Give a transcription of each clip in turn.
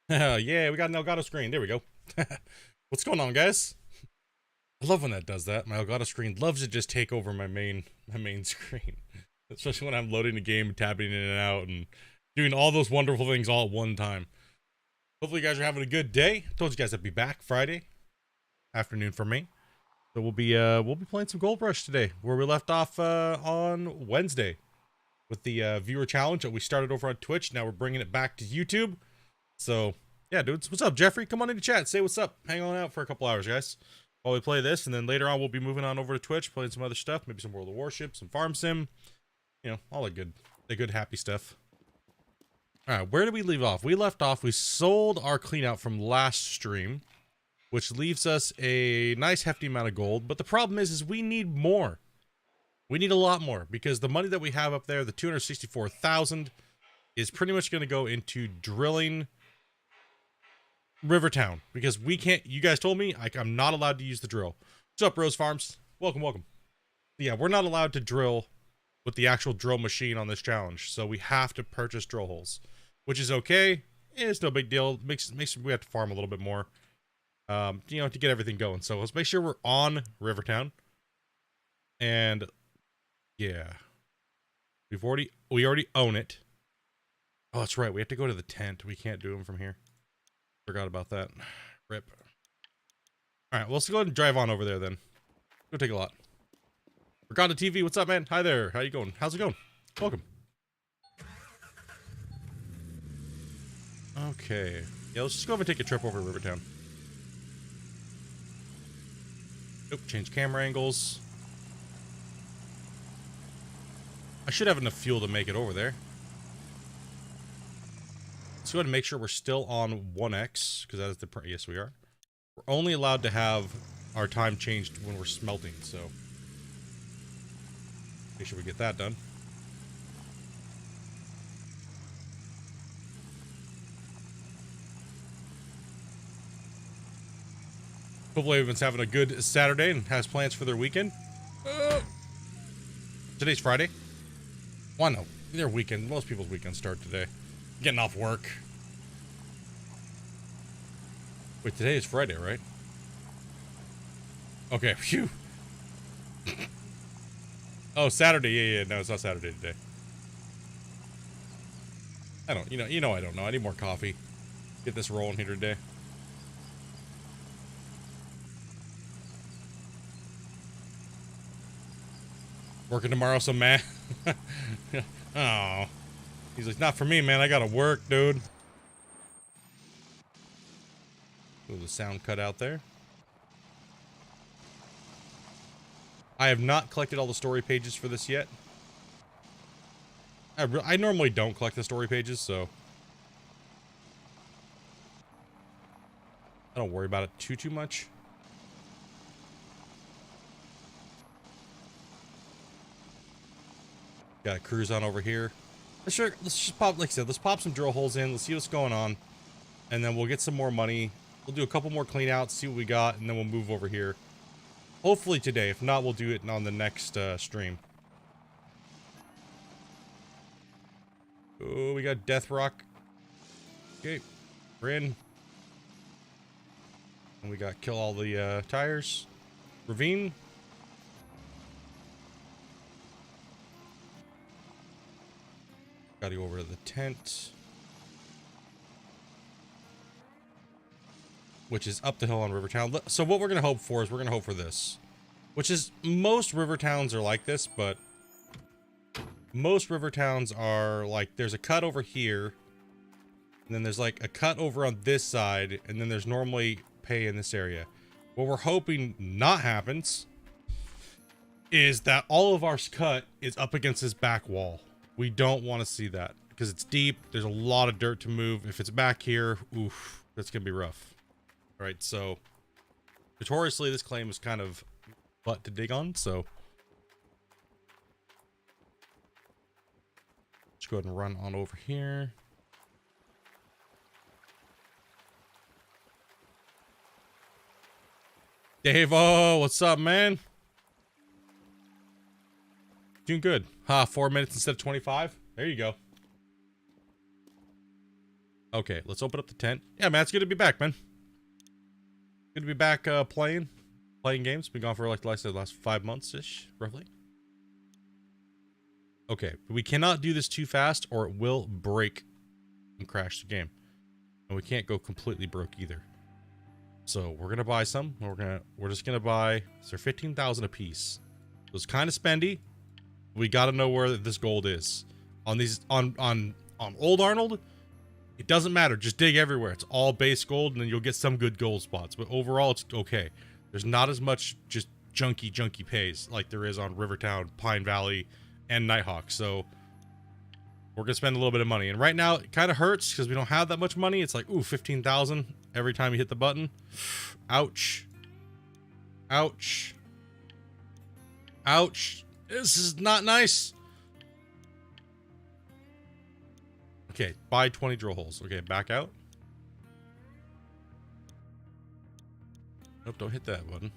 Yeah, we got an Elgato screen. There we go. What's going on, guys? I love when that does that. My Elgato screen loves to just take over my main screen. Especially when I'm loading the game and tapping in and out and doing all those wonderful things all at one time. Hopefully you guys are having a good day. I told you guys I'd be back Friday afternoon for me. So we'll be playing some Gold Rush today, where we left off on Wednesday with the viewer challenge that we started over on Twitch. Now we're bringing it back to YouTube. So yeah, dudes, what's up, Jeffrey? Come on into chat, say what's up. Hang on out for a couple hours, guys, while we play this, and then later on we'll be moving on over to Twitch, playing some other stuff, maybe some World of Warship, some Farm Sim, you know, all the good happy stuff. All right, where did we leave off? We left off, we sold our clean out from last stream, which leaves us a nice hefty amount of gold. But the problem is we need more. We need a lot more, because the money that we have up there, the 264,000, is pretty much going to go into drilling Rivertown, because we can't, you guys told me I'm not allowed to use the drill. What's up, Rose Farms? Welcome. Yeah, we're not allowed to drill with the actual drill machine on this challenge, so we have to purchase drill holes, which is okay. It's no big deal. Makes we have to farm a little bit more, you know, to get everything going. So let's make sure we're on Rivertown. And yeah, we already own it. Oh, that's right. We have to go to the tent. We can't do them from here. Forgot about that. Rip. All right, well, let's go ahead and drive on over there then. Go take a lot. Forgot TV. What's up, man? Hi there. How you going? How's it going? Welcome. Okay. Yeah, let's just go over and take a trip over to Rivertown. Nope, change camera angles. I should have enough fuel to make it over there. Let's go ahead and make sure we're still on 1x, because that is the... Yes, we are. We're only allowed to have our time changed when we're smelting, so... make sure we get that done. Hopefully everyone's having a good Saturday and has plans for their weekend. Today's Friday. Why no? Their weekend. Most people's weekends start today. Getting off work. Wait, today is Friday, right? Okay, phew. Oh, Saturday. Yeah. No, it's not Saturday today. I don't. You know. I don't know. I need more coffee. Get this rolling here today. Working tomorrow, so man. Oh. He's like, not for me, man. I gotta work, dude. Ooh, the sound cut out there. I have not collected all the story pages for this yet. I normally don't collect the story pages, so I don't worry about it too much. Got a cruise on over here. Let's just pop, like I said, let's pop some drill holes in. Let's see what's going on. And then we'll get some more money. We'll do a couple more clean outs, see what we got, and then we'll move over here. Hopefully today. If not, we'll do it on the next stream. Oh, we got Death Rock. Okay, we're in. And we got kill all the tires. Ravine. Gotta go over to the tent, which is up the hill on Rivertown. So what we're gonna hope for is we're gonna hope for this, which is most river towns are like this, but most river towns are like there's a cut over here, and then there's like a cut over on this side, and then there's normally pay in this area. What we're hoping not happens is that all of our cut is up against this back wall. We don't want to see that because it's deep. There's a lot of dirt to move. If it's back here, oof, that's going to be rough. All right, so notoriously, this claim is kind of butt to dig on, so let's go ahead and run on over here. Dave-o, what's up, man? Doing good. 4 minutes instead of 25. There you go. Okay, let's open up the tent. Yeah, man, it's good to be back, man. Good to be back playing games. Been gone for like I said, last 5 months-ish, roughly. Okay, but we cannot do this too fast or it will break and crash the game. And we can't go completely broke either. So we're gonna buy some. We're just gonna buy. So they're 15,000 a piece. So it's kind of spendy. We got to know where this gold is. On these on Old Arnold, it doesn't matter. Just dig everywhere. It's all base gold, and then you'll get some good gold spots. But overall, it's okay. There's not as much just junky pays like there is on Rivertown, Pine Valley, and Nighthawk. So we're gonna spend a little bit of money. And right now, it kind of hurts because we don't have that much money. It's like, ooh, 15,000 every time you hit the button. Ouch. Ouch. Ouch. This is not nice. Okay, buy 20 drill holes. Okay, back out. Nope, don't hit that button.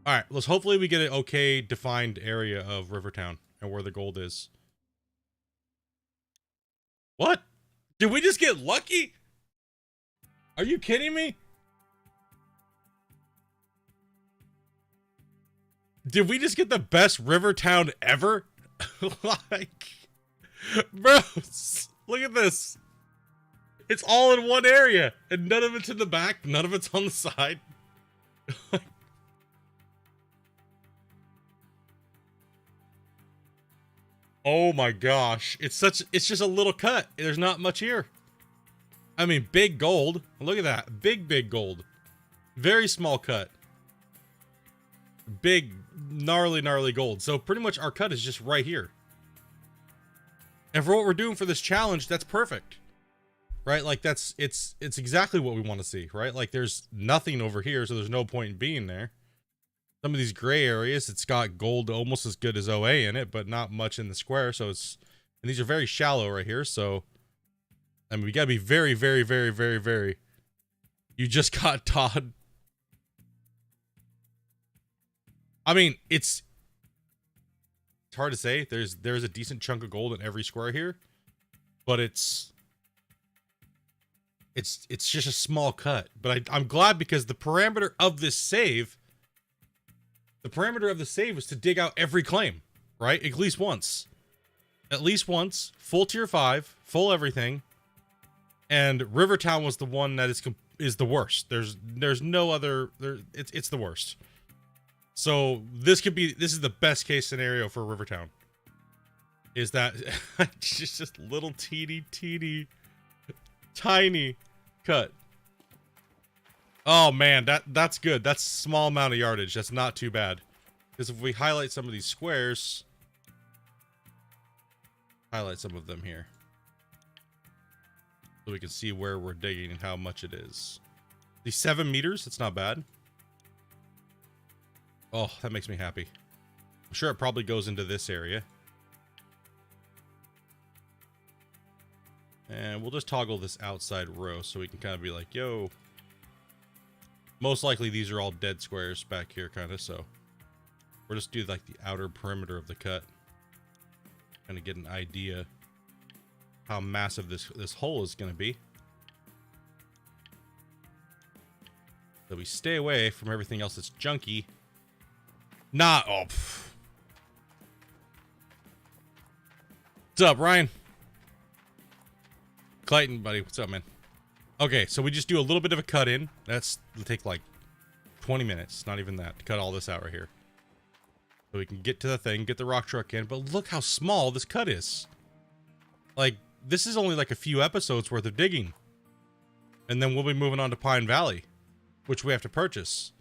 Alright, let's hopefully we get an okay defined area of Rivertown and where the gold is. What? Did we just get lucky? Are you kidding me? Did we just get the best Rivertown ever? Like, bro, look at this. It's all in one area, and none of it's in the back, none of it's on the side. Oh my gosh, it's just a little cut. There's not much here. I mean, big gold. Look at that, big gold. Very small cut. Big, gnarly gold. So pretty much our cut is just right here. And for what we're doing for this challenge, that's perfect. Right? Like it's exactly what we want to see, right? Like there's nothing over here, so there's no point in being there. Some of these gray areas, it's got gold almost as good as OA in it, but not much in the square. So it's, and these are very shallow right here. So, I mean, we gotta be very. You just got Todd. I mean, it's hard to say. There's a decent chunk of gold in every square here, but it's just a small cut. But I'm glad because the parameter of this save, was to dig out every claim, right? At least once, full tier 5, full everything. And Rivertown was the one that is the worst. There's no other. It's the worst. So this is the best case scenario for Rivertown. Is that just little teeny tiny cut. Oh man, that's good. That's a small amount of yardage. That's not too bad. Because if we highlight some of these squares, highlight some of them here, so we can see where we're digging and how much it is. These 7 meters, it's not bad. Oh, that makes me happy. I'm sure it probably goes into this area. And we'll just toggle this outside row so we can kind of be like, yo. Most likely these are all dead squares back here, kind of, so. We'll just do like the outer perimeter of the cut. Kind of get an idea how massive this hole is going to be. So we stay away from everything else that's junky. Nah, oh. Pff. What's up, Ryan? Clayton, buddy, what's up, man? Okay, so we just do a little bit of a cut in. It'll take like 20 minutes, not even that, to cut all this out right here. So we can get to the thing, get the rock truck in, but look how small this cut is. Like, this is only like a few episodes worth of digging. And then we'll be moving on to Pine Valley, which we have to purchase.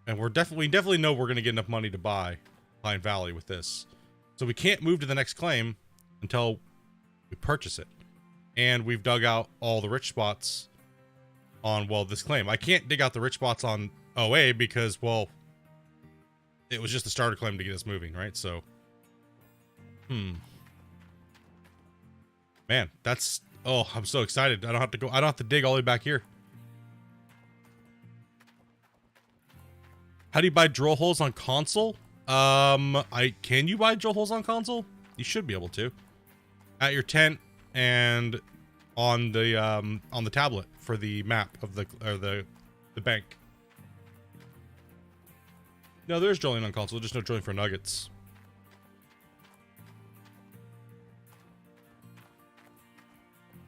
And we definitely know we're going to get enough money to buy Pine Valley with this. So we can't move to the next claim until we purchase it. And we've dug out all the rich spots on, well, this claim. I can't dig out the rich spots on OA because, well, it was just the starter claim to get us moving, right? So, man, that's, oh, I'm so excited. I don't have to dig all the way back here. How do you buy drill holes on console? Can you buy drill holes on console? You should be able to. At your tent and on the tablet for the map of the bank. No, there's drilling on console, just no drilling for nuggets.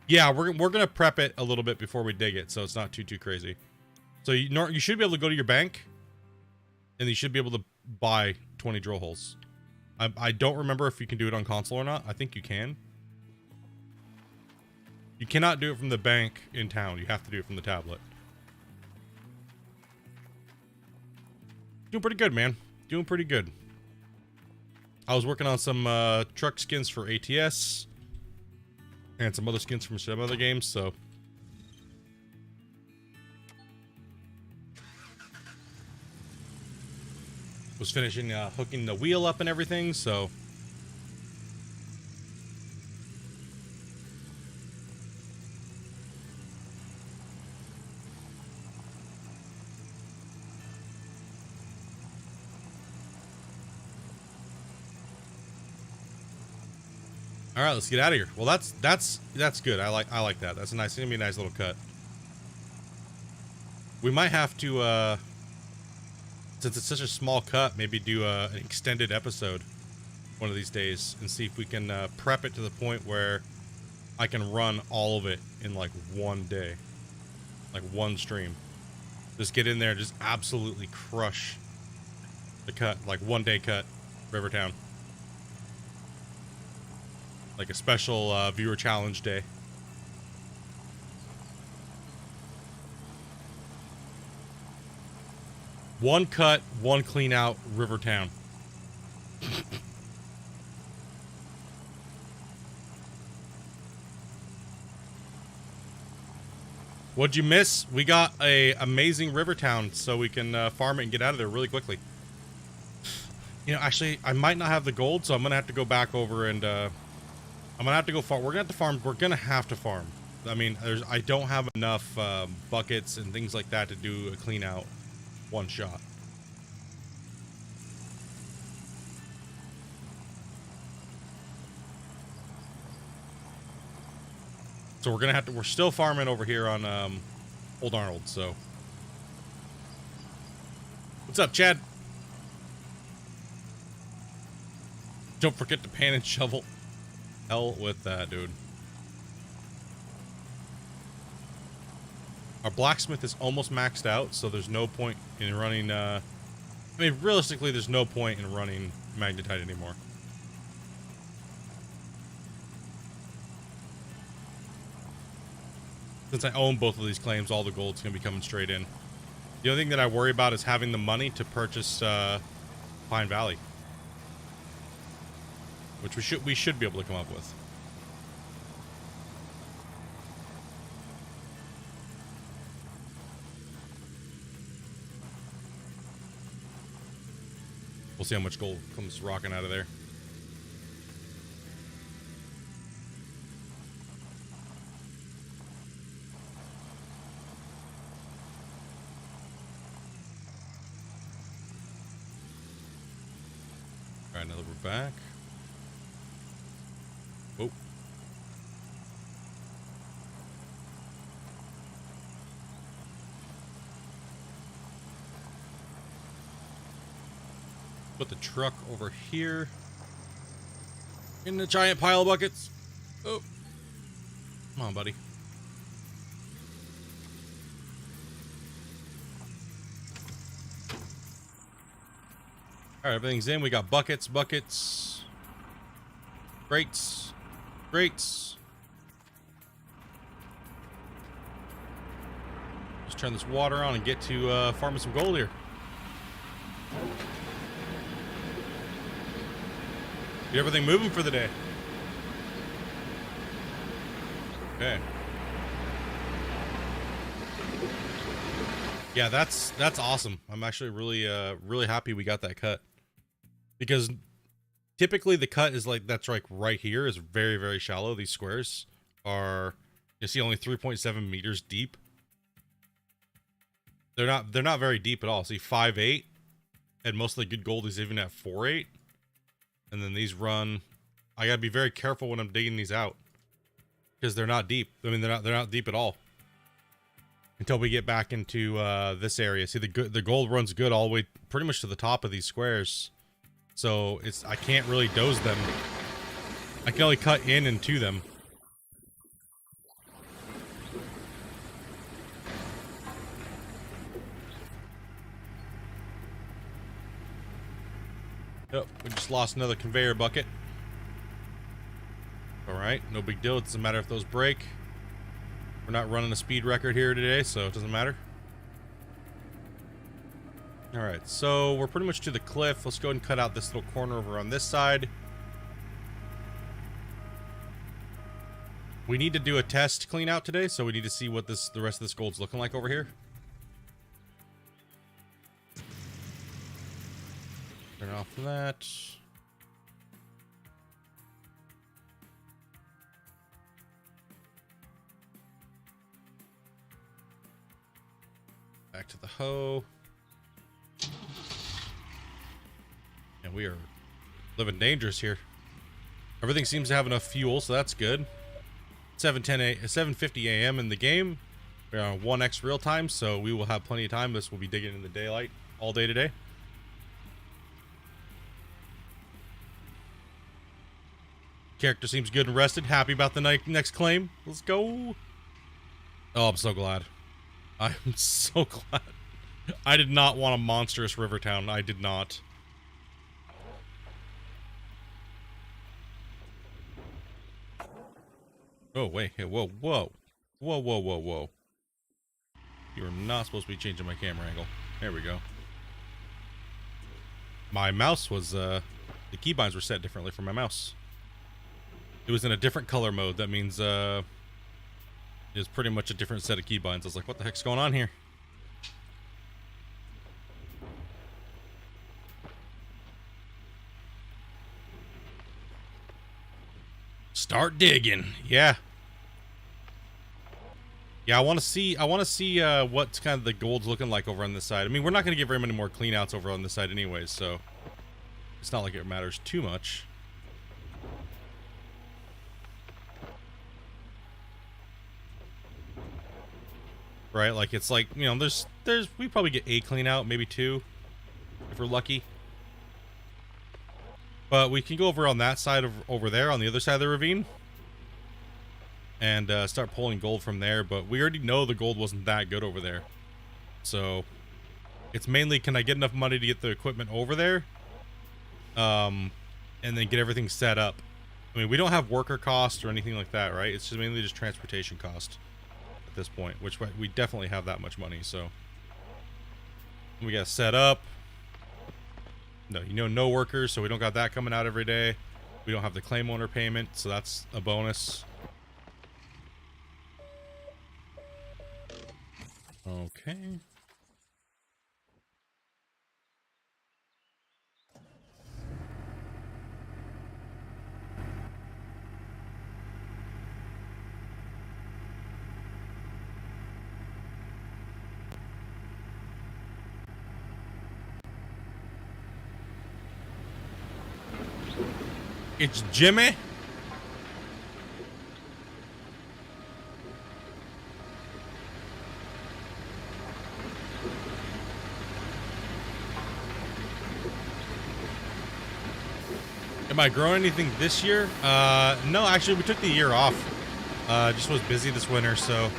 Yeah, we're gonna prep it a little bit before we dig it, so it's not too crazy. So you should be able to go to your bank, and you should be able to buy 20 drill holes. I don't remember if you can do it on console or not. I think you can. You cannot do it from the bank in town. You have to do it from the tablet. Doing pretty good, man. Doing pretty good. I was working on some truck skins for ATS and some other skins from some other games, so was finishing hooking the wheel up and everything, so all right, let's get out of here. Well, that's good. I like that. That's a nice. It's gonna be a nice little cut. We might have to, since it's such a small cut, maybe do an extended episode one of these days and see if we can prep it to the point where I can run all of it in like one day, like one stream. Just get in there and just absolutely crush the cut, like 1 day cut, Rivertown. Like a special viewer challenge day. One cut, one clean out, Rivertown. What'd you miss? We got a amazing Rivertown, so we can farm it and get out of there really quickly. You know, actually, I might not have the gold, so I'm gonna have to go back over and I'm gonna have to go farm. We're gonna have to farm. We're gonna have to farm. I mean, I don't have enough buckets and things like that to do a clean out one shot. So we're gonna have to. We're still farming over here on Old Arnold. So, what's up, Chad? Don't forget to pan and shovel. Hell with that, dude. Our blacksmith is almost maxed out, so there's no point in running, I mean, realistically, there's no point in running magnetite anymore. Since I own both of these claims, all the gold's gonna be coming straight in. The only thing that I worry about is having the money to purchase, Pine Valley. Which we should be able to come up with. We'll see how much gold comes rocking out of there. All right, now that we're back. Oh. Put the truck over here in the giant pile of buckets. Oh, come on, buddy. All right, everything's in. We got buckets, crates. Just turn this water on and get to farming some gold here. Get everything moving for the day. Okay. Yeah, that's awesome. I'm actually really happy we got that cut. Because typically the cut is like, that's like right here is very, very shallow. These squares are, you see, only 3.7 meters deep. They're not very deep at all. See, 5.8, and most of the good gold is even at 4.8. And then these run, I gotta be very careful when I'm digging these out. because they're not deep. I mean, they're not deep at all until we get back into this area. See, the gold runs good all the way pretty much to the top of these squares, so I can't really doze them. I can only cut in and to them. Yep, we just lost another conveyor bucket. Alright, no big deal. It doesn't matter if those break. We're not running a speed record here today, so it doesn't matter. Alright, so we're pretty much to the cliff. Let's go ahead and cut out this little corner over on this side. We need to do a test clean out today, so we need to see what the rest of this gold's looking like over here. Turn off that. Back to the hoe. And we are living dangerous here. Everything seems to have enough fuel, so that's good. 7:50 a.m. in the game. We're on 1x real time, so we will have plenty of time. This will be digging in the daylight all day today. Character seems good and rested. Happy about the next claim. Let's go. Oh, I'm so glad. I'm so glad. I did not want a monstrous river town. I did not. Oh, wait. Hey, whoa, whoa. Whoa, whoa, whoa, whoa. You are not supposed to be changing my camera angle. There we go. My mouse was, the keybinds were set differently for my mouse. It was in a different color mode. That means, it was pretty much a different set of keybinds. I was like, what the heck's going on here? Start digging. Yeah. Yeah, I want to see what's kind of the gold's looking like over on this side. I mean, we're not going to get very many more clean outs over on this side anyways, so it's not like it matters too much. Right? Like, it's like, you know, we probably get a clean out, maybe two, if we're lucky. But we can go over on that side over there, on the other side of the ravine, and start pulling gold from there. But we already know the gold wasn't that good over there. So it's mainly, can I get enough money to get the equipment over there? And then get everything set up. I mean, we don't have worker cost or anything like that, right? It's just mainly just transportation cost at this point, which we definitely have that much money, so we got set up. No, no workers, so we don't got that coming out every day. We don't have the claim owner payment, so that's a bonus. Okay. It's Jimmy. Am I growing anything this year? No, actually, we took the year off. Just was busy this winter, so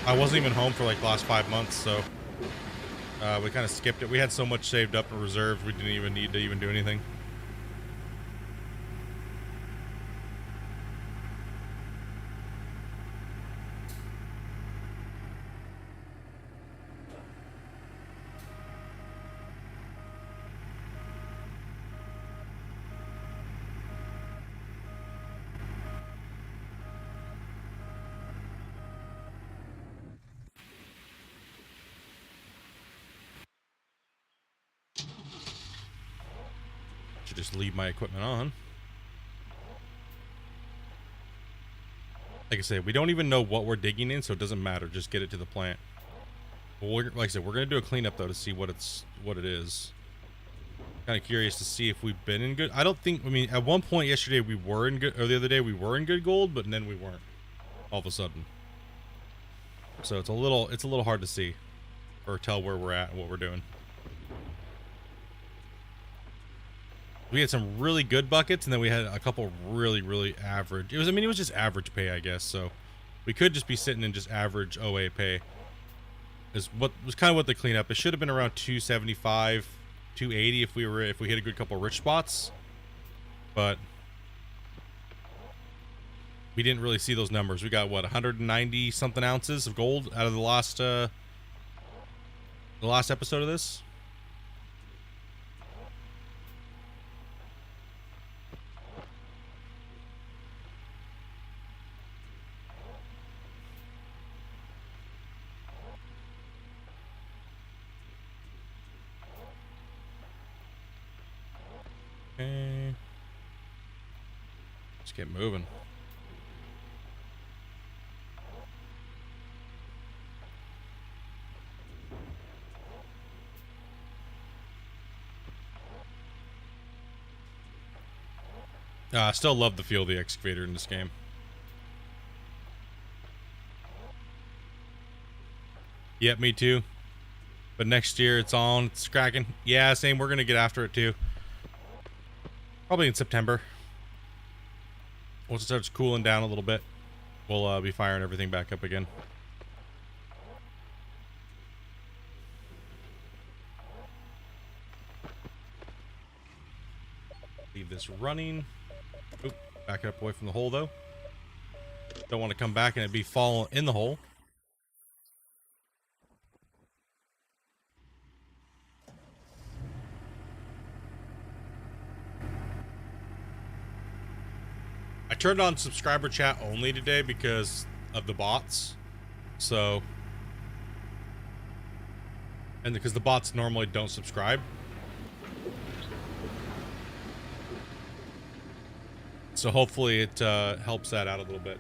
I wasn't even home for like the last 5 months, so we kind of skipped it. We had so much saved up in reserves, we didn't even need to even do anything. Should just leave my equipment on. Like I said, we don't even know what we're digging in, so it doesn't matter. Just get it to the plant. But like I said, we're gonna do a cleanup though to see what it is. Kind of curious to see if we've been in good. I don't think. I mean, at one point yesterday we were in good, or the other day we were in good gold, but then we weren't all of a sudden. So it's a little hard to see or tell where we're at and what we're doing. We had some really good buckets, and then we had a couple really average. It was just average pay, I guess. So we could just be sitting in just average OA pay. Is what was kind of what the cleanup. It should have been around 275, 280 if we hit a good couple rich spots, but we didn't really see those numbers. We got what, 190 something ounces of gold out of the last episode of this. Okay. Let's get moving. I still love the feel of the excavator in this game. Yep, me too. But next year it's on, it's cracking. Yeah, same, we're gonna get after it too. Probably in September. Once it starts cooling down a little bit, we'll be firing everything back up again. Leave this running. Oop, back it up away from the hole though. Don't want to come back and it be falling in the hole. I turned on subscriber chat only today because of the bots. So, and because the bots normally don't subscribe. So hopefully it helps that out a little bit.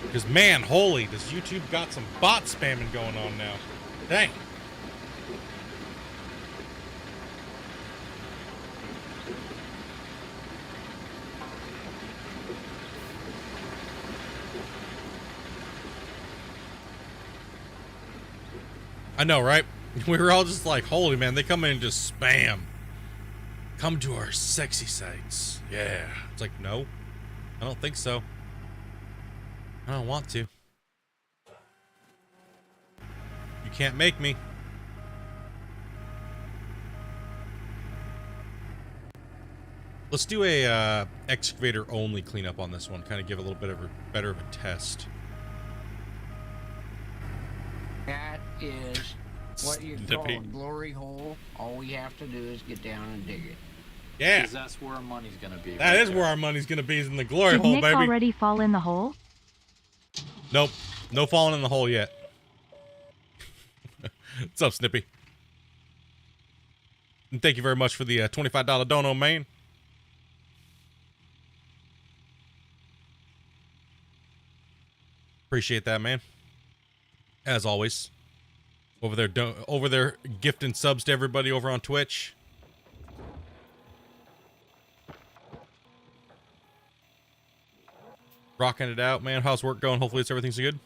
Because man, holy, does YouTube got some bot spamming going on now. Dang. I know, right? We were all just like, holy man, they come in and just spam. Come to our sexy sites. Yeah. It's like, no, I don't think so. I don't want to. You can't make me. Let's do a excavator only cleanup on this one. Kind of give a little bit of a better of a test. That is what you call a glory hole. All we have to do is get down and dig it. Yeah. Because that's where our money's gonna be. That is where our money's gonna be, is in the glory Did hole, Nick baby. already fall in the hole? Nope. No falling in the hole yet. What's up, Snippy? And thank you very much for the $25 dono, man. Appreciate that, man. As always. Over there gifting subs to everybody over on Twitch. Rocking it out, man. How's work going? Hopefully everything's good.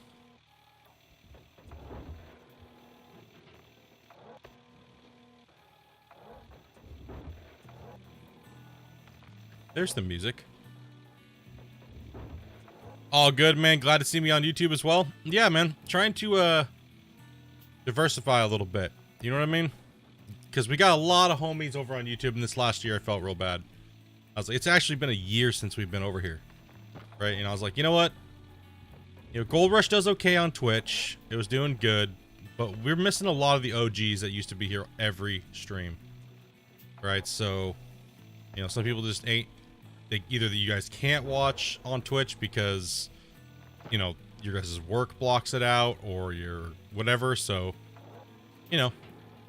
There's the music. All good, man. Glad to see me on YouTube as well. Yeah, man. Trying to diversify a little bit. You know what I mean? Because we got a lot of homies over on YouTube, and this last year I felt real bad. I was like, it's actually been a year since we've been over here. Right? And I was like, you know what? You know, Gold Rush does okay on Twitch. It was doing good. But we're missing a lot of the OGs that used to be here every stream. Right? So, you know, some people just ain't. Either you guys can't watch on Twitch because, you know, your guys' work blocks it out, or your whatever. So, you know,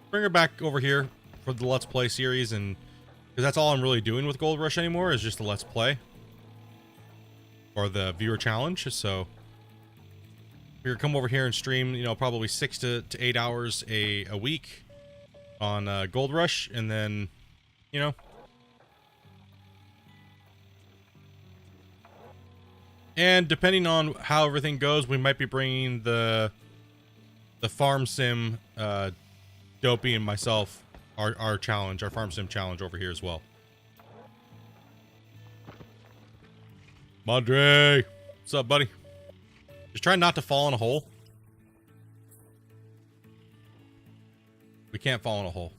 bring her back over here for the Let's Play series, and because that's all I'm really doing with Gold Rush anymore is just the Let's Play or the viewer challenge. So we're gonna come over here and stream, you know, probably 6 to 8 hours a week on Gold Rush, and then, you know. And depending on how everything goes, we might be bringing the farm sim, Dopey and myself, our challenge, our farm sim challenge over here as well. Madre, what's up, buddy? Just try not to fall in a hole. We can't fall in a hole.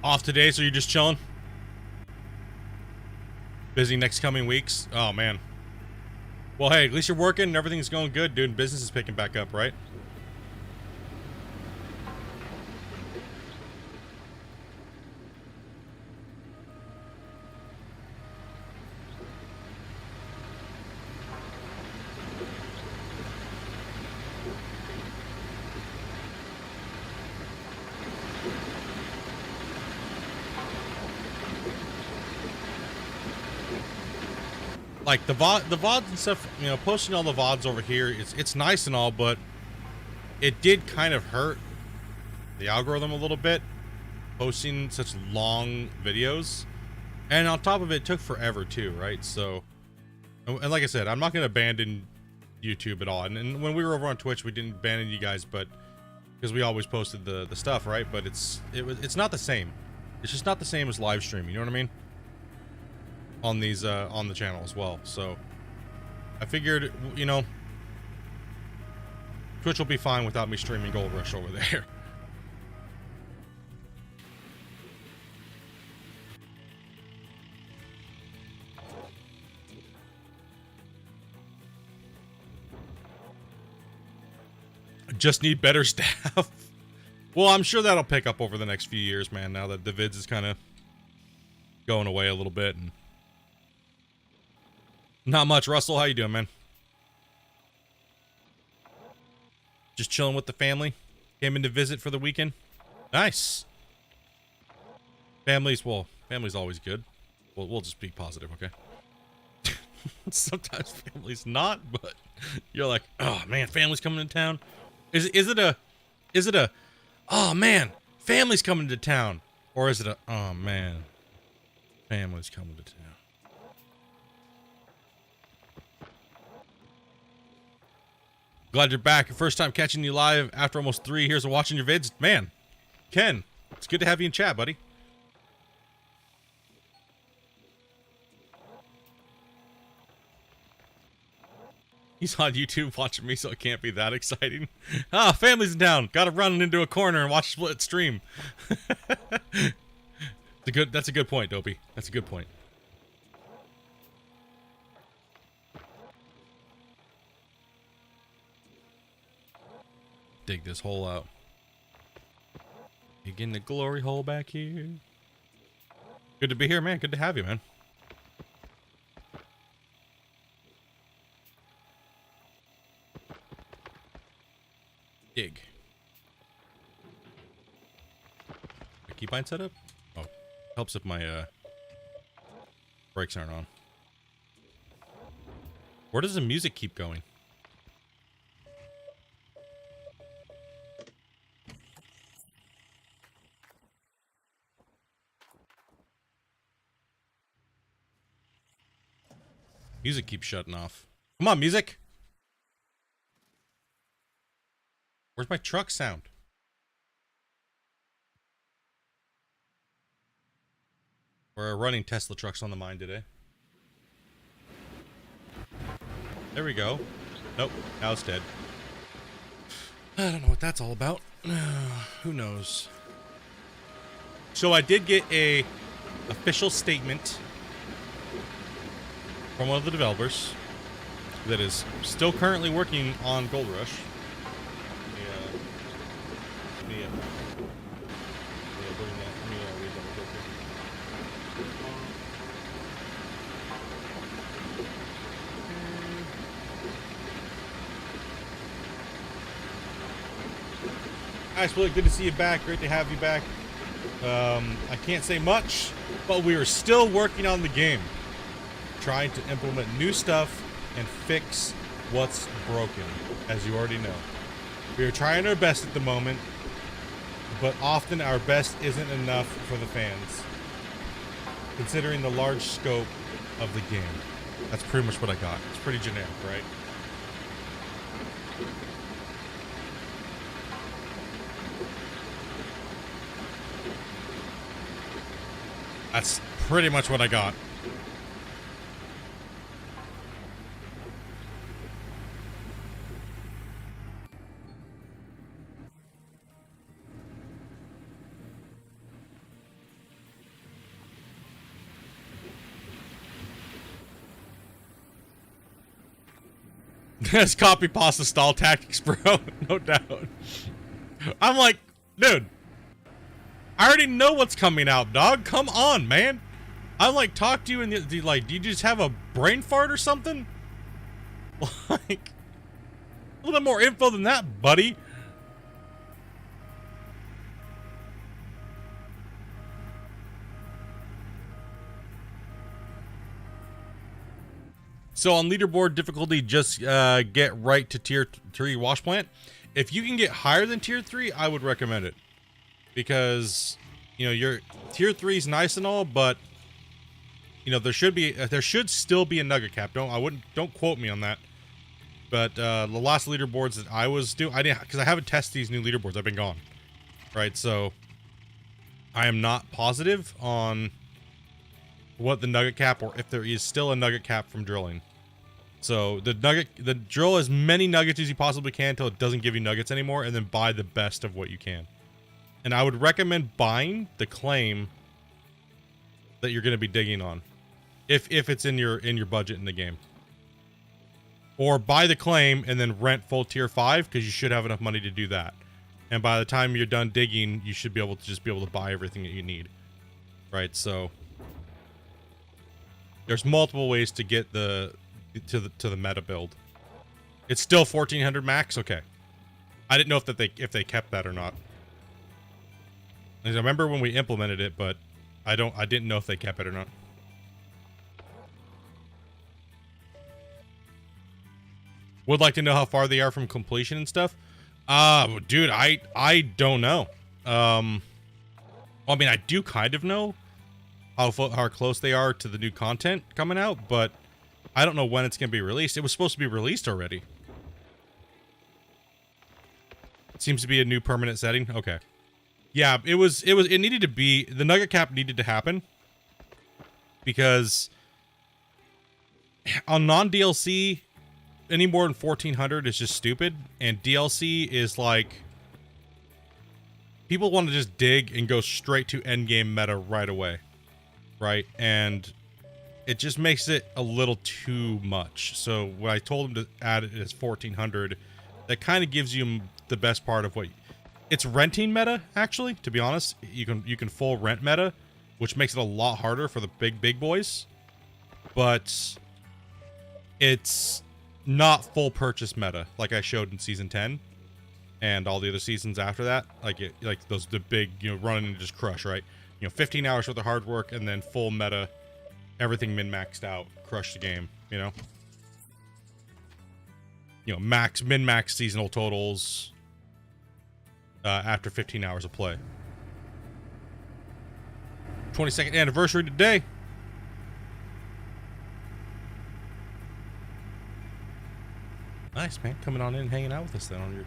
Off today, so you're just chilling? Busy next coming weeks? Oh, man. Well, hey, at least you're working and everything's going good, dude. Business is picking back up, right? Like the VODs and stuff, you know, posting all the VODs over here, it's nice and all, but it did kind of hurt the algorithm a little bit, posting such long videos. And on top of it, it took forever too, right? So, and like I said, I'm not going to abandon YouTube at all. And when we were over on Twitch, we didn't abandon you guys, but because we always posted the stuff, right? But it's not the same. It's just not the same as live streaming. You know what I mean? On these on the channel as well. So I figured, you know, Twitch will be fine without me streaming Gold Rush over there. I just need better staff. Well, I'm sure that'll pick up over the next few years, man, now that the vids is kind of going away a little bit. And not much. Russell, how you doing, man? Just chilling with the family. Came in to visit for the weekend. Nice. Family's always good. We'll just be positive, okay? Sometimes family's not, but you're like, oh man, family's coming to town. Is it a oh man, family's coming to town? Or is it a oh man, family's coming to town? Glad you're back. First time catching you live after almost 3 years of watching your vids. Man, Ken, it's good to have you in chat, buddy. He's on YouTube watching me, so it can't be that exciting. Ah, family's in town. Gotta run into a corner and watch Split stream. That's a good point, Dopey. That's a good point. Dig this hole out. Digging the glory hole back here. Good to be here, man. Good to have you, man. Dig. A keybind setup? Oh, helps if my brakes aren't on. Where does the music keep going? Music keeps shutting off. Come on, music! Where's my truck sound? We're running Tesla trucks on the mine today. There we go. Nope, now it's dead. I don't know what that's all about. Who knows? So I did get a official statement from one of the developers that is still currently working on Gold Rush. Nice, Willie. Good to see you back. Great to have you back. I can't say much, but we are still working on the game. Trying to implement new stuff and fix what's broken, as you already know. We are trying our best at the moment, but often our best isn't enough for the fans, considering the large scope of the game. That's pretty much what I got. It's pretty generic, right? That's pretty much what I got. That's copy pasta stall tactics, bro. No doubt. I'm like, dude, I already know what's coming out, dog. Come on, man. I like talk to you and like, do you just have a brain fart or something? Like, a little bit more info than that, buddy. So on leaderboard difficulty, just get right to tier 3 wash plant. If you can get higher than tier 3, I would recommend it. Because, you know, your tier 3 is nice and all, but you know, there should still be a nugget cap. Don't quote me on that. But the last leaderboards that I was doing, because I haven't tested these new leaderboards. I've been gone, right? So I am not positive on what the nugget cap, or if there is still a nugget cap from drilling. So the drill as many nuggets as you possibly can until it doesn't give you nuggets anymore, and then buy the best of what you can. And I would recommend buying the claim that you're going to be digging on, if it's in your budget in the game. Or buy the claim and then rent full tier 5, because you should have enough money to do that. And by the time you're done digging, you should be able to buy everything that you need. Right? So there's multiple ways to get to the meta build. It's still 1400 max. Okay, I didn't know if they kept that or not. I remember when we implemented it, but I didn't know if they kept it or not. Would like to know how far they are from completion and stuff. Dude, I don't know. Well, I mean, I do kind of know how close they are to the new content coming out, but I don't know when it's going to be released. It was supposed to be released already. It seems to be a new permanent setting. Okay. Yeah, it needed to be, the nugget cap needed to happen, because on non-DLC, any more than 1400 is just stupid, and DLC is like, people want to just dig and go straight to endgame meta right away, right? And it just makes it a little too much. So when I told them to add it as 1400, that kind of gives you the best part of what it's renting meta. Actually, to be honest, you can full rent meta, which makes it a lot harder for the big boys, but it's not full purchase meta like I showed in season 10 and all the other seasons after that. Like the big, you know, running and just crush, right? You know, 15 hours worth of hard work and then full meta, everything min-maxed out, crush the game, you know? You know, min-max seasonal totals after 15 hours of play. 22nd anniversary today. Nice, man. Coming on in and hanging out with us then on your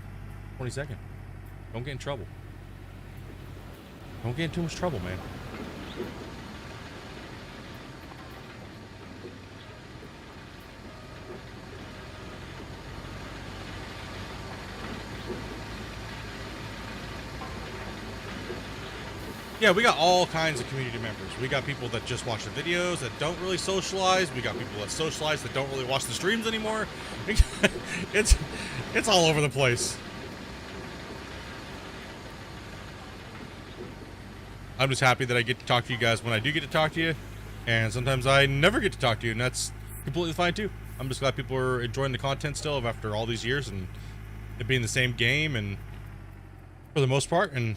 22nd. Don't get in trouble. Don't get in too much trouble, man. Yeah, we got all kinds of community members. We got people that just watch the videos that don't really socialize. We got people that socialize that don't really watch the streams anymore. It's all over the place. I'm just happy that I get to talk to you guys when I do get to talk to you, and sometimes I never get to talk to you, and that's completely fine too. I'm just glad people are enjoying the content still after all these years and it being the same game, and for the most part, and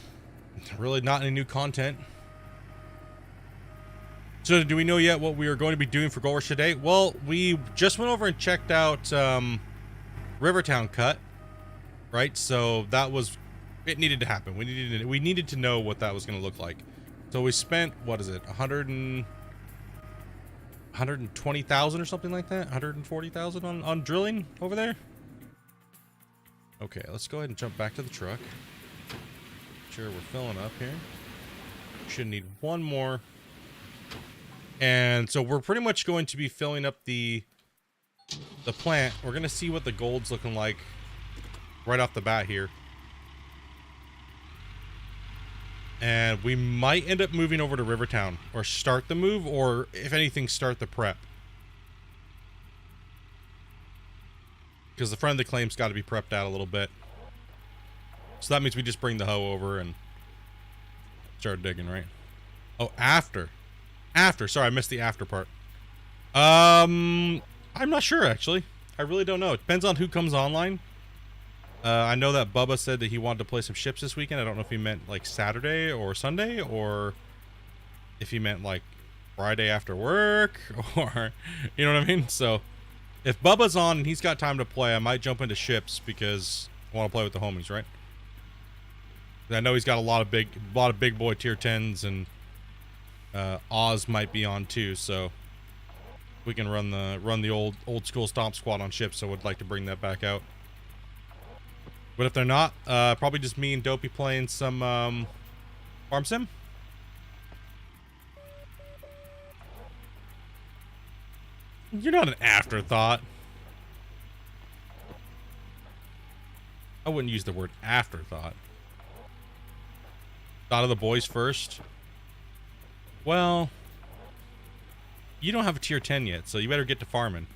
really not any new content. So do we know yet what we are going to be doing for Gold Rush today? Well, we just went over and checked out Rivertown cut, right? So that was, it needed to happen. We needed to know what that was going to look like. So we spent, what is it, 120,000 or something like that, 140,000 on drilling over there. Okay, let's go ahead and jump back to the truck. Sure, we're filling up here. Should need one more. And so we're pretty much going to be filling up the plant. We're gonna see what the gold's looking like right off the bat here. And we might end up moving over to Rivertown, or start the move, or if anything, start the prep. Because the front of the claim's got to be prepped out a little bit. So that means we just bring the hoe over and start digging, right? Oh, after. Sorry, I missed the after part. I'm not sure, actually. I really don't know. It depends on who comes online. I know that Bubba said that he wanted to play some ships this weekend. I don't know if he meant like Saturday or Sunday, or if he meant like Friday after work, or you know what I mean? So if Bubba's on and he's got time to play, I might jump into ships because I want to play with the homies, right? I know he's got a lot of big boy tier 10s, and Oz might be on too, so we can run the old school stomp squad on ships. So I would like to bring that back out. But if they're not, probably just me and Dopey playing some farm sim. You're not an afterthought. I wouldn't use the word afterthought. Thought of the boys first. Well, you don't have a tier 10 yet, so you better get to farming.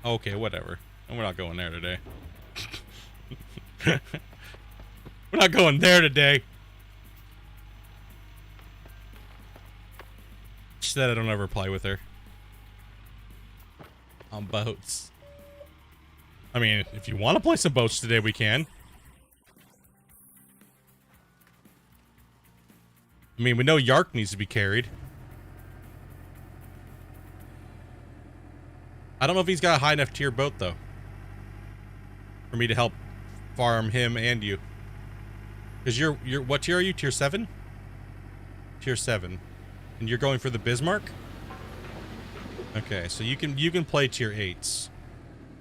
Okay, whatever. And we're not going there today. We're not going there today. She said I don't ever play with her on boats. I mean, if you want to play some boats today, we can. I mean, we know Yark needs to be carried. I don't know if he's got a high enough tier boat, though, for me to help farm him and you. Because you're what tier are you? Tier 7? Tier 7. And you're going for the Bismarck? Okay, so you can play tier 8s.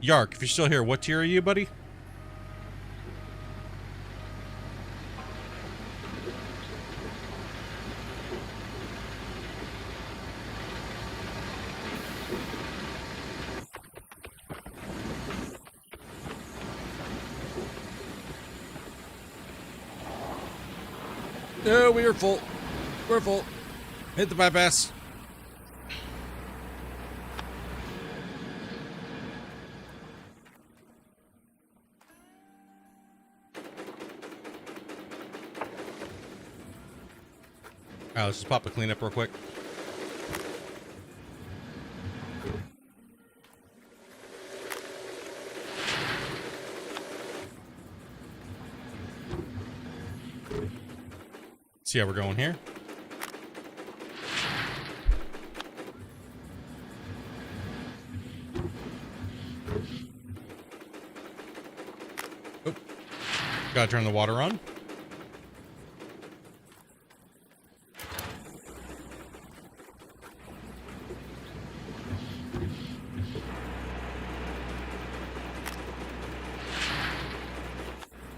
Yark, if you're still here, what tier are you, buddy? No, we are full. We're full. Hit the bypass. Alright, let's just pop a cleanup real quick. See how we're going here. Oh, gotta turn the water on.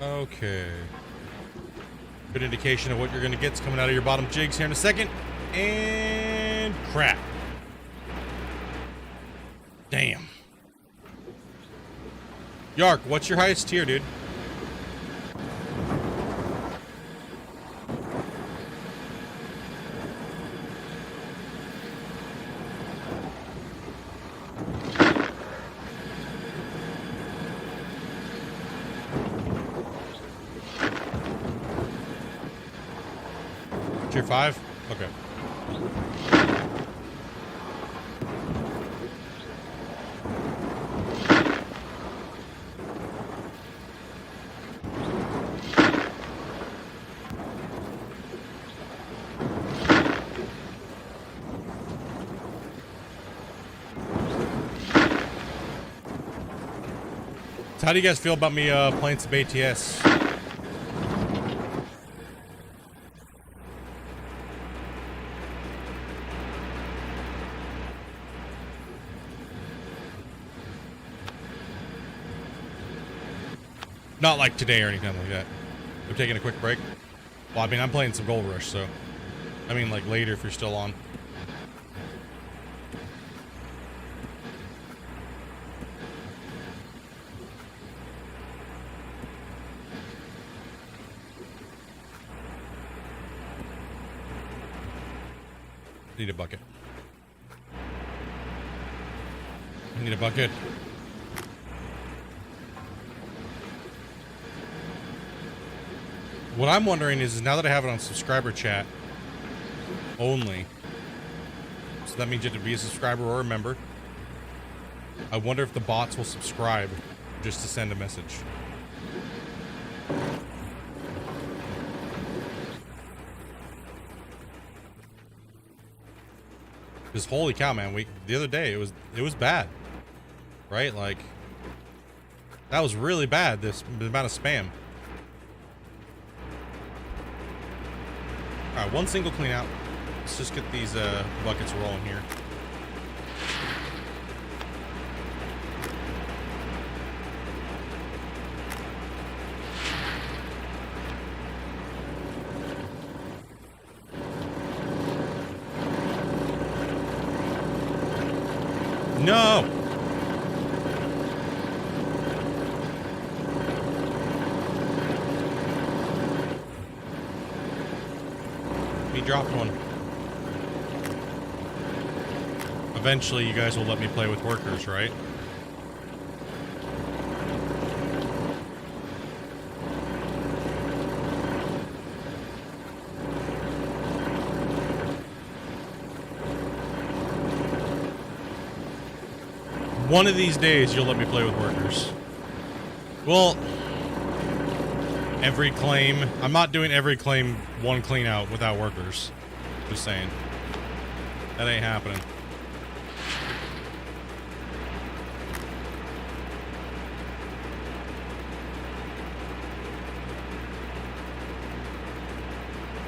Okay. Good indication of what you're going to get's coming out of your bottom jigs here in a second. And crap. Damn. Yark, what's your highest tier, dude? Tier 5? Okay. So how do you guys feel about me playing some ATS? Not like today or anything like that. We're taking a quick break. Well, I mean, I'm playing some Gold Rush, so... I mean, like, later if you're still on. Need a bucket. I need a bucket. What I'm wondering is now that I have it on subscriber chat only, so that means you have to be a subscriber or a member, I wonder if the bots will subscribe just to send a message. Because holy cow, man, the other day it was bad, right? Like that was really bad. The amount of spam. All right, one single clean out. Let's just get these buckets rolling here. No! He dropped one. Eventually, you guys will let me play with workers, right? One of these days, you'll let me play with workers. Well, every claim. I'm not doing every claim one clean out without workers. Just saying. That ain't happening.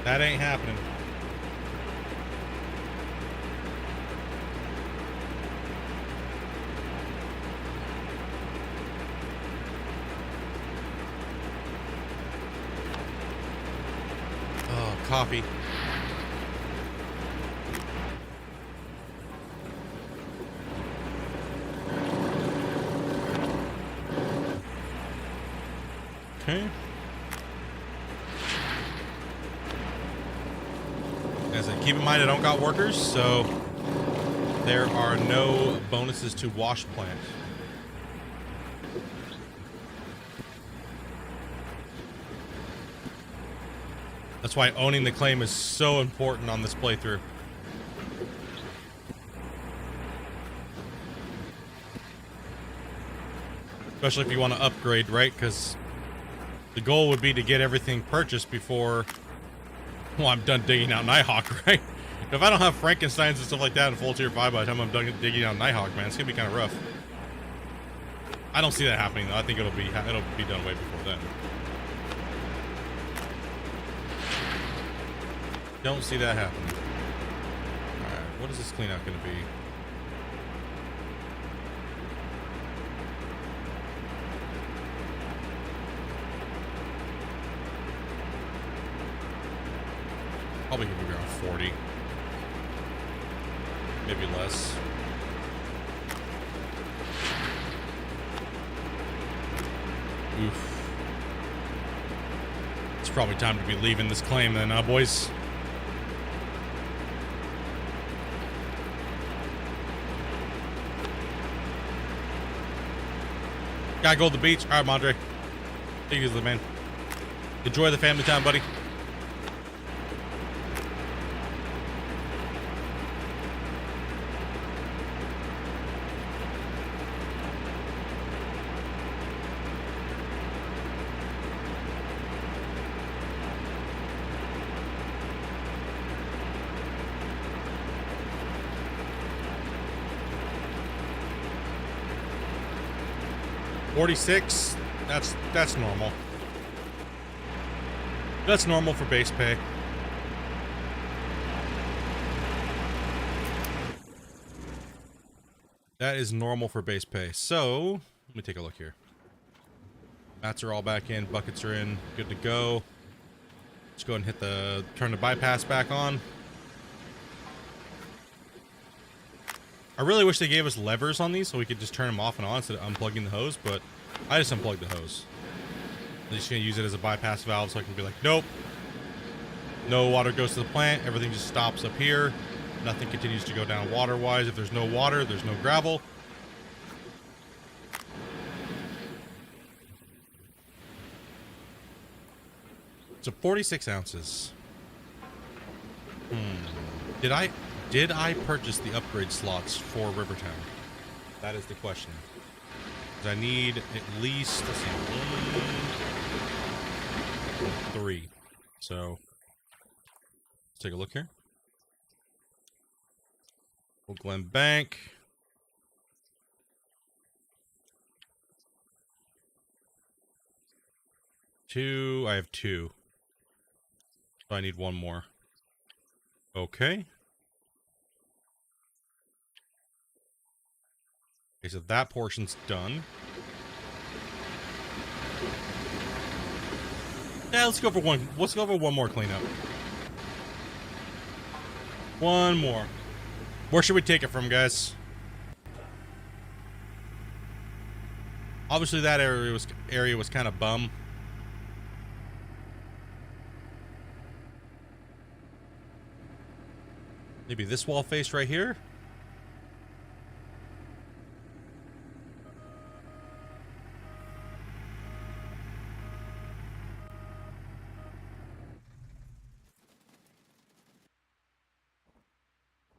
That ain't happening. Coffee. Okay. As I keep in mind, I don't got workers, so there are no bonuses to wash plant. That's why owning the claim is so important on this playthrough. Especially if you want to upgrade, right? Because the goal would be to get everything purchased before, well, I'm done digging out Nighthawk, right? If I don't have Frankensteins and stuff like that in full tier 5 by the time I'm done digging out Nighthawk, man, it's going to be kind of rough. I don't see that happening, though. I think it'll be done way before then. Don't see that happening. Alright, what is this clean out going to be? Probably going to be around 40. Maybe less. Oof. It's probably time to be leaving this claim then, boys. Gotta go to the beach. All right, Mondre. Take it easy, man. Enjoy the family time, buddy. 46. That's normal. That's normal for base pay. That is normal for base pay. So, let me take a look here. Mats are all back in, buckets are in, good to go. Let's go ahead and turn the bypass back on. I really wish they gave us levers on these so we could just turn them off and on instead of unplugging the hose, but I just unplugged the hose. I'm just gonna use it as a bypass valve so I can be like, nope. No water goes to the plant, everything just stops up here. Nothing continues to go down water-wise. If there's no water, there's no gravel. So 46 ounces. Did I purchase the upgrade slots for Rivertown? That is the question. Because I need at least, let's see, 1, 3. So let's take a look here. Old Glen Bank. 2. I have 2. So I need 1 more. Okay. Okay, so that portion's done. Yeah, let's go for one. Let's go for 1 more cleanup. 1 more. Where should we take it from, guys? Obviously, that area was kind of bum. Maybe this wall face right here.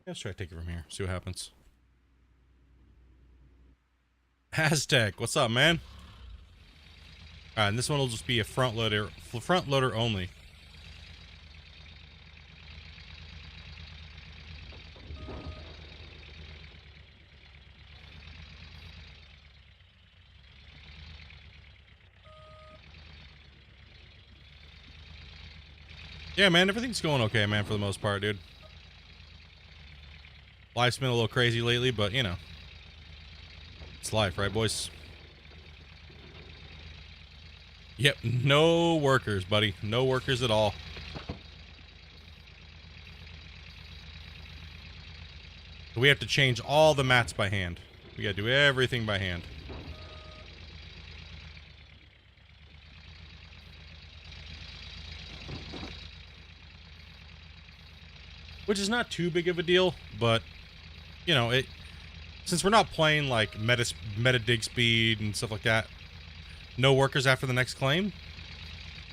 Let's try to take it from here. See what happens. Aztec, what's up, man? Alright, and this one will just be a front loader only. Yeah, man, everything's going okay, man, for the most part, dude. Life's been a little crazy lately, but, you know. It's life, right, boys? Yep, no workers, buddy. No workers at all. We have to change all the mats by hand. We gotta do everything by hand. Which is not too big of a deal, but, you know, since we're not playing like meta dig speed and stuff like that, no workers after the next claim?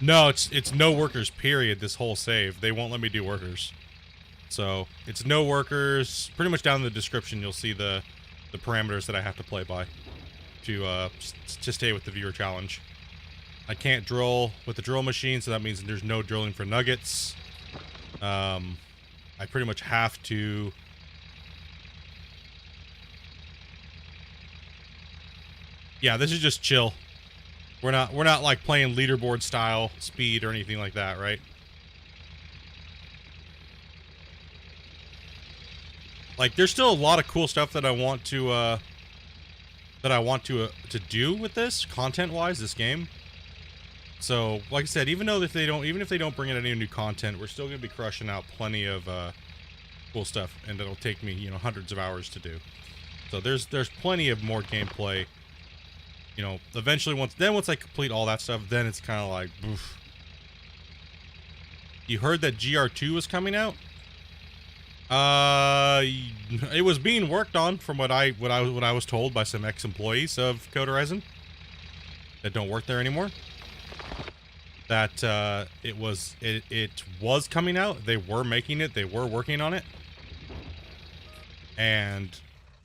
No, it's no workers, period, this whole save. They won't let me do workers. So, it's no workers. Pretty much down in the description, you'll see the parameters that I have to play by to stay with the viewer challenge. I can't drill with the drill machine, so that means there's no drilling for nuggets. I pretty much have to... Yeah, this is just chill. We're not like playing leaderboard style speed or anything like that, right? Like, there's still a lot of cool stuff that I want to do with this content-wise, this game. So, like I said, even if they don't bring in any new content, we're still gonna be crushing out plenty of cool stuff, and it'll take me, you know, hundreds of hours to do. So there's plenty of more gameplay. You know, eventually once I complete all that stuff, then it's kind of like, oof. You heard that GR2 was coming out? It was being worked on from what I was told by some ex-employees of Code Horizon that don't work there anymore. That it was coming out. They were making it. They were working on it. And,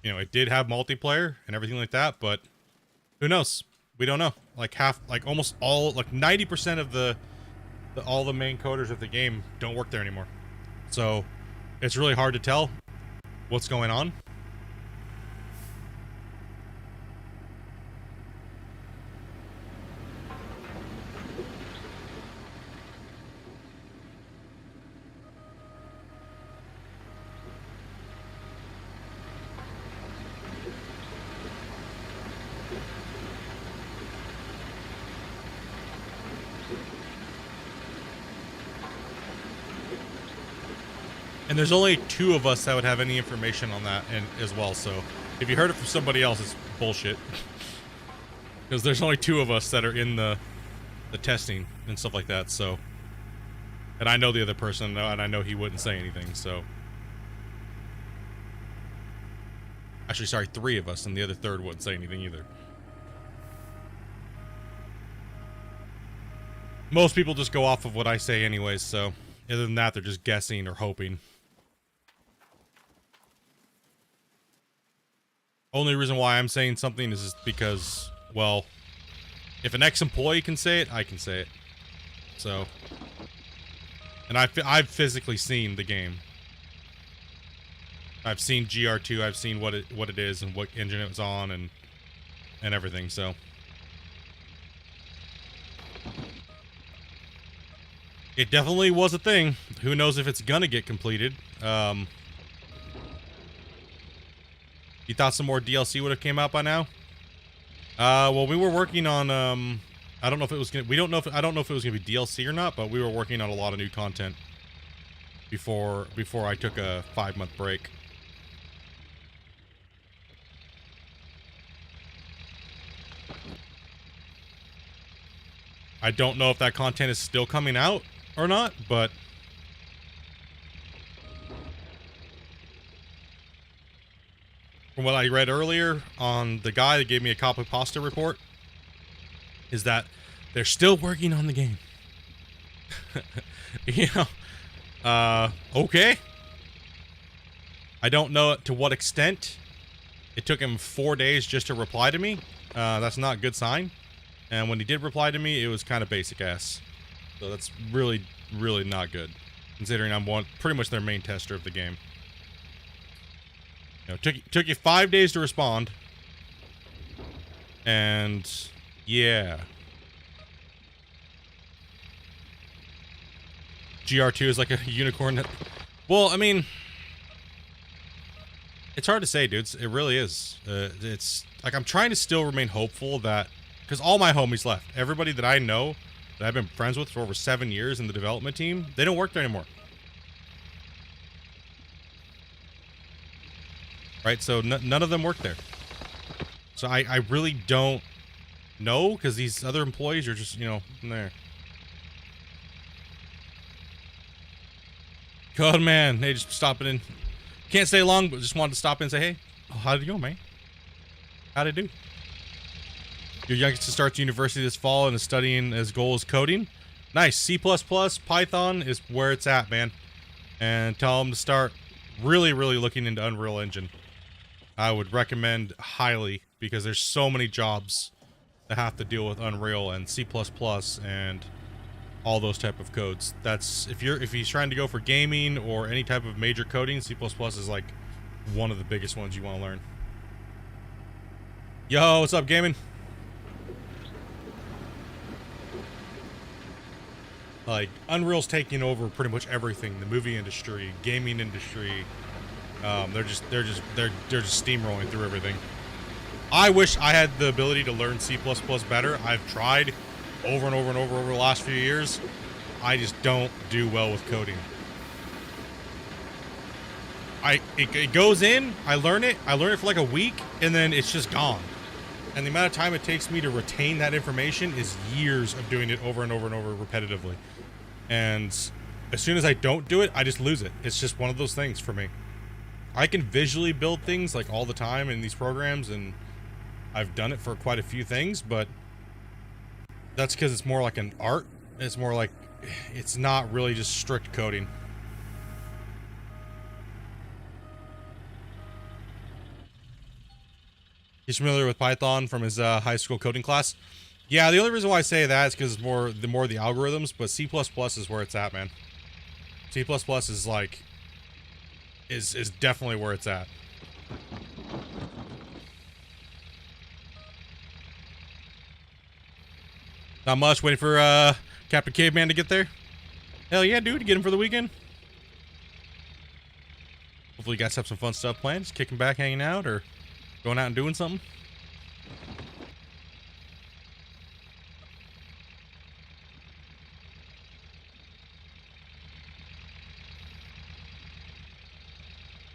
you know, it did have multiplayer and everything like that, but who knows? We don't know. Like almost all, like 90% of all the main coders of the game don't work there anymore. So it's really hard to tell what's going on. And there's only 2 of us that would have any information on that and as well, so if you heard it from somebody else, it's bullshit. Because there's only 2 of us that are in the testing and stuff like that, so. And I know the other person, and I know he wouldn't say anything, so. Actually, sorry, 3 of us, and the other third wouldn't say anything either. Most people just go off of what I say anyways, so. Other than that, they're just guessing or hoping. Only reason why I'm saying something is just because, well, if an ex-employee can say it, I can say it. So, and I've physically seen the game. I've seen GR2. I've seen what it is and what engine it was on and everything. So, it definitely was a thing. Who knows if it's gonna get completed? You thought some more DLC would have came out by now? Well, we were working on, I don't know if it was gonna, I don't know if it was gonna be DLC or not, but we were working on a lot of new content before I took a 5-month break. I don't know if that content is still coming out or not, but from what I read earlier on the guy that gave me a copy pasta report, is that they're still working on the game. You know, okay. I don't know to what extent. It took him 4 days just to reply to me. That's not a good sign. And when he did reply to me, it was kind of basic ass. So that's really, really not good, considering I'm pretty much their main tester of the game. You know, took you 5 days to respond, and yeah. GR2 is like a unicorn that, well, I mean, it's hard to say, dudes. It really is. It's like I'm trying to still remain hopeful that, because all my homies left. Everybody that I know that I've been friends with for over 7 years in the development team, they don't work there anymore. Right, so none of them work there. So I really don't know, because these other employees are just, you know, there. God, man, they just stopping in. Can't stay long, but just wanted to stop in and say, hey, how did it go, man? How'd it do? Your youngest starts university this fall and is studying, his goal is coding. Nice. C++, Python is where it's at, man. And tell him to start really, really looking into Unreal Engine. I would recommend highly, because there's so many jobs that have to deal with Unreal and C++ and all those type of codes. That's if he's trying to go for gaming or any type of major coding, C++ is like one of the biggest ones you want to learn. Yo, what's up, gaming? Like, Unreal's taking over pretty much everything. The movie industry, gaming industry. They're just steamrolling through everything. I wish I had the ability to learn C++ better. I've tried over and over and over the last few years. I just don't do well with coding. It goes in, I learn it for like a week, and then it's just gone. And the amount of time it takes me to retain that information is years of doing it over and over and over repetitively. And as soon as I don't do it, I just lose it. It's just one of those things for me. I can visually build things like all the time in these programs, and I've done it for quite a few things, but that's because it's more like an art. It's more like, it's not really just strict coding. He's familiar with Python from his high school coding class. Yeah, the only reason why I say that is because it's more the algorithms, but C++ is where it's at, man. C++ is like, is definitely where it's at. Not much, waiting for Captain Caveman to get there. Hell yeah, dude, get him for the weekend. Hopefully you guys have some fun stuff planned, just kicking back, hanging out, or going out and doing something.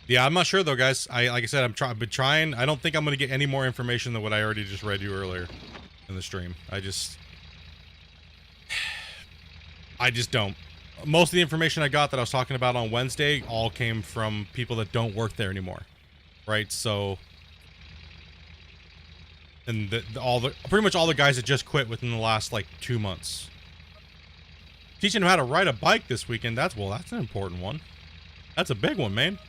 Yeah, I'm not sure though, guys. Like I said, I've been trying. I don't think I'm gonna get any more information than what I already just read you earlier in the stream. I just don't. Most of the information I got that I was talking about on Wednesday all came from people that don't work there anymore, right? So, and pretty much all the guys that just quit within the last like 2 months. Teaching them how to ride a bike this weekend. That's an important one. That's a big one, man.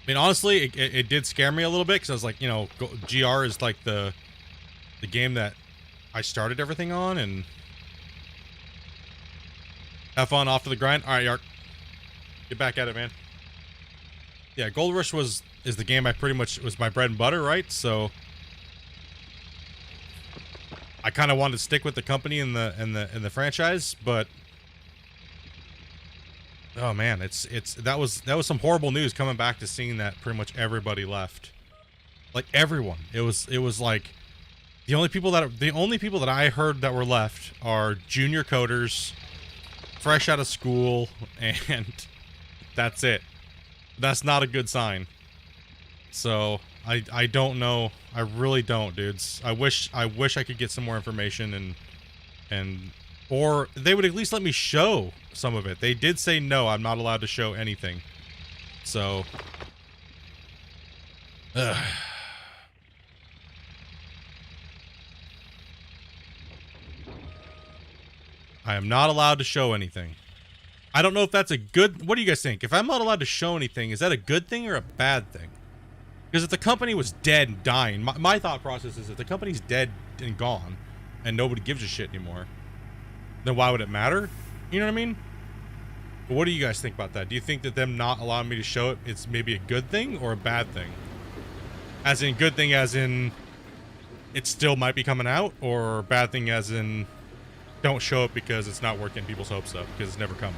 I mean, honestly, it did scare me a little bit because I was like, you know, GR is like the game that I started everything on, and have fun off to the grind. All right, Yark, get back at it, man. Yeah, Gold Rush is the game I pretty much was my bread and butter, right? So I kind of wanted to stick with the company and the franchise, but oh man, that was some horrible news coming back to seeing that pretty much everybody left, like everyone. It was like the only people that I heard that were left are junior coders, fresh out of school, and that's it. That's not a good sign. So I don't know. I really don't, dudes. I wish I could get some more information and or they would at least let me show some of it. They did say no, I'm not allowed to show anything. So I am not allowed to show anything. I don't know if that's a good... What do you guys think? If I'm not allowed to show anything, is that a good thing or a bad thing? Because if the company was dead and dying, my thought process is if the company's dead and gone and nobody gives a shit anymore, then why would it matter? You know what I mean? But what do you guys think about that? Do you think that them not allowing me to show it, it's maybe a good thing or a bad thing? As in good thing as in it still might be coming out, or bad thing as in don't show it because it's not worth getting people's hopes up because it's never coming?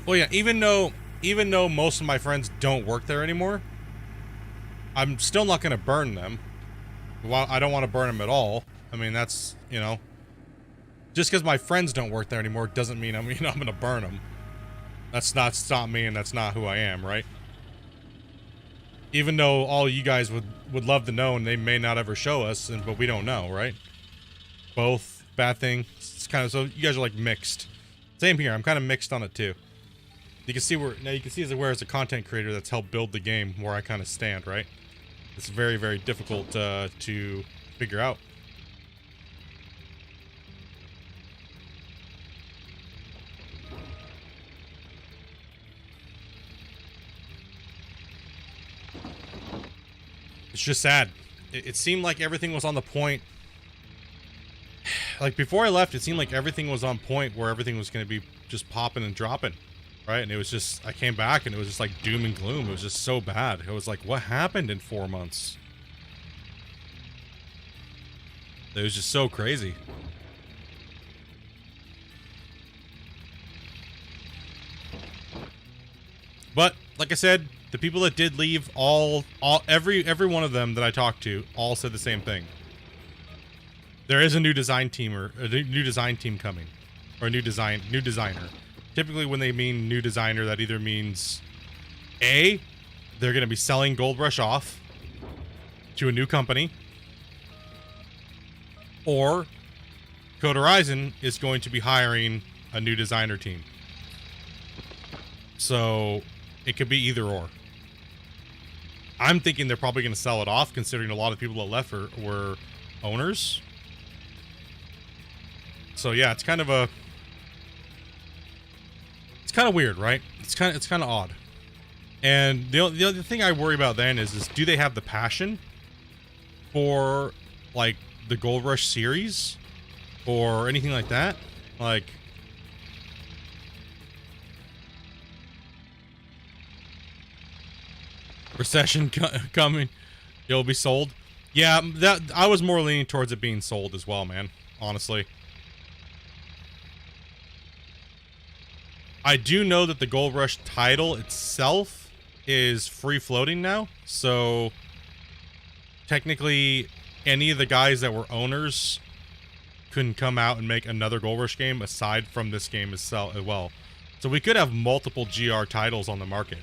Well, yeah, even though most of my friends don't work there anymore, I'm still not going to burn them. Well, I don't want to burn them at all. I mean, that's, you know, just because my friends don't work there anymore doesn't mean I'm going to burn them. That's not me, and that's not who I am, right? Even though all you guys would love to know, and they may not ever show us, but we don't know, right? Both bad thing. It's kind of, so you guys are like mixed. Same here. I'm kind of mixed on it too. You can see as a content creator that's helped build the game where I kind of stand, right? It's very, very difficult to figure out. It's just sad. It seemed like everything was on the point. Like before I left, it seemed like everything was on point where everything was going to be just popping and dropping. Right, and it was just, I came back and it was just like doom and gloom. It was just so bad. It was like, what happened in 4 months? It was just so crazy. But like I said, the people that did leave, every one of them that I talked to, all said the same thing. There is a new design team coming, or a new designer. Typically when they mean new designer, that either means A, they're going to be selling Gold Rush off to a new company, or Code Horizon is going to be hiring a new designer team. So it could be either or. I'm thinking they're probably going to sell it off, considering a lot of people that left were owners. So yeah, it's kind of weird, right? It's kind of odd. And the other thing I worry about then is do they have the passion for like the Gold Rush series or anything like that? Like, Recession coming. It'll be sold. Yeah, that I was more leaning towards it being sold as well, man. Honestly. I do know that the Gold Rush title itself is free floating now, so technically any of the guys that were owners couldn't come out and make another Gold Rush game aside from this game as well. So we could have multiple GR titles on the market.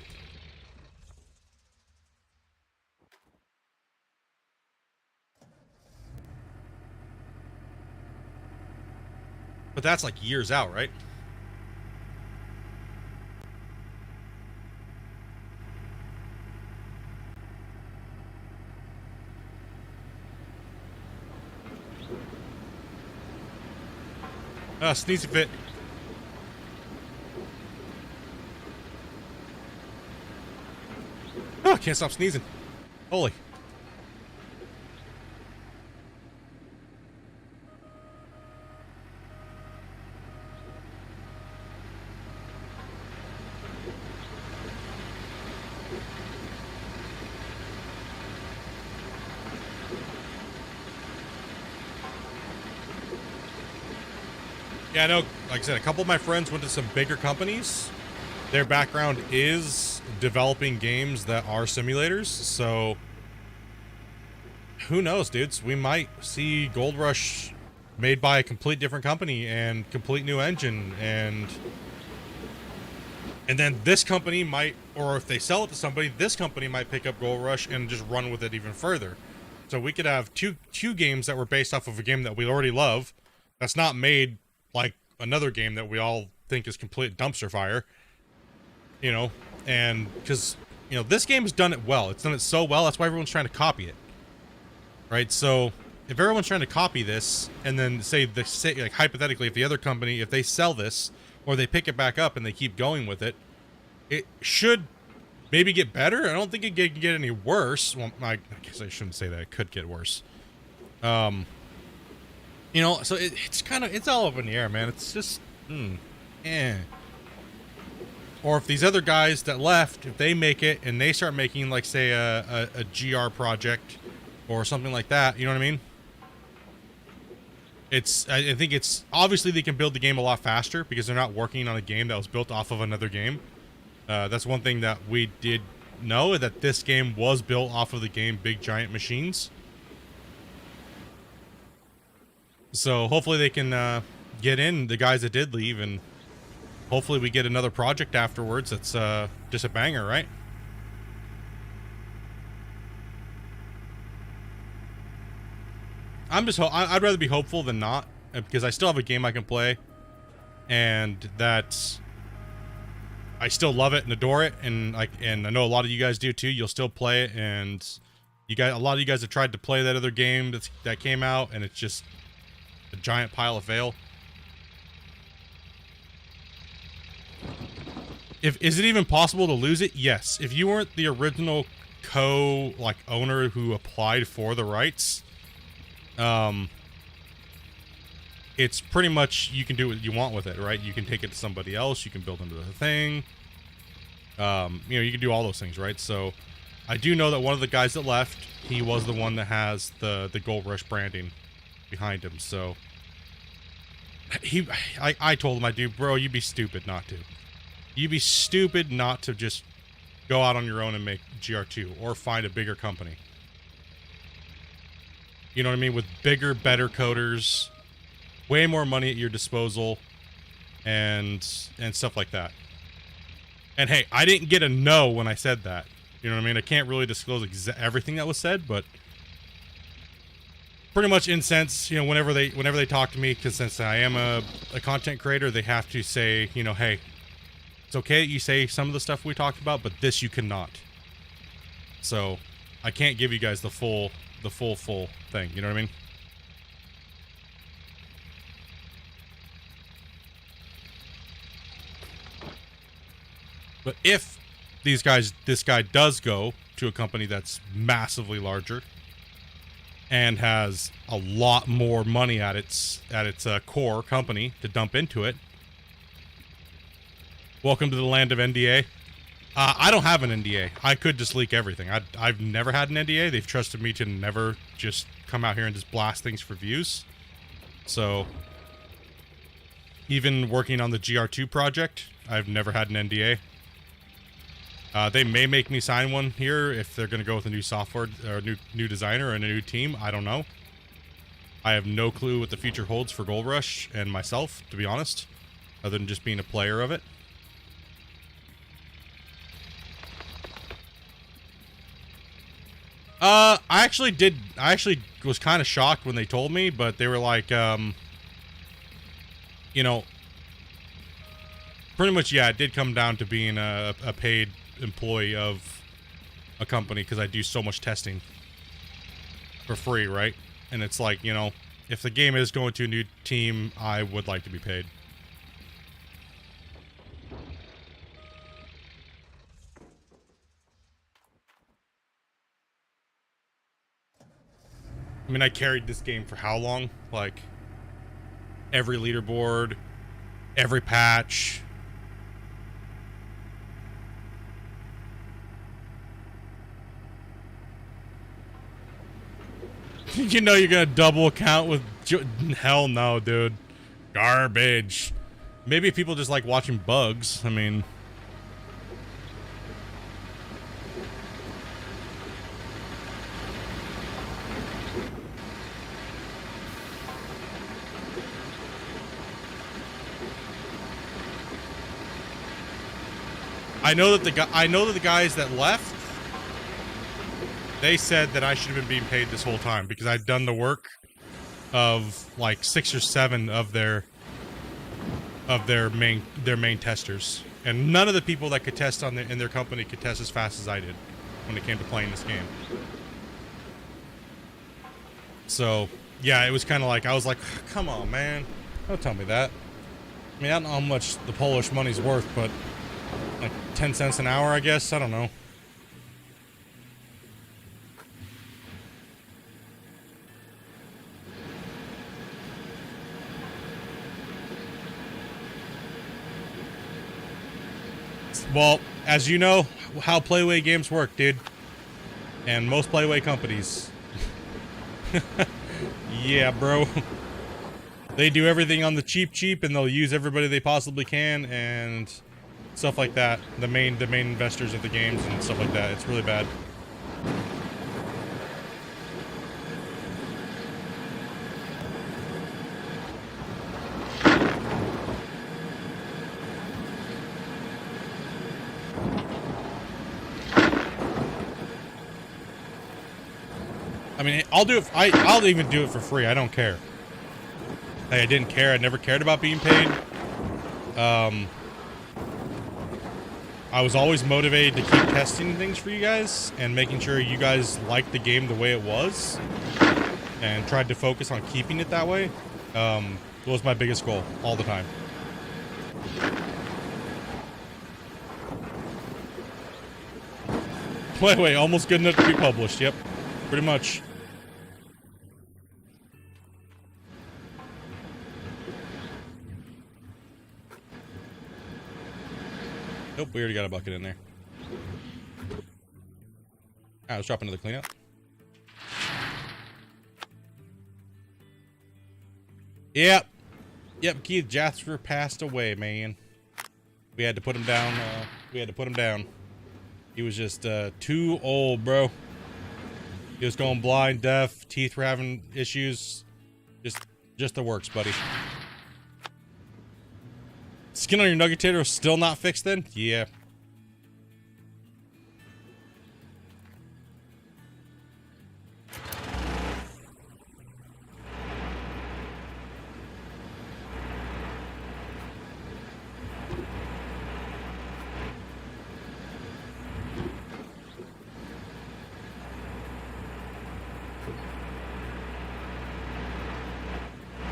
But that's like years out, right? Sneezy fit. Oh, I can't stop sneezing. Holy. Yeah, I know, like I said, a couple of my friends went to some bigger companies. Their background is developing games that are simulators, so who knows, dudes? We might see Gold Rush made by a complete different company and complete new engine, and then this company might, or if they sell it to somebody, this company might pick up Gold Rush and just run with it even further. So we could have two games that were based off of a game that we already love, that's not made like another game that we all think is complete dumpster fire, you know, and because, you know, this game has done it well. It's done it so well, that's why everyone's trying to copy it, right? So if everyone's trying to copy this, and then say like hypothetically, if the other company, if they sell this or they pick it back up and they keep going with it, it should maybe get better. I don't think it can get any worse. Well, I guess I shouldn't say that. It could get worse. You know, so it's kind of, it's all up in the air, man. It's just, Or if these other guys that left, if they make it and they start making, like, say, a GR project or something like that, you know what I mean? I think it's, obviously they can build the game a lot faster because they're not working on a game that was built off of another game. That's one thing that we did know, that this game was built off of the game Big Giant Machines. So hopefully they can get in the guys that did leave, and hopefully we get another project afterwards that's just a banger, right? I'd rather be hopeful than not, because I still have a game I can play, and that's, I still love it and adore it, and I know a lot of you guys do too. You'll still play it, and a lot of you guys have tried to play that other game that came out, and it's just a giant pile of fail. Is it even possible to lose it? Yes. If you weren't the original owner who applied for the rights, it's pretty much, you can do what you want with it, right? You can take it to somebody else, you can build into the thing. You know, you can do all those things, right? So I do know that one of the guys that left, he was the one that has the Gold Rush branding behind him. So I told him, I do, bro, you'd be stupid not to. You'd be stupid not to just go out on your own and make GR2 or find a bigger company. You know what I mean? With bigger, better coders, way more money at your disposal, and stuff like that. And hey, I didn't get a no when I said that. You know what I mean? I can't really disclose everything that was said, but pretty much in sense, you know, whenever they talk to me, because since I am a content creator, they have to say, you know, hey, it's okay that you say some of the stuff we talked about, but this you cannot. So I can't give you guys the full thing. You know what I mean? But if this guy does go to a company that's massively larger and has a lot more money at its core company to dump into it, welcome to the land of NDA. I don't have an NDA. I could just leak everything. I've never had an NDA. They've trusted me to never just come out here and just blast things for views. So, even working on the GR2 project, I've never had an NDA. They may make me sign one here if they're going to go with a new software or new designer and a new team. I don't know. I have no clue what the future holds for Gold Rush and myself, to be honest, other than just being a player of it. I actually was kind of shocked when they told me, but they were like, you know, pretty much, yeah, it did come down to being a paid employee of a company because I do so much testing for free, right? And it's like, you know, if the game is going to a new team, I would like to be paid. I mean, I carried this game for how long? Like, every leaderboard, every patch. You know you're gonna double account with... Hell no, dude. Garbage. Maybe people just like watching bugs. I mean... I know that the guys that left, they said that I should have been being paid this whole time because I'd done the work of like 6 or 7 of their main testers, and none of the people that could test in their company could test as fast as I did when it came to playing this game. So yeah, it was kind of like I was like, come on, man, don't tell me that. I mean, I don't know how much the Polish money's worth, but like 10 cents an hour, I guess. I don't know. Well, as you know, how Playway games work, dude. And most Playway companies. Yeah, bro. They do everything on the cheap, and they'll use everybody they possibly can, and stuff like that. The main investors of the games and stuff like that. It's really bad. I mean, I'll do it. I'll even do it for free. I don't care. Hey, I didn't care. I never cared about being paid. I was always motivated to keep testing things for you guys and making sure you guys liked the game the way it was, and tried to focus on keeping it that way. Was my biggest goal all the time. Wait, almost good enough to be published. Yep, pretty much. Nope, we already got a bucket in there. Alright, let's drop another cleanup. Yep, Keith Jasper passed away, man. We had to put him down. He was just too old, bro. He was going blind, deaf, teeth were having issues. Just the works, buddy. Skin on your nugget tater was still not fixed then? Yeah.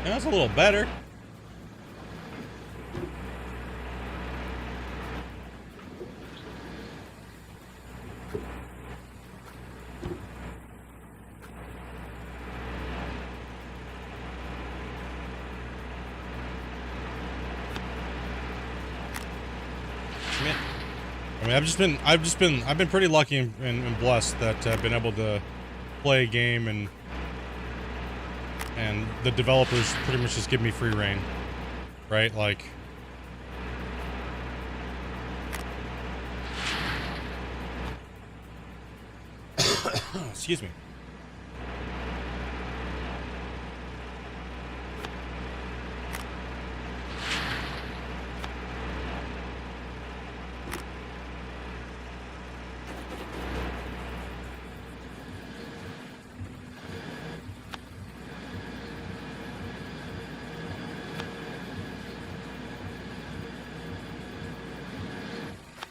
Yeah, that's a little better. I mean, I've been pretty lucky and blessed that I've been able to play a game and the developers pretty much just give me free reign, right? Like, excuse me.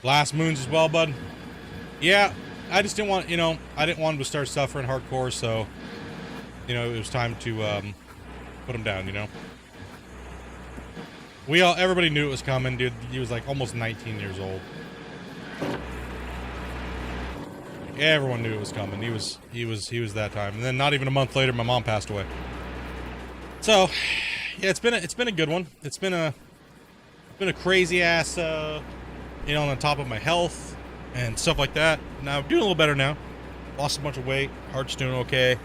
Last moons as well, bud. Yeah, I just didn't want, I didn't want him to start suffering hardcore, so, it was time to put him down, everybody knew it was coming, dude. He was like almost 19 years old. Everyone knew it was coming. He was that time. And then not even a month later, my mom passed away. So, yeah, it's been a good one. It's been a crazy ass, on the top of my health and stuff like that. Now, I'm doing a little better now. Lost a bunch of weight. Heart's doing okay.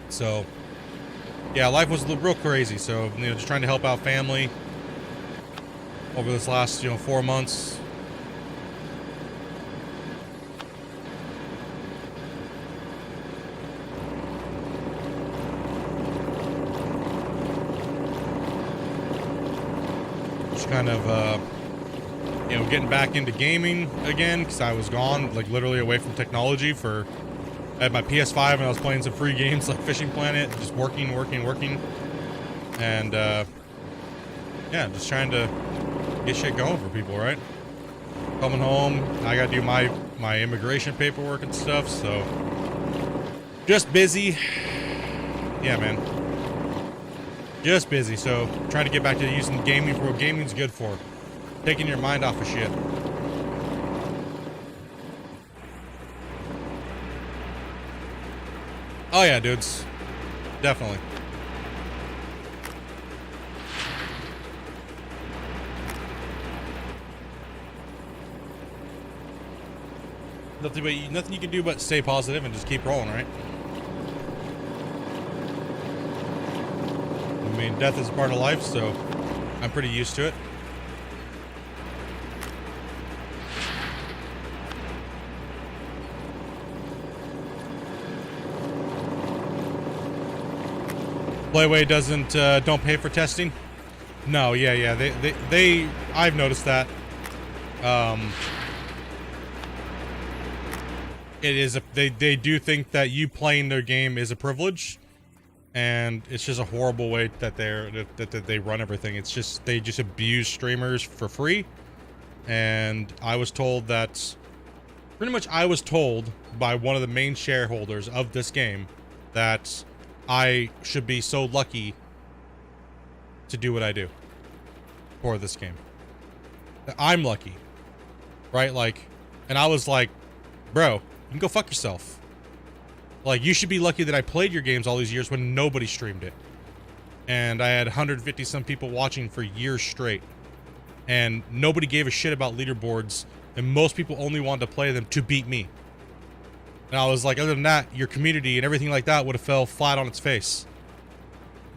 So, yeah, life was real crazy. So, just trying to help out family over this last, 4 months. Just kind of, getting back into gaming again, because I was gone, like, literally away from technology I had my PS5 and I was playing some free games like Fishing Planet, just working. And, yeah, just trying to get shit going for people, right? Coming home, I gotta do my immigration paperwork and stuff, so just busy. Yeah, man. Just busy, so trying to get back to using gaming for what gaming's good for. Taking your mind off of shit. Oh yeah, dudes. Definitely. Nothing you can do but stay positive and just keep rolling, right? I mean, death is a part of life, so I'm pretty used to it. Playway don't pay for testing? No, yeah, they I've noticed that. They do think that you playing their game is a privilege, and it's just a horrible way that they run everything. It's just, they just abuse streamers for free, and I was told by one of the main shareholders of this game that I should be so lucky to do what I do for this game. I'm lucky, right? Like, and I was like, bro, you can go fuck yourself. Like, you should be lucky that I played your games all these years when nobody streamed it. And I had 150 some people watching for years straight. And nobody gave a shit about leaderboards, and most people only wanted to play them to beat me. And I was like, other than that, your community and everything like that would have fell flat on its face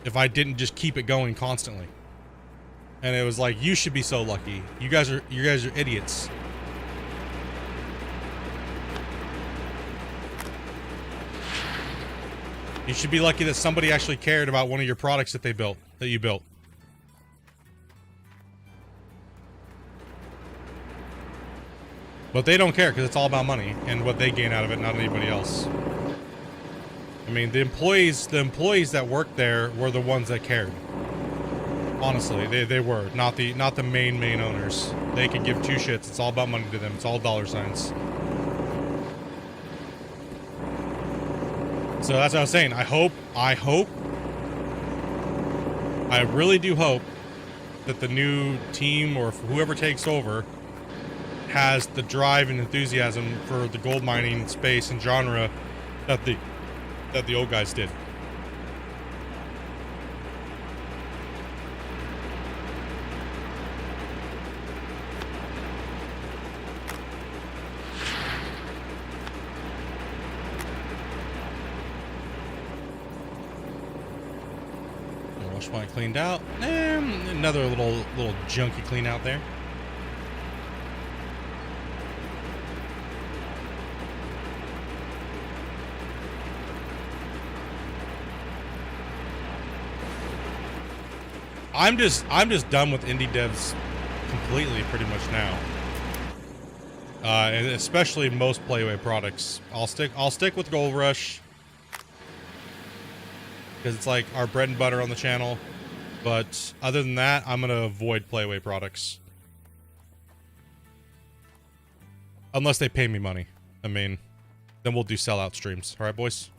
if I didn't just keep it going constantly. And it was like, you should be so lucky. You guys are idiots. You should be lucky that somebody actually cared about one of your products that you built. But they don't care, because it's all about money and what they gain out of it, not anybody else. I mean, the employees that worked there were the ones that cared. Honestly, they were not the main owners. They could give two shits. It's all about money to them. It's all dollar signs. So that's what I was saying. I really do hope that the new team, or whoever takes over, has the drive and enthusiasm for the gold mining space and genre that the old guys did. Wash point cleaned out. Another little junky clean out there. I'm just done with indie devs completely, pretty much now. And especially most Playway products. I'll stick with Gold Rush because it's like our bread and butter on the channel. But other than that, I'm gonna avoid Playway products unless they pay me money. I mean, then we'll do sellout streams. All right, boys.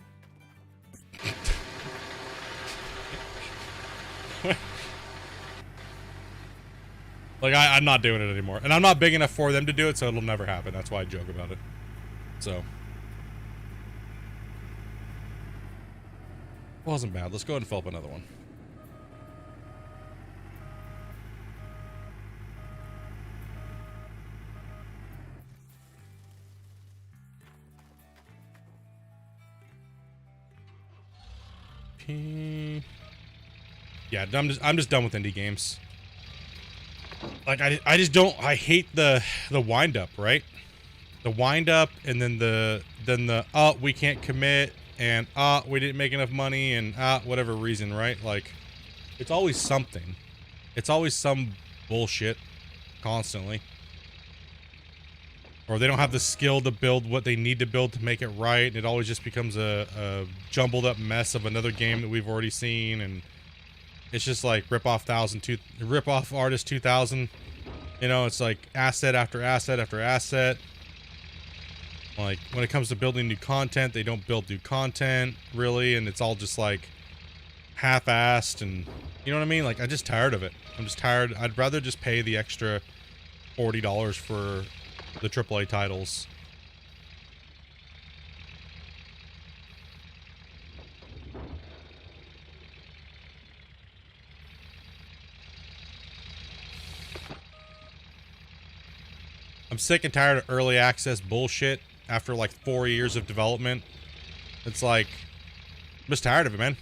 Like, I'm not doing it anymore. And I'm not big enough for them to do it, so it'll never happen. That's why I joke about it. So. Wasn't bad. Let's go ahead and fill up another one. Yeah, I'm just done with indie games. Like I just don't. I hate the wind up, right? The wind up, and then the we can't commit, and we didn't make enough money, and whatever reason, right? Like, it's always something. It's always some bullshit, constantly. Or they don't have the skill to build what they need to build to make it right. And it always just becomes a jumbled up mess of another game that we've already seen, and it's just like rip off Artist 2000. You know, it's like asset after asset after asset. Like, when it comes to building new content, they don't build new content, really, and it's all just like half-assed, and you know what I mean? Like, I'm just tired of it. I'm just tired. I'd rather just pay the extra $40 for the AAA titles. I'm sick and tired of early access bullshit after like 4 years of development. It's like, I'm just tired of it, man.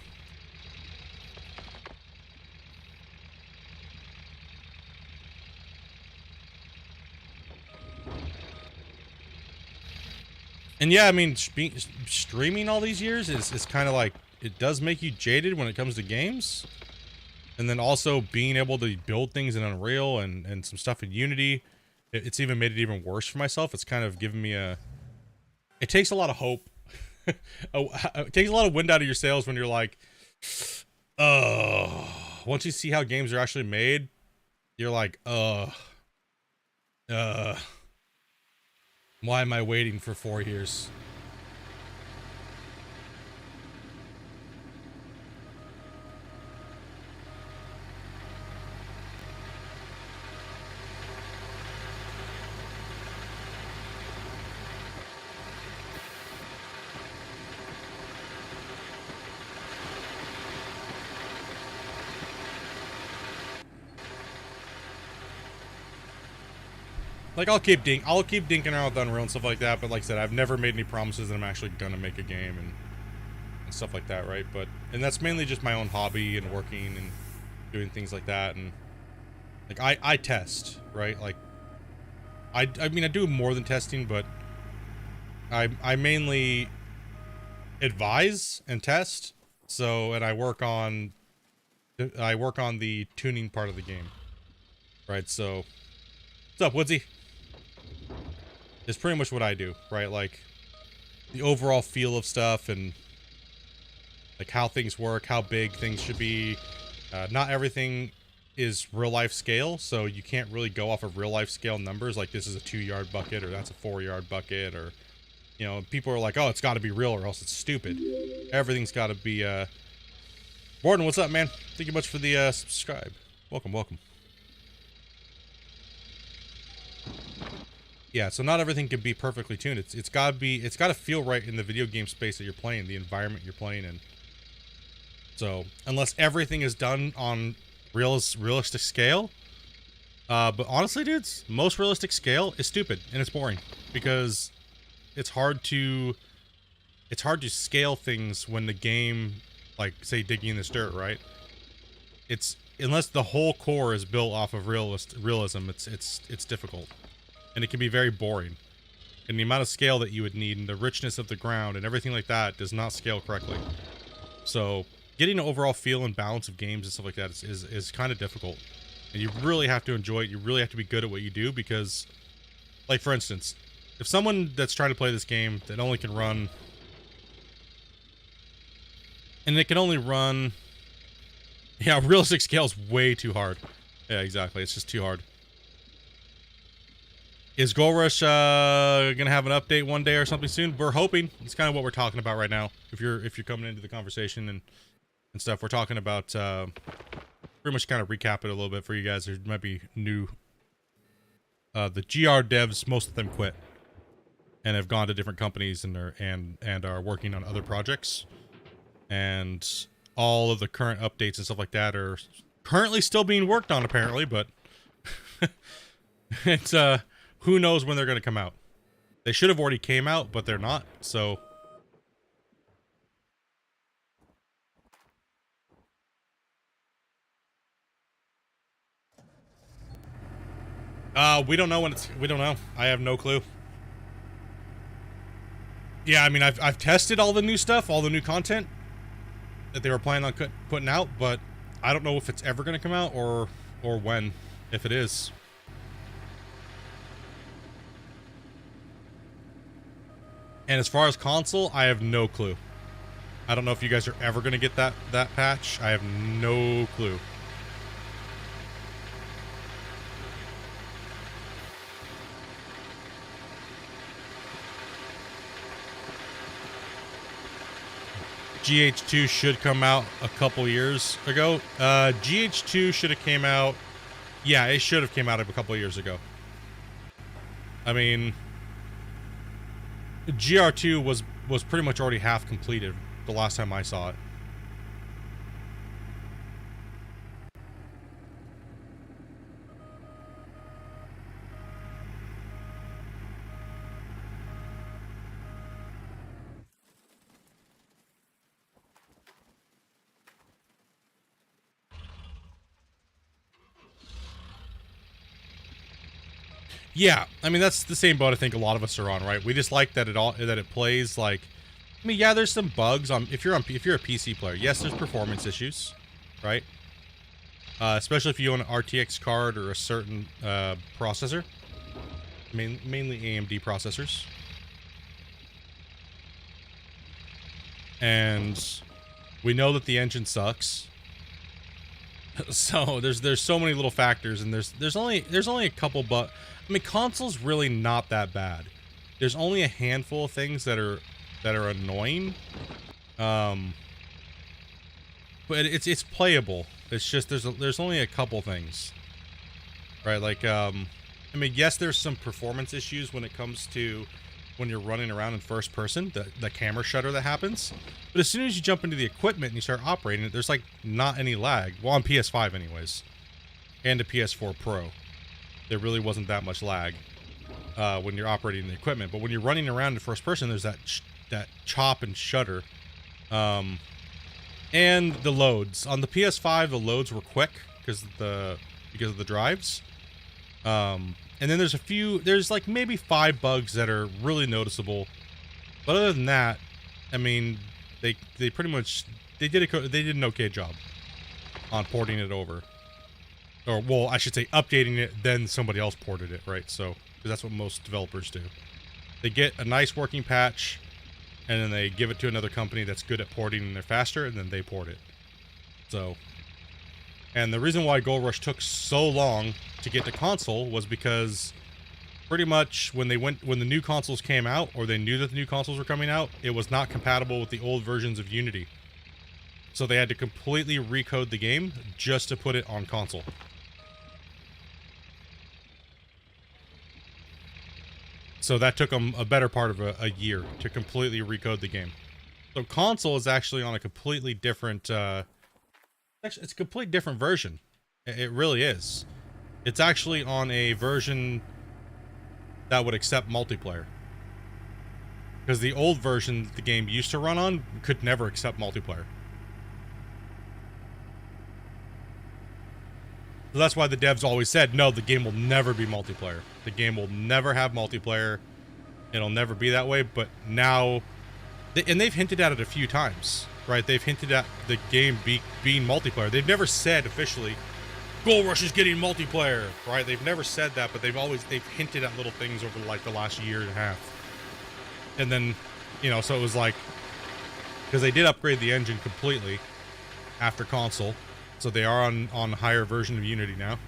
And yeah, I mean, streaming all these years is kind of like, it does make you jaded when it comes to games. And then also being able to build things in Unreal and some stuff in Unity, it's even made it even worse for myself. It's kind of given me it takes a lot of hope. It takes a lot of wind out of your sails when you're like, once you see how games are actually made, you're like, why am I waiting for 4 years? Like, I'll keep dinking around with Unreal and stuff like that, but like I said, I've never made any promises that I'm actually gonna make a game and stuff like that, right? And that's mainly just my own hobby and working and doing things like that, and like I test, right? Like I mean, I do more than testing, but I mainly advise and test. So, and I work on the tuning part of the game, right? So, what's up, Woodsy? It's pretty much what I do, right? Like, the overall feel of stuff and like how things work, how big things should be. Not everything is real life scale, so you can't really go off of real life scale numbers like this is a 2-yard bucket or that's a 4-yard bucket, or, you know, people are like, oh, it's got to be real or else it's stupid. Everything's got to be Borden, what's up, man? Thank you much for the subscribe. Welcome. Yeah, so not everything can be perfectly tuned. It's got to feel right in the video game space that you're playing, the environment you're playing in. So, unless everything is done on realistic scale, but honestly, dudes, most realistic scale is stupid and it's boring because it's hard to scale things when the game, like, say, digging in this dirt, right? it's unless the whole core is built off of realism, it's difficult, and it can be very boring. And the amount of scale that you would need, and the richness of the ground, and everything like that, does not scale correctly. So getting an overall feel and balance of games and stuff like that is kind of difficult, and you really have to enjoy it. You really have to be good at what you do, because, like, for instance, if someone that's trying to play this game that only can run, and it can only run, yeah, realistic scale is way too hard. Yeah, exactly. It's just too hard. Is Gold Rush gonna have an update one day or something soon? We're hoping. It's kind of what we're talking about right now. If you're coming into the conversation and stuff, we're talking about pretty much kind of recap it a little bit for you guys. There might be new. The GR devs, most of them quit and have gone to different companies and are working on other projects. And all of the current updates and stuff like that are currently still being worked on, apparently, but it's who knows when they're going to come out. They should have already came out, but they're not, so we don't know when we don't know. I have no clue. Yeah, I mean, I've tested all the new stuff, all the new content that they were planning on putting out, but I don't know if it's ever going to come out or when, if it is. And as far as console, I have no clue. I don't know if you guys are ever going to get that patch. I have no clue. GH2 should come out a couple years ago. GH2 should have came out. Yeah, it should have came out a couple years ago. I mean, GR2 was pretty much already half completed the last time I saw it. Yeah, I mean, that's the same boat I think a lot of us are on, right? We just like that it plays like, I mean, yeah, there's some bugs on if you're a PC player. Yes, there's performance issues, right? Especially if you own an RTX card or a certain processor, mainly AMD processors. And we know that the engine sucks. So there's so many little factors, and there's only a couple, but I mean, console's really not that bad. There's only a handful of things that are annoying, but it's playable. It's just there's only a couple things, right? Like I mean, yes, there's some performance issues when it comes to when you're running around in first person, the camera shutter that happens. But as soon as you jump into the equipment and you start operating it, there's like not any lag. Well, on PS5 anyways, and the PS4 Pro, there really wasn't that much lag when you're operating the equipment. But when you're running around in first person, there's that chop and shutter. And the loads on the PS5, the loads were quick because of the drives. And then there's like maybe 5 bugs that are really noticeable. But other than that, I mean, they pretty much they did an okay job on porting it over. Or, well, I should say updating it, then somebody else ported it, right? So, because that's what most developers do. They get a nice working patch, and then they give it to another company that's good at porting, and they're faster, and then they port it. So, and the reason why Gold Rush took so long to get to console was because pretty much when the new consoles came out, or they knew that the new consoles were coming out, it was not compatible with the old versions of Unity. So they had to completely recode the game just to put it on console. So that took them a better part of a year to completely recode the game. So console is actually on a completely different, it's a completely different version. It really is. It's actually on a version that would accept multiplayer. Because the old version the game used to run on could never accept multiplayer. So that's why the devs always said, no, the game will never be multiplayer. The game will never have multiplayer. It'll never be that way. But now, and they've hinted at it a few times, right? They've hinted at the game being multiplayer. They've never said officially, Gold Rush is getting multiplayer, right? They've never said that, but they've hinted at little things over like the last year and a half. And then, you know, so it was like, because they did upgrade the engine completely after console, so they are on a higher version of Unity now.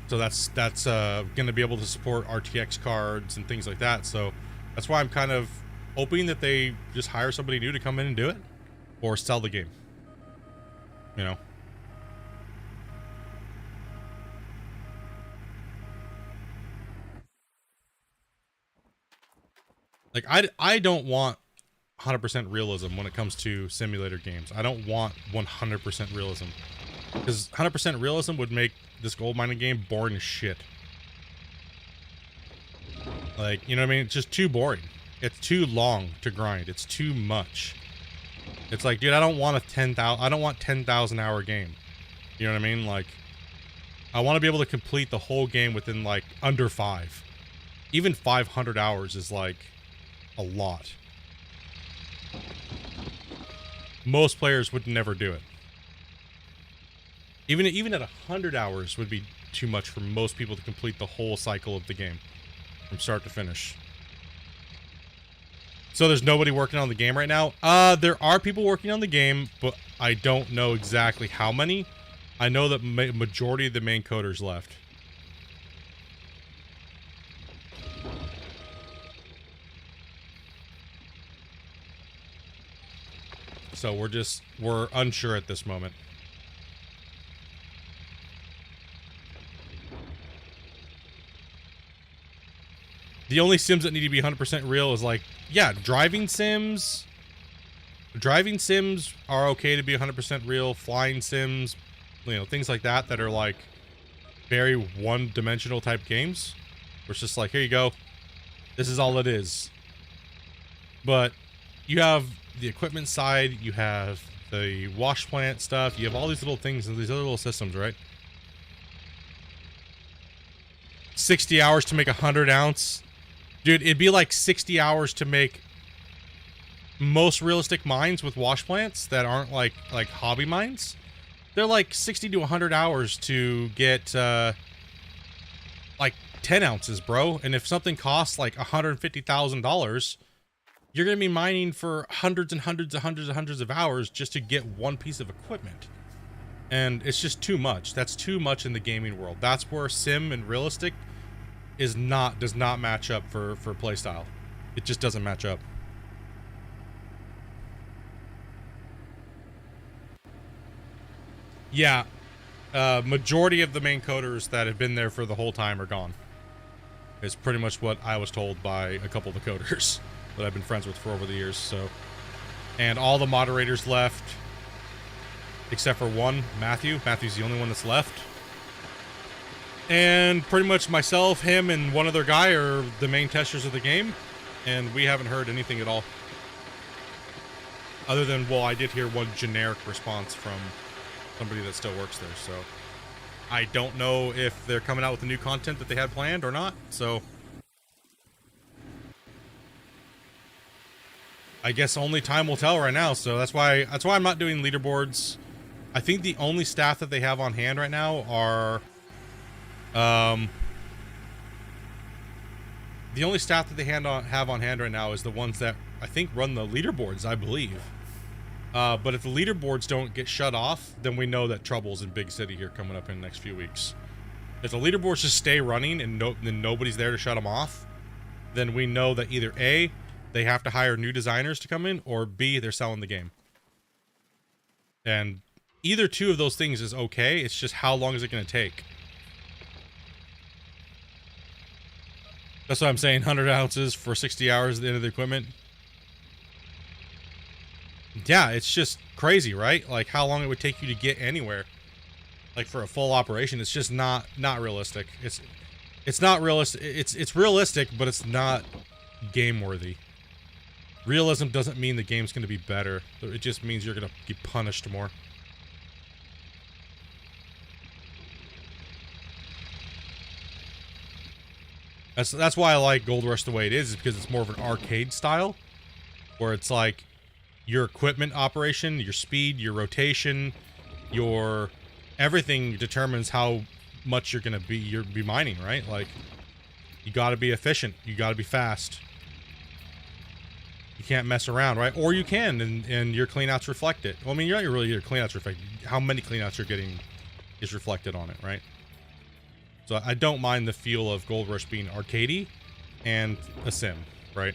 So that's going to be able to support RTX cards and things like that. So that's why I'm kind of hoping that they just hire somebody new to come in and do it, or sell the game. You know. Like I don't want 100% realism when it comes to simulator games. I don't want 100% realism, because 100% realism would make this gold mining game boring as shit. Like, you know what I mean? It's just too boring. It's too long to grind. It's too much. It's like, dude, I don't want 10,000 hour game. You know what I mean? Like, I want to be able to complete the whole game within like under 5. Even 500 hours is like a lot. Most players would never do it. Even at 100 hours would be too much for most people to complete the whole cycle of the game from start to finish. So there's nobody working on the game right now. There are people working on the game, but I don't know exactly how many. I know that majority of the main coders left. So we're unsure at this moment. The only sims that need to be 100% real is like, yeah, driving sims. Driving sims are okay to be 100% real. Flying sims, you know, things like that that are like very one-dimensional type games. Where it's just like, here you go. This is all it is. But you have the equipment side, you have the wash plant stuff, you have all these little things and these other little systems, right? 60 hours to make 100 ounce. Dude, it'd be like 60 hours to make most realistic mines with wash plants that aren't like hobby mines. They're like 60 to 100 hours to get like 10 ounces, bro. And if something costs like $150,000, you're going to be mining for hundreds and hundreds and hundreds and hundreds of hours just to get one piece of equipment. And it's just too much. That's too much in the gaming world. That's where sim and realistic does not match up for playstyle. It just doesn't match up. Yeah. Majority of the main coders that have been there for the whole time are gone. It's pretty much what I was told by a couple of the coders that I've been friends with for over the years. So, and all the moderators left except for one, Matthew. Matthew's the only one that's left. And pretty much myself, him, and one other guy are the main testers of the game, and we haven't heard anything at all. Other than, well, I did hear one generic response from somebody that still works there, so I don't know if they're coming out with the new content that they had planned or not, so I guess only time will tell right now. So that's why I'm not doing leaderboards. I think the only staff that they have on hand right now are the only staff that they have on hand right now is the ones that I think run the leaderboards, I believe. But if the leaderboards don't get shut off, then we know that trouble's in Big City here coming up in the next few weeks. If the leaderboards just stay running and then nobody's there to shut them off, then we know that either A, they have to hire new designers to come in, or B, they're selling the game. And either two of those things is okay. It's just how long is it going to take? That's what I'm saying. 100 ounces for 60 hours at the end of the equipment. Yeah, it's just crazy, right? Like how long it would take you to get anywhere. Like for a full operation, it's just not realistic. It's not realistic. It's realistic, but it's not game worthy. Realism doesn't mean the game's going to be better. It just means you're going to get punished more. That's why I like Gold Rush the way it is because it's more of an arcade style, where it's like your equipment operation, your speed, your rotation, your everything determines how much you're gonna be mining, right? Like, you gotta be efficient, you gotta be fast. You can't mess around, right? Or you can, and your cleanouts reflect it. Well, I mean, you're not really your cleanouts reflect how many cleanouts you're getting is reflected on it, right? So I don't mind the feel of Gold Rush being arcadey and a sim, right?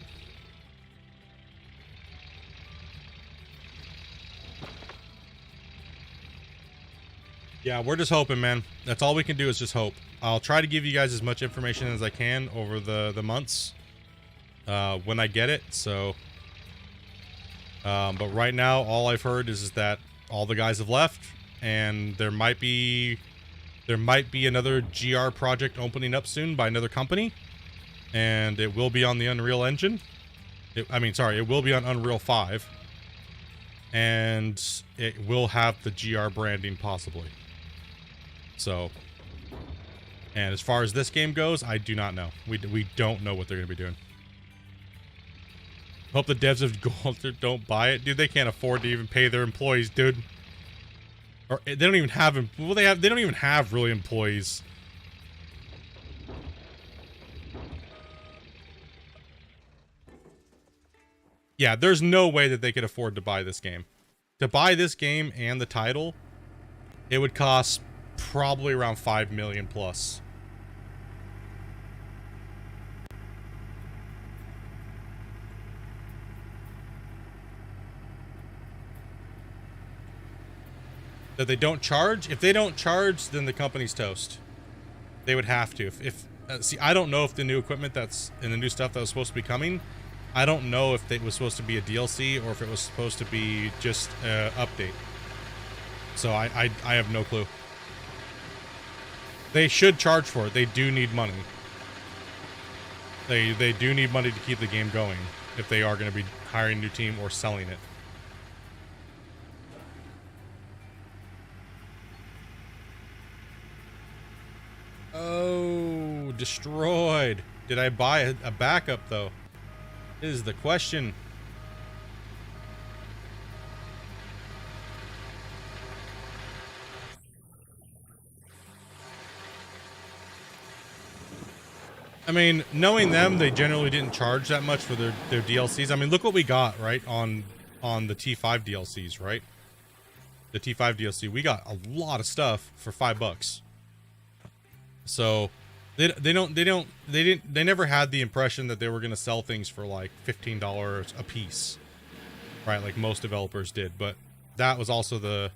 Yeah, we're just hoping, man. That's all we can do is just hope. I'll try to give you guys as much information as I can over the months when I get it. So, but right now, all I've heard is that all the guys have left, and there might be another GR project opening up soon by another company, and it will be on the Unreal Engine. It will be on Unreal 5, and it will have the GR branding possibly. So, and as far as this game goes, I do not know. We don't know what they're going to be doing. Hope the devs of Gold don't buy it. Dude, they can't afford to even pay their employees, dude. Or they don't even have, well, they don't even have really employees. Yeah, there's no way that they could afford to buy this game. To buy this game and the title, it would cost probably around 5 million plus. That they don't charge? If they don't charge, then the company's toast. They would have to. See, I don't know if the new equipment that's and the new stuff that was supposed to be coming, I don't know if it was supposed to be a DLC or if it was supposed to be just an update. So I have no clue. They should charge for it. They do need money. They do need money to keep the game going if they are going to be hiring a new team or selling it. Oh, destroyed. Did I buy a backup though? Is the question. I mean, knowing them, they generally didn't charge that much for their DLCs. I mean, look what we got, right, on the T5 DLCs, right? The T5 DLC, we got a lot of stuff for $5. So they never had the impression that they were going to sell things for like $15 a piece, right? Like most developers did. But that was also a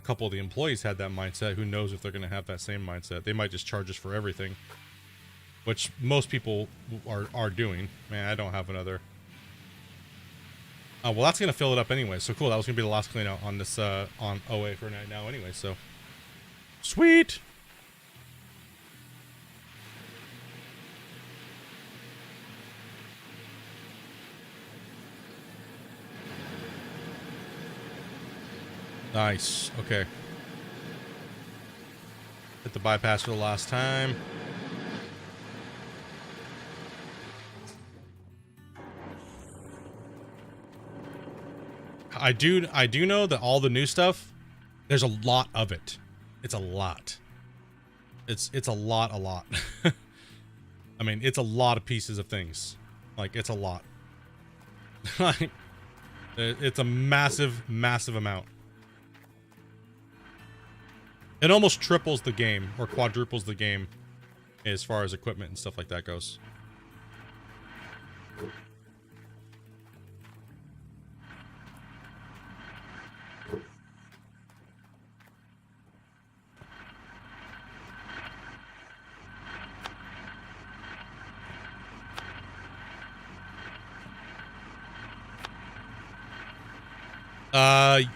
couple of the employees had that mindset. Who knows if they're going to have that same mindset? They might just charge us for everything, which most people are doing. Man, I don't have another. Well, that's going to fill it up anyway. So cool. That was going to be the last clean out on this on OA for right now anyway. So sweet. Nice. Okay. Hit the bypass for the last time. I do know that all the new stuff, there's a lot of it. It's a lot. It's a lot. I mean, it's a lot of pieces of things. Like, it's a lot. Like, it's a massive amount. It almost triples the game, or quadruples the game, as far as equipment and stuff like that goes.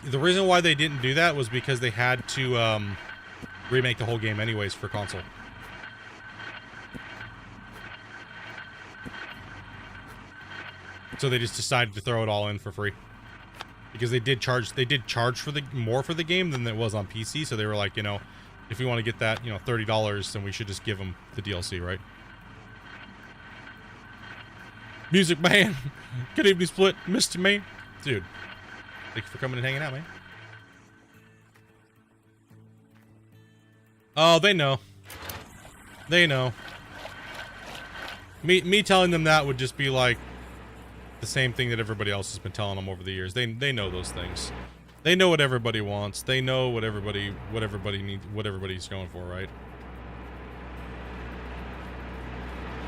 The reason why they didn't do that was because they had to, remake the whole game anyways for console. So they just decided to throw it all in for free. Because they did charge for more for the game than it was on PC, so they were like, you know, if we want to get that, you know, $30, then we should just give them the DLC, right? Music man. Good evening, Split. Mr. Man. Dude, thank you for coming and hanging out, man. Oh, they know. They know. Me telling them that would just be like the same thing that everybody else has been telling them over the years. They know those things. They know what everybody wants. They know what everybody needs, what everybody's going for, right?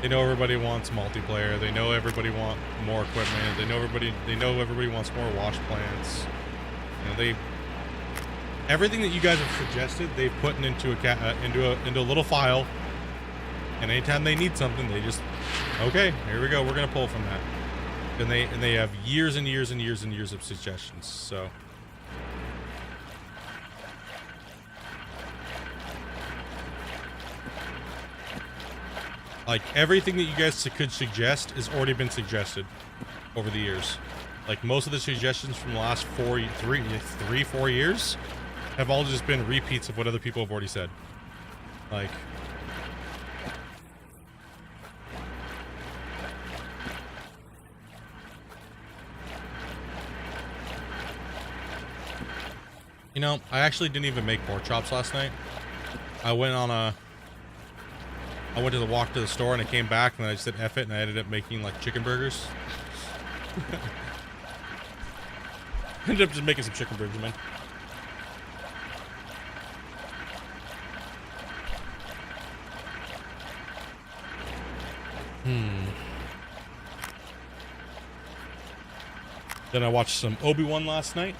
They know everybody wants multiplayer. They know everybody wants more equipment. They know everybody wants more wash plants. You know, everything that you guys have suggested, they've put into a little file. And anytime they need something, they just, okay, here we go. We're gonna pull from that. And they have years and years and years and years of suggestions. So. Like, everything that you guys could suggest has already been suggested over the years. Like, most of the suggestions from the last 4 years have all just been repeats of what other people have already said. Like... You know, I actually didn't even make pork chops last night. I went to the walk to the store and I came back and I just said F it and I ended up making like chicken burgers. Ended up just making some chicken burgers, man. Then I watched some Obi-Wan last night.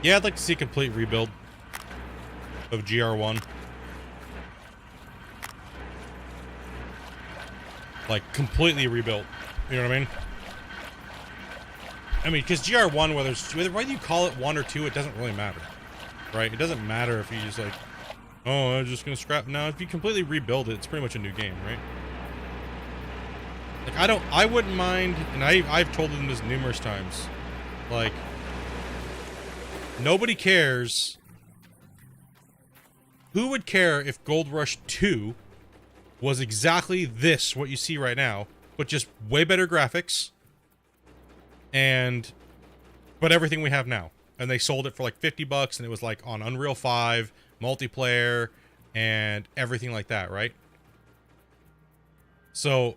Yeah, I'd like to see a complete rebuild of GR1. Like, completely rebuilt. You know what I mean? I mean, because GR1, whether you call it 1 or 2, it doesn't really matter. Right? It doesn't matter if you just like, oh, I'm just gonna scrap. Now, if you completely rebuild it, it's pretty much a new game, right? Like, I wouldn't mind, and I've told them this numerous times, like, nobody cares. Who would care if Gold Rush 2 was exactly this, what you see right now, but just way better graphics, but everything we have now. And they sold it for like $50 and it was like on Unreal 5, multiplayer, and everything like that, right? So,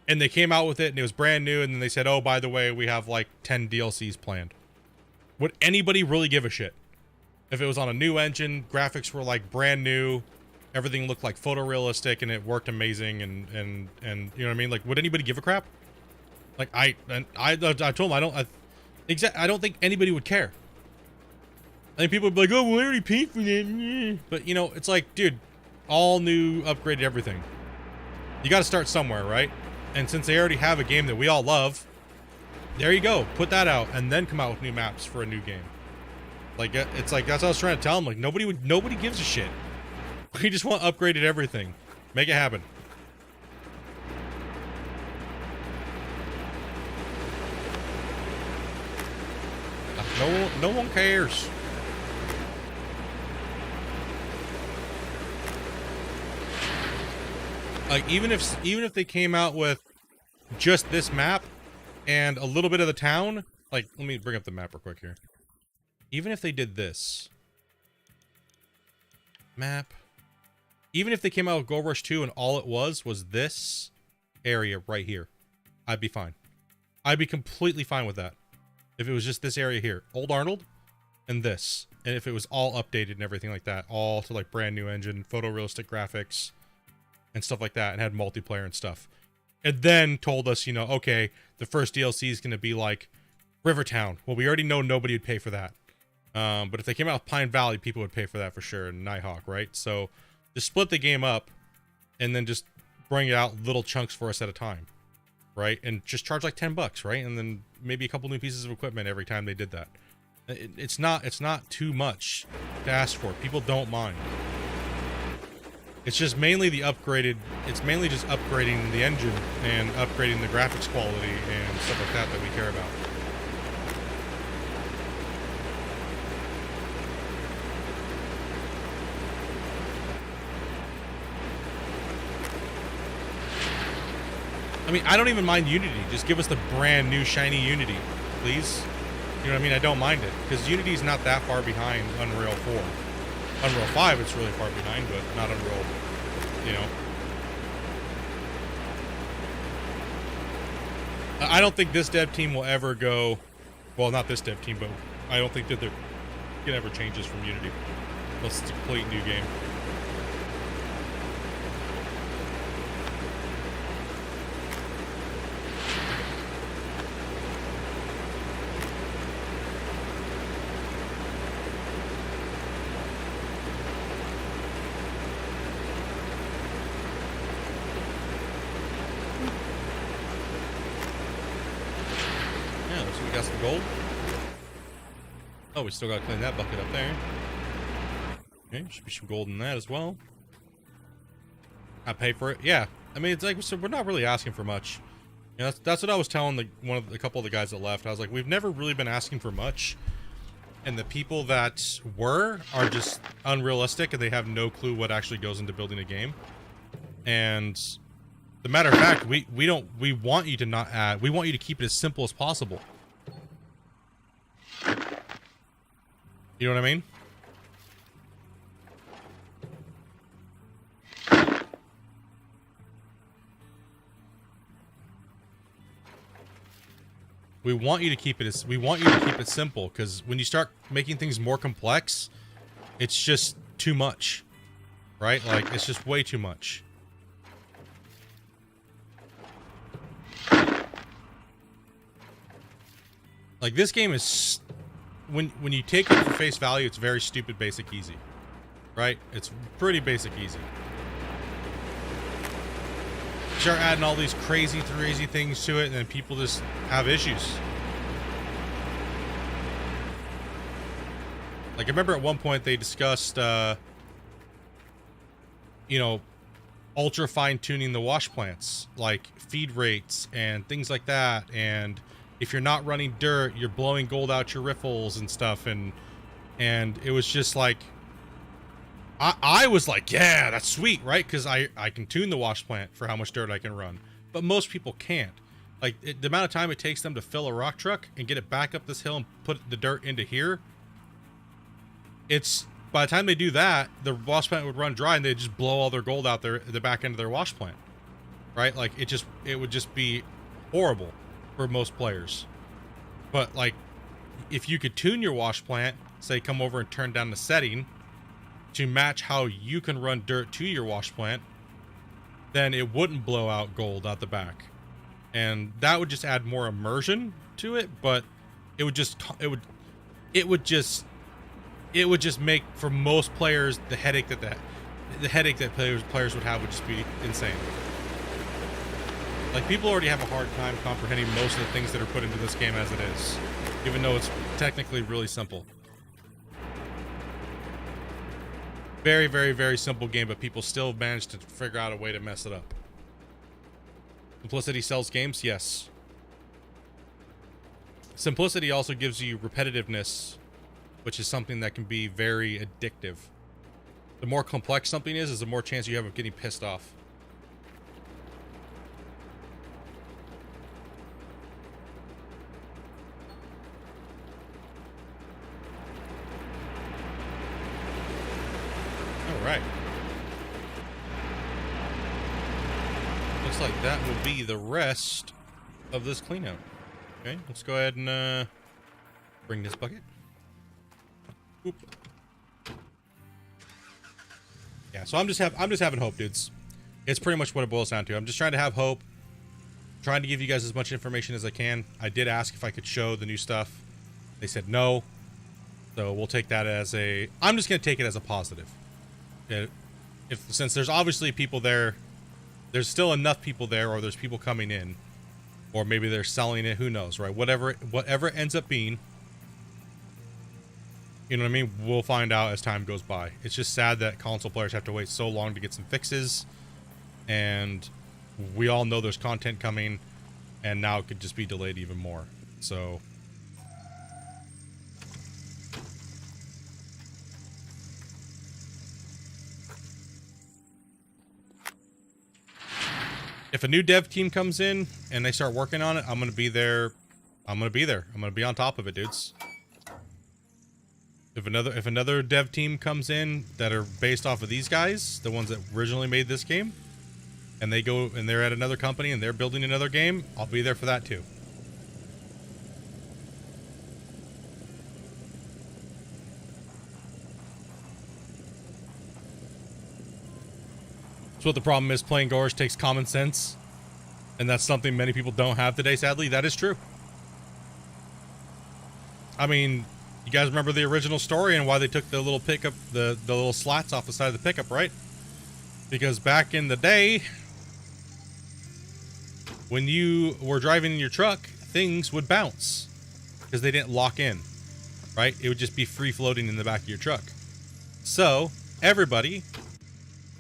and they came out with it and it was brand new and then they said, oh, by the way, we have like 10 DLCs planned. Would anybody really give a shit? If it was on a new engine, graphics were like brand new, everything looked like photorealistic and it worked amazing and you know what I mean? Like, would anybody give a crap? Like, I told them I don't think anybody would care. I think people would be like, oh, well, I already paid for that. But, you know, it's like, dude, all new, upgraded everything. You got to start somewhere, right? And since they already have a game that we all love, there you go. Put that out and then come out with new maps for a new game. Like, it's like, that's what I was trying to tell them. Like, nobody gives a shit. We just want upgraded everything. Make it happen. No one cares. Like, even if they came out with just this map and a little bit of the town, like, let me bring up the map real quick here. Even if they did this map, even if they came out with Gold Rush 2 and all it was this area right here, I'd be fine. I'd be completely fine with that. If it was just this area here, Old Arnold and this, and if it was all updated and everything like that, all to like brand new engine, photorealistic graphics and stuff like that, and had multiplayer and stuff. And then told us, you know, okay, the first DLC is going to be like Rivertown. Well, we already know nobody would pay for that. But if they came out with Pine Valley, people would pay for that for sure, and Nighthawk, right? So just split the game up and then just bring it out little chunks for us at a time, right? And just charge like $10, right? And then maybe a couple new pieces of equipment every time they did that. It's not too much to ask for. People don't mind. It's just mainly the upgraded. It's mainly just upgrading the engine and upgrading the graphics quality and stuff like that that we care about. I mean, I don't even mind Unity. Just give us the brand new shiny Unity, please. You know what I mean? I don't mind it, because Unity is not that far behind Unreal 4. Unreal 5, it's really far behind, but not Unreal, you know. I don't think this dev team will ever go, well, not this dev team, but I don't think that they're gonna ever change this from Unity, unless it's a complete new game. Oh, we still gotta clean that bucket up there. Okay, should be some gold in that as well. I pay for it. Yeah, I mean, it's like, so we're not really asking for much. You know, that's what I was telling a couple of the guys that left. I was like, we've never really been asking for much, and the people that are just unrealistic, and they have no clue what actually goes into building a game. And the matter of fact, we want you to not add. We want you to keep it as simple as possible. You know what I mean? We want you to keep it simple, because when you start making things more complex, it's just too much, right? Like, it's just way too much. Like, this game is, when you take it for face value, it's very stupid, basic, easy, right? It's pretty basic, easy. Start adding all these crazy things to it, and then people just have issues. Like, I remember at one point they discussed, you know, ultra fine tuning the wash plants, like feed rates and things like that. And if you're not running dirt, you're blowing gold out your riffles and stuff. And it was just like, I was like, yeah, that's sweet, right? Because I can tune the wash plant for how much dirt I can run. But most people can't. Like, the amount of time it takes them to fill a rock truck and get it back up this hill and put the dirt into here, it's, by the time they do that, the wash plant would run dry and they'd just blow all their gold out the back end of their wash plant, right? Like, it would just be horrible for most players. But, like, if you could tune your wash plant, say come over and turn down the setting to match how you can run dirt to your wash plant, then it wouldn't blow out gold out the back. And that would just add more immersion to it, but it would just make, for most players, the headache that players would have would just be insane. Like, people already have a hard time comprehending most of the things that are put into this game as it is, even though it's technically really simple. Very, very, very simple game, but people still manage to figure out a way to mess it up. Simplicity sells games? Yes. Simplicity also gives you repetitiveness, which is something that can be very addictive. The more complex something is the more chance you have of getting pissed off. Alright. Looks like that will be the rest of this cleanout. Okay, let's go ahead and bring this bucket. Oop. Yeah, so I'm just having hope, dudes. It's pretty much what it boils down to. I'm just trying to have hope. Trying to give you guys as much information as I can. I did ask if I could show the new stuff. They said no. So we'll take that as a... I'm just going to take it as a positive. Since there's obviously people there, there's still enough people there, or there's people coming in, or maybe they're selling it, who knows, right? Whatever it ends up being, You know what I mean? We'll find out as time goes by. It's just sad that console players have to wait so long to get some fixes, and we all know there's content coming, and now it could just be delayed even more. So if a new dev team comes in and they start working on it, I'm gonna be there. I'm gonna be there. I'm gonna be on top of it, dudes. If another dev team comes in that are based off of these guys, the ones that originally made this game, and they go and they're at another company and they're building another game, I'll be there for that too. So what the problem is, playing Gorge takes common sense, and that's something many people don't have today, sadly. That is true. I mean, you guys remember the original story and why they took the little pickup, the little slats off the side of the pickup, right? Because back in the day, when you were driving in your truck, things would bounce because they didn't lock in, right? It would just be free floating in the back of your truck. So everybody,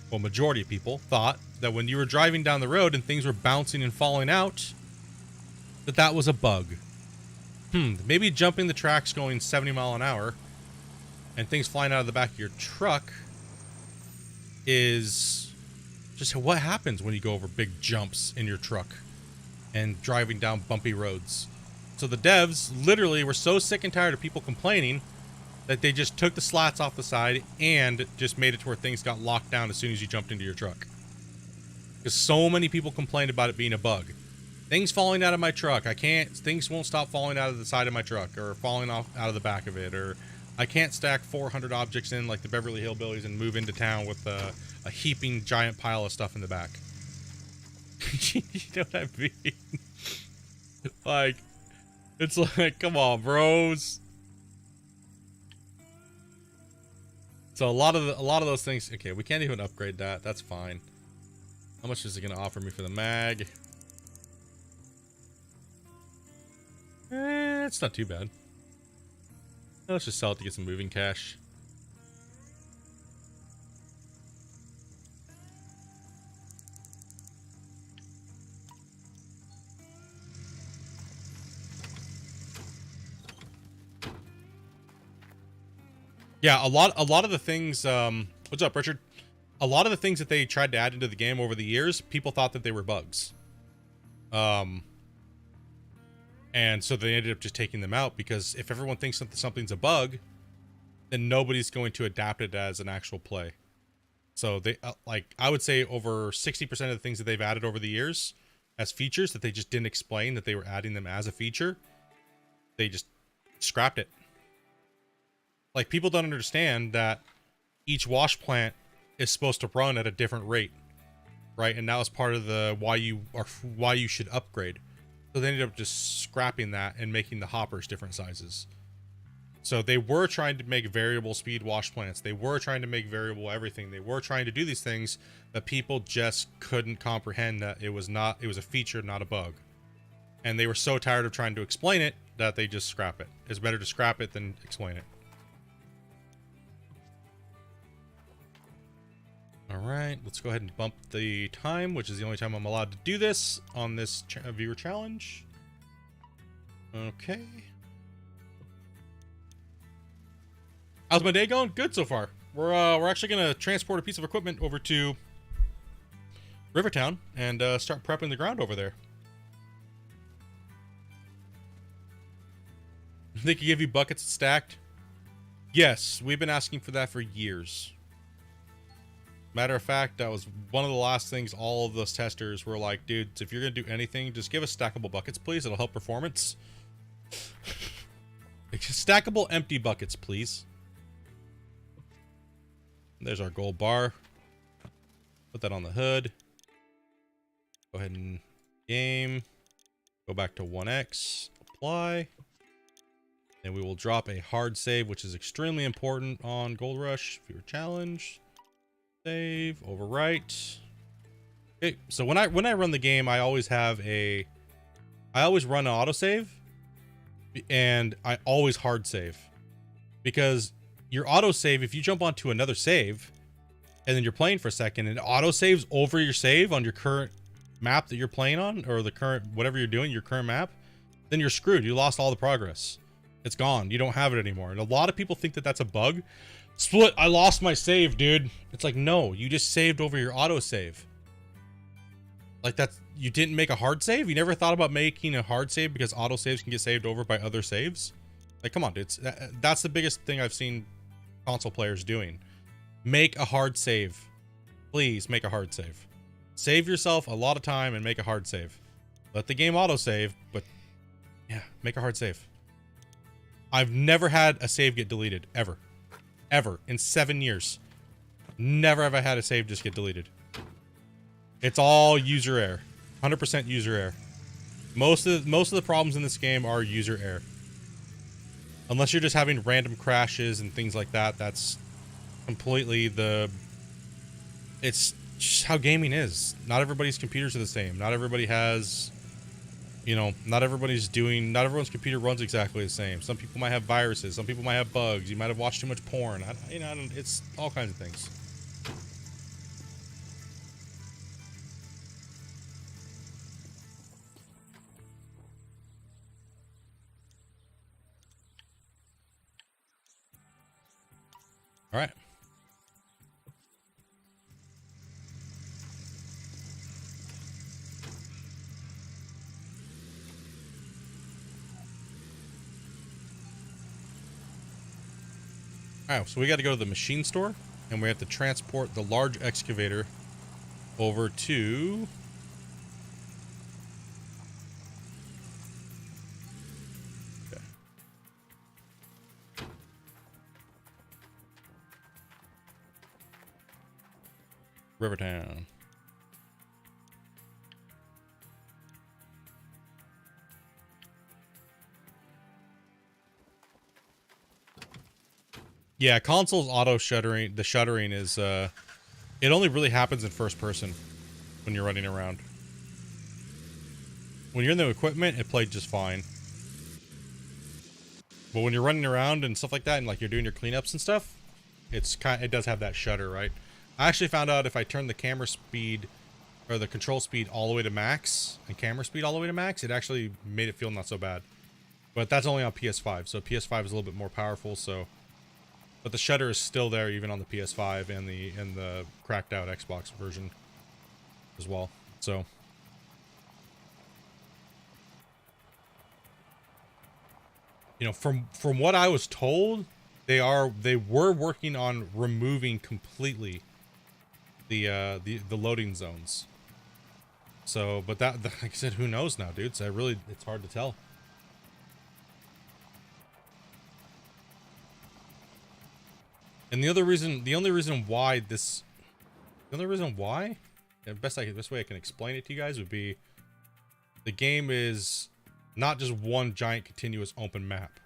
well, majority of people thought that when you were driving down the road and things were bouncing and falling out, that was a bug. Maybe jumping the tracks going 70 miles an hour and things flying out of the back of your truck is just what happens when you go over big jumps in your truck and driving down bumpy roads. So the devs literally were so sick and tired of people complaining that they just took the slats off the side and just made it to where things got locked down as soon as you jumped into your truck. Because so many people complained about it being a bug. Things falling out of my truck. Things won't stop falling out of the side of my truck or falling off out of the back of it. Or I can't stack 400 objects in like the Beverly Hillbillies and move into town with a heaping giant pile of stuff in the back. You know what I mean? Like, it's like, come on, bros. So a lot of those things. Okay, we can't even upgrade that. That's fine. How much is it going to offer me for the mag? It's not too bad. Let's just sell it to get some moving cash. Yeah, a lot of the things. What's up, Richard? A lot of the things that they tried to add into the game over the years, people thought that they were bugs. And so they ended up just taking them out, because if everyone thinks that something's a bug, then nobody's going to adapt it as an actual play. So they, like, I would say over 60% of the things that they've added over the years as features that they just didn't explain that they were adding them as a feature, they just scrapped it. Like, people don't understand that each wash plant is supposed to run at a different rate, right? And that was part of the why you should upgrade. So they ended up just scrapping that and making the hoppers different sizes. So they were trying to make variable speed wash plants. They were trying to make variable everything. They were trying to do these things, but people just couldn't comprehend that it was a feature, not a bug. And they were so tired of trying to explain it that they just scrap it. It's better to scrap it than explain it. All right, let's go ahead and bump the time, which is the only time I'm allowed to do this on this viewer challenge. Okay. How's my day going? Good so far. We're actually gonna transport a piece of equipment over to Rivertown and start prepping the ground over there. They could give you buckets stacked. Yes, we've been asking for that for years. Matter of fact, that was one of the last things all of those testers were like, dudes, if you're going to do anything, just give us stackable buckets, please. It'll help performance. Stackable empty buckets, please. There's our gold bar. Put that on the hood. Go ahead and game. Go back to 1x. Apply. And we will drop a hard save, which is extremely important on Gold Rush. Viewer challenge. Save, overwrite. Okay, so when I run the game, I always run an autosave, and I always hard save. because your autosave, if you jump onto another save and then you're playing for a second and autosaves over your save on your current map that you're playing on, or the current, whatever you're doing, your current map, then you're screwed. You lost all the progress. It's gone. You don't have it anymore. And a lot of people think that that's a bug. Split, I lost my save, dude. It's like, no, you just saved over your autosave. Like, that's, you didn't make a hard save? You never thought about making a hard save because autosaves can get saved over by other saves? Like, come on, dude. That's the biggest thing I've seen console players doing. Make a hard save. Please make a hard save. Save yourself a lot of time and make a hard save. Let the game autosave, but yeah, make a hard save. I've never had a save get deleted, ever. Ever. In 7 years. Never have I had a save just get deleted. It's all user error. 100% user error. Most of the problems in this game are user error. Unless you're just having random crashes and things like that, that's completely it's just how gaming is. Not everybody's computers are the same. Not everybody has, you know, not everyone's computer runs exactly the same. Some people might have viruses. Some people might have bugs. You might have watched too much porn. It's all kinds of things. All right. All right, so we got to go to the machine store, and we have to transport the large excavator over to... Okay. Rivertown. Yeah, console's auto shuttering, the shuttering is, it only really happens in first person when you're running around. When you're in the equipment, it played just fine. But when you're running around and stuff like that, and like you're doing your cleanups and stuff, it does have that shutter, right? I actually found out if I turn the camera speed, or the control speed all the way to max, and camera speed all the way to max, it actually made it feel not so bad. But that's only on PS5, so PS5 is a little bit more powerful, so... But the shutter is still there even on the PS5 and the cracked out Xbox version as well. So you know, from what I was told, they were working on removing completely the loading zones. So, but that, like I said, who knows now, dude? So it's hard to tell. And the only reason why, the best way I can explain it to you guys would be, the game is not just one giant continuous open map.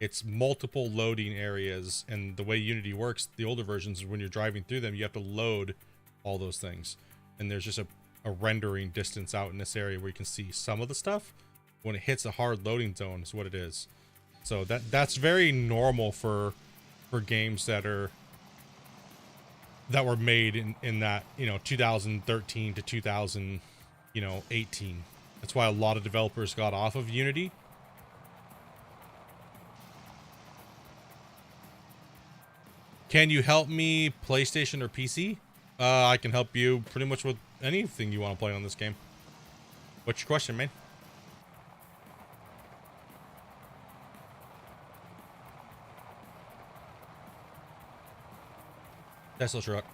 It's multiple loading areas, and the way Unity works, the older versions, is when you're driving through them, you have to load all those things. And there's just a rendering distance out in this area where you can see some of the stuff. When it hits a hard loading zone is what it is. So that's very normal for games that were made in that, you know, 2013 to 2018. That's why a lot of developers got off of Unity. Can you help me, PlayStation or PC? I can help you pretty much with anything you want to play on this game. What's your question, man? Tesla truck.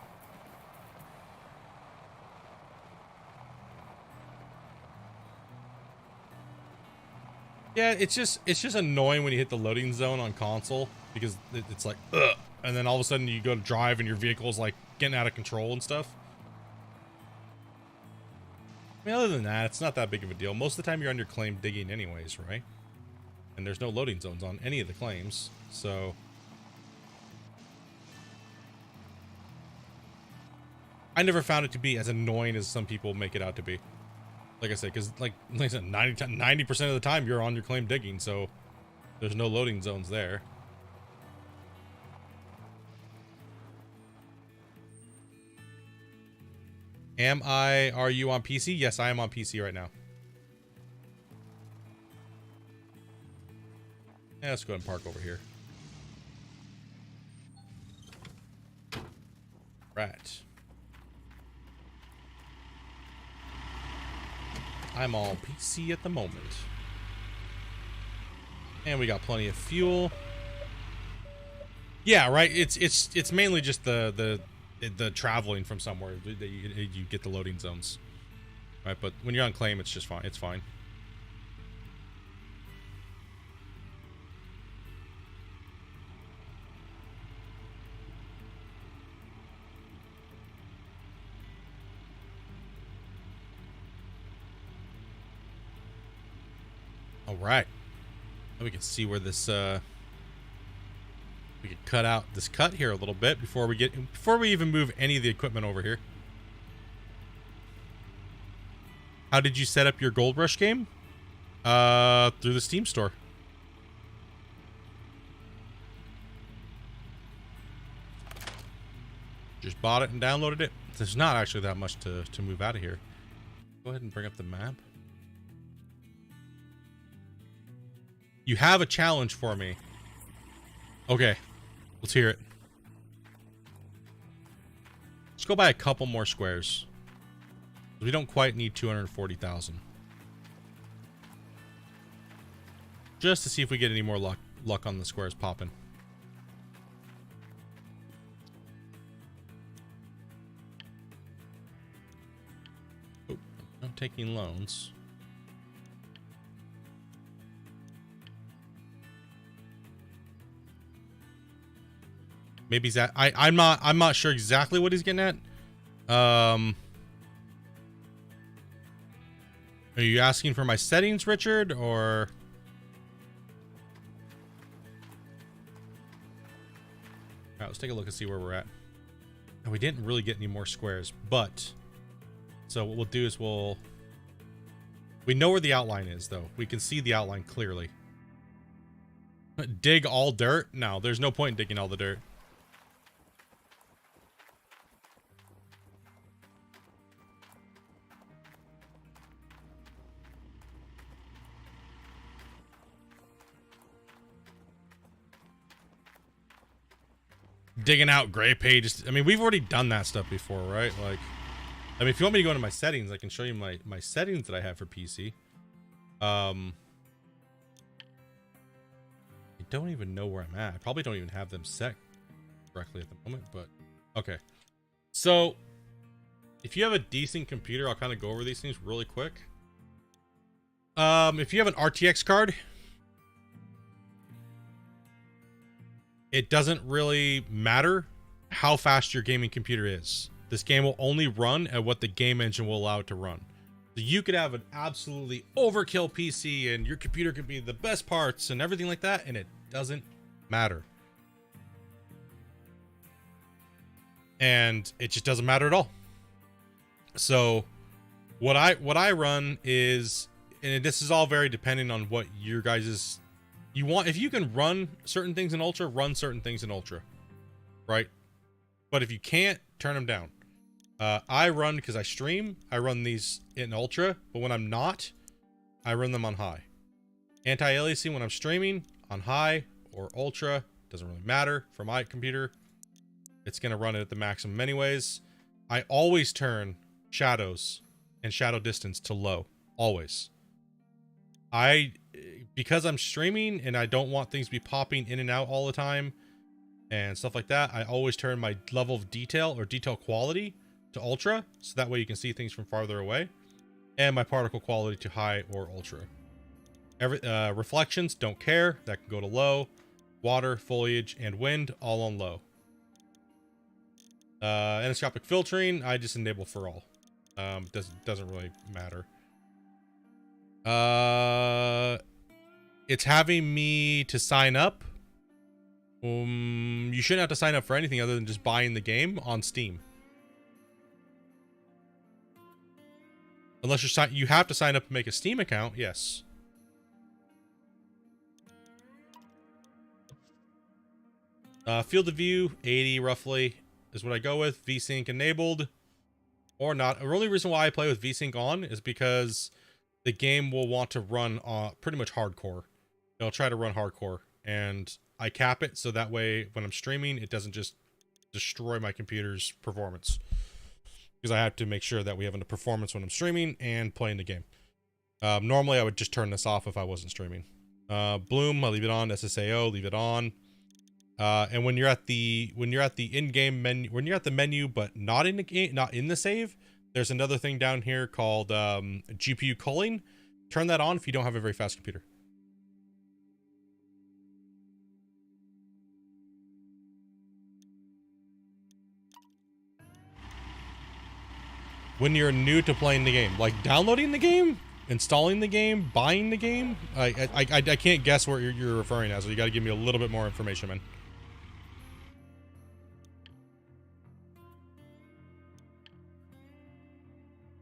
Yeah, it's just annoying when you hit the loading zone on console, because it's like, ugh, and then all of a sudden you go to drive and your vehicle's like getting out of control and stuff. I mean, other than that, it's not that big of a deal. Most of the time you're on your claim digging anyways, right? And there's no loading zones on any of the claims, so... I never found it to be as annoying as some people make it out to be. Like I said, because like I said, 90% of the time you're on your claim digging, so there's no loading zones there. Are you on PC? Yes, I am on PC right now. Yeah, let's go ahead and park over here. Right. I'm on PC at the moment. And we got plenty of fuel. Yeah, right. It's mainly just the traveling from somewhere that you get the loading zones. Right, but when you're on claim, it's just fine. It's fine. All right. Now we can see where this we could cut out this cut here a little bit before we even move any of the equipment over here. How did you set up your Gold Rush game? Through the Steam store. Just bought it and downloaded it. There's not actually that much to move out of here. Go ahead and bring up the map. You have a challenge for me. Okay, let's hear it. Let's go buy a couple more squares. We don't quite need 240,000. Just to see if we get any more luck on the squares popping. Oh, I'm taking loans. Maybe he's at, I'm not sure exactly what he's getting at. Are you asking for my settings, Richard, or? All right, let's take a look and see where we're at. And we didn't really get any more squares, but so what we'll do is we know where the outline is, though. We can see the outline clearly. Dig all dirt? No, there's no point in digging all the dirt. Digging out gray pages. I mean, we've already done that stuff before, right? Like, I mean, if you want me to go into my settings, I can show you my settings that I have for PC. I don't even know where I'm at. I probably don't even have them set correctly at the moment, but okay. So if you have a decent computer, I'll kind of go over these things really quick. If you have an RTX card, it doesn't really matter how fast your gaming computer is. This game will only run at what the game engine will allow it to run. So you could have an absolutely overkill PC and your computer could be the best parts and everything like that, and it doesn't matter. And it just doesn't matter at all. So what I run is, and this is all very dependent on what your guys's you want. If you can run certain things in Ultra, run certain things in Ultra, right? But if you can't, turn them down. I run, because I stream, I run these in Ultra, but when I'm not, I run them on high. Anti-aliasing when I'm streaming, on high or Ultra, doesn't really matter for my computer. It's going to run it at the maximum anyways. I always turn shadows and shadow distance to low, always. Because I'm streaming and I don't want things to be popping in and out all the time and stuff like that, I always turn my level of detail or detail quality to Ultra, so that way you can see things from farther away, and my particle quality to high or Ultra. Reflections, don't care, that can go to low. Water, foliage, and wind, all on low. Aniscopic filtering, I just enable for all. Doesn't really matter. It's having me to sign up. You shouldn't have to sign up for anything other than just buying the game on Steam. Unless you have to sign up and make a Steam account, yes. Field of view, 80 roughly is what I go with. VSync enabled. or not. The only reason why I play with VSync on is because the game will want to run pretty much hardcore. It'll try to run hardcore, and I cap it so that way when I'm streaming, it doesn't just destroy my computer's performance. Because I have to make sure that we have enough performance when I'm streaming and playing the game. Normally, I would just turn this off if I wasn't streaming. Bloom, I'll leave it on. SSAO, leave it on. And when you're at the in-game menu, when you're at the menu but not in the game, not in the save, there's another thing down here called GPU culling. Turn that on if you don't have a very fast computer. When you're new to playing the game, like downloading the game, installing the game, buying the game, I can't guess what you're referring to, so you got to give me a little bit more information, man.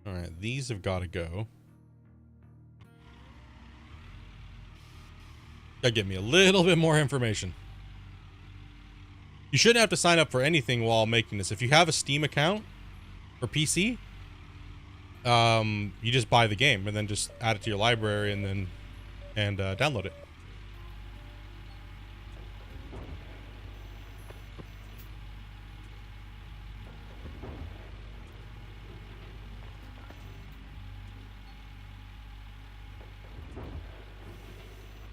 All right, these have got to go. Gotta give me a little bit more information. You shouldn't have to sign up for anything while making this. If you have a Steam account for PC, you just buy the game and then just add it to your library and then download it.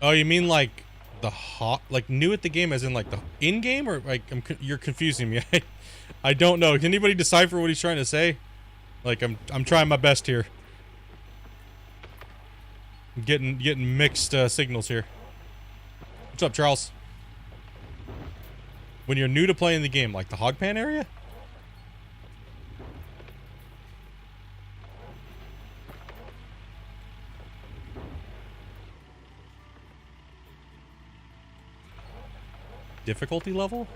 Oh, you mean like the like new at the game, as in like the in-game, or like you're confusing me. I don't know. Can anybody decipher what he's trying to say? Like I'm trying my best here. I'm getting mixed signals here. What's up, Charles? When you're new to playing the game, like the hog pan area? Difficulty level?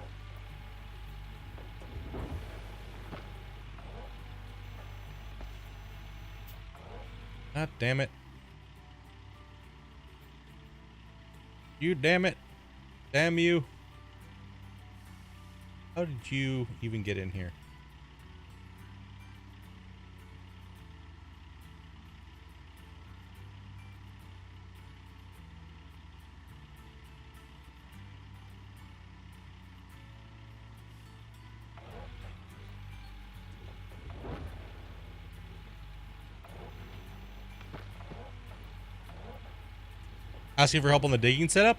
God damn it. You damn it. Damn you. How did you even get in here? Asking for help on the digging setup?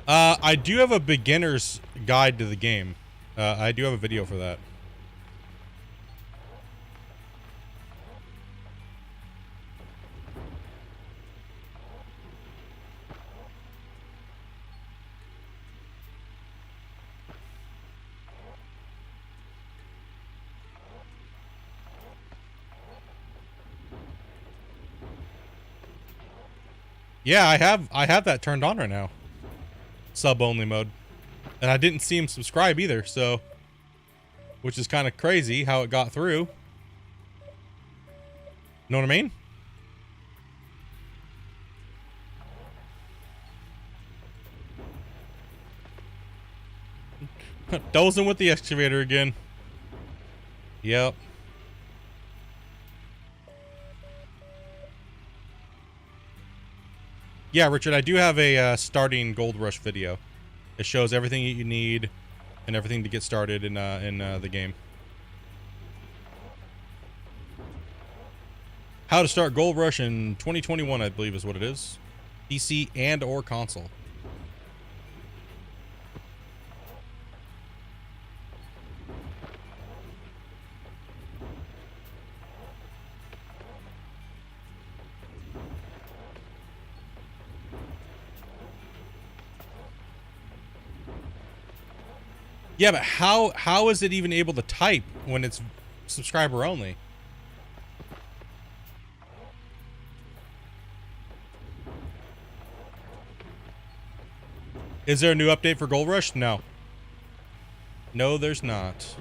I do have a beginner's guide to the game. I do have a video for that. Yeah, I have that turned on right now. Sub only mode. And I didn't see him subscribe either, so which is kind of crazy how it got through. Know what I mean? Dozing with the excavator again. Yep. Yeah, Richard, I do have a starting Gold Rush video. It shows everything you need and everything to get started in the game. How to start Gold Rush in 2021, I believe is what it is. PC and or console. Yeah, but how is it even able to type when it's subscriber only? Is there a new update for Gold Rush? No. No, there's not.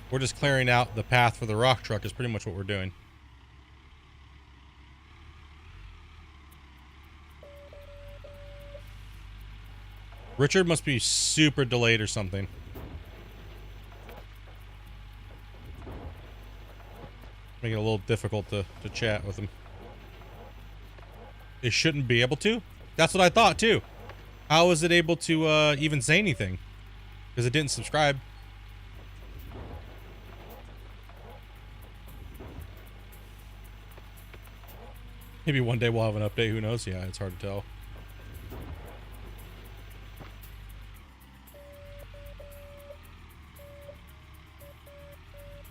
We're just clearing out the path for the rock truck is pretty much what we're doing. Richard must be super delayed or something. Make it a little difficult to chat with him. It shouldn't be able to? That's what I thought too. How is it able to even say anything? Because it didn't subscribe. Maybe one day we'll have an update, who knows? Yeah, it's hard to tell.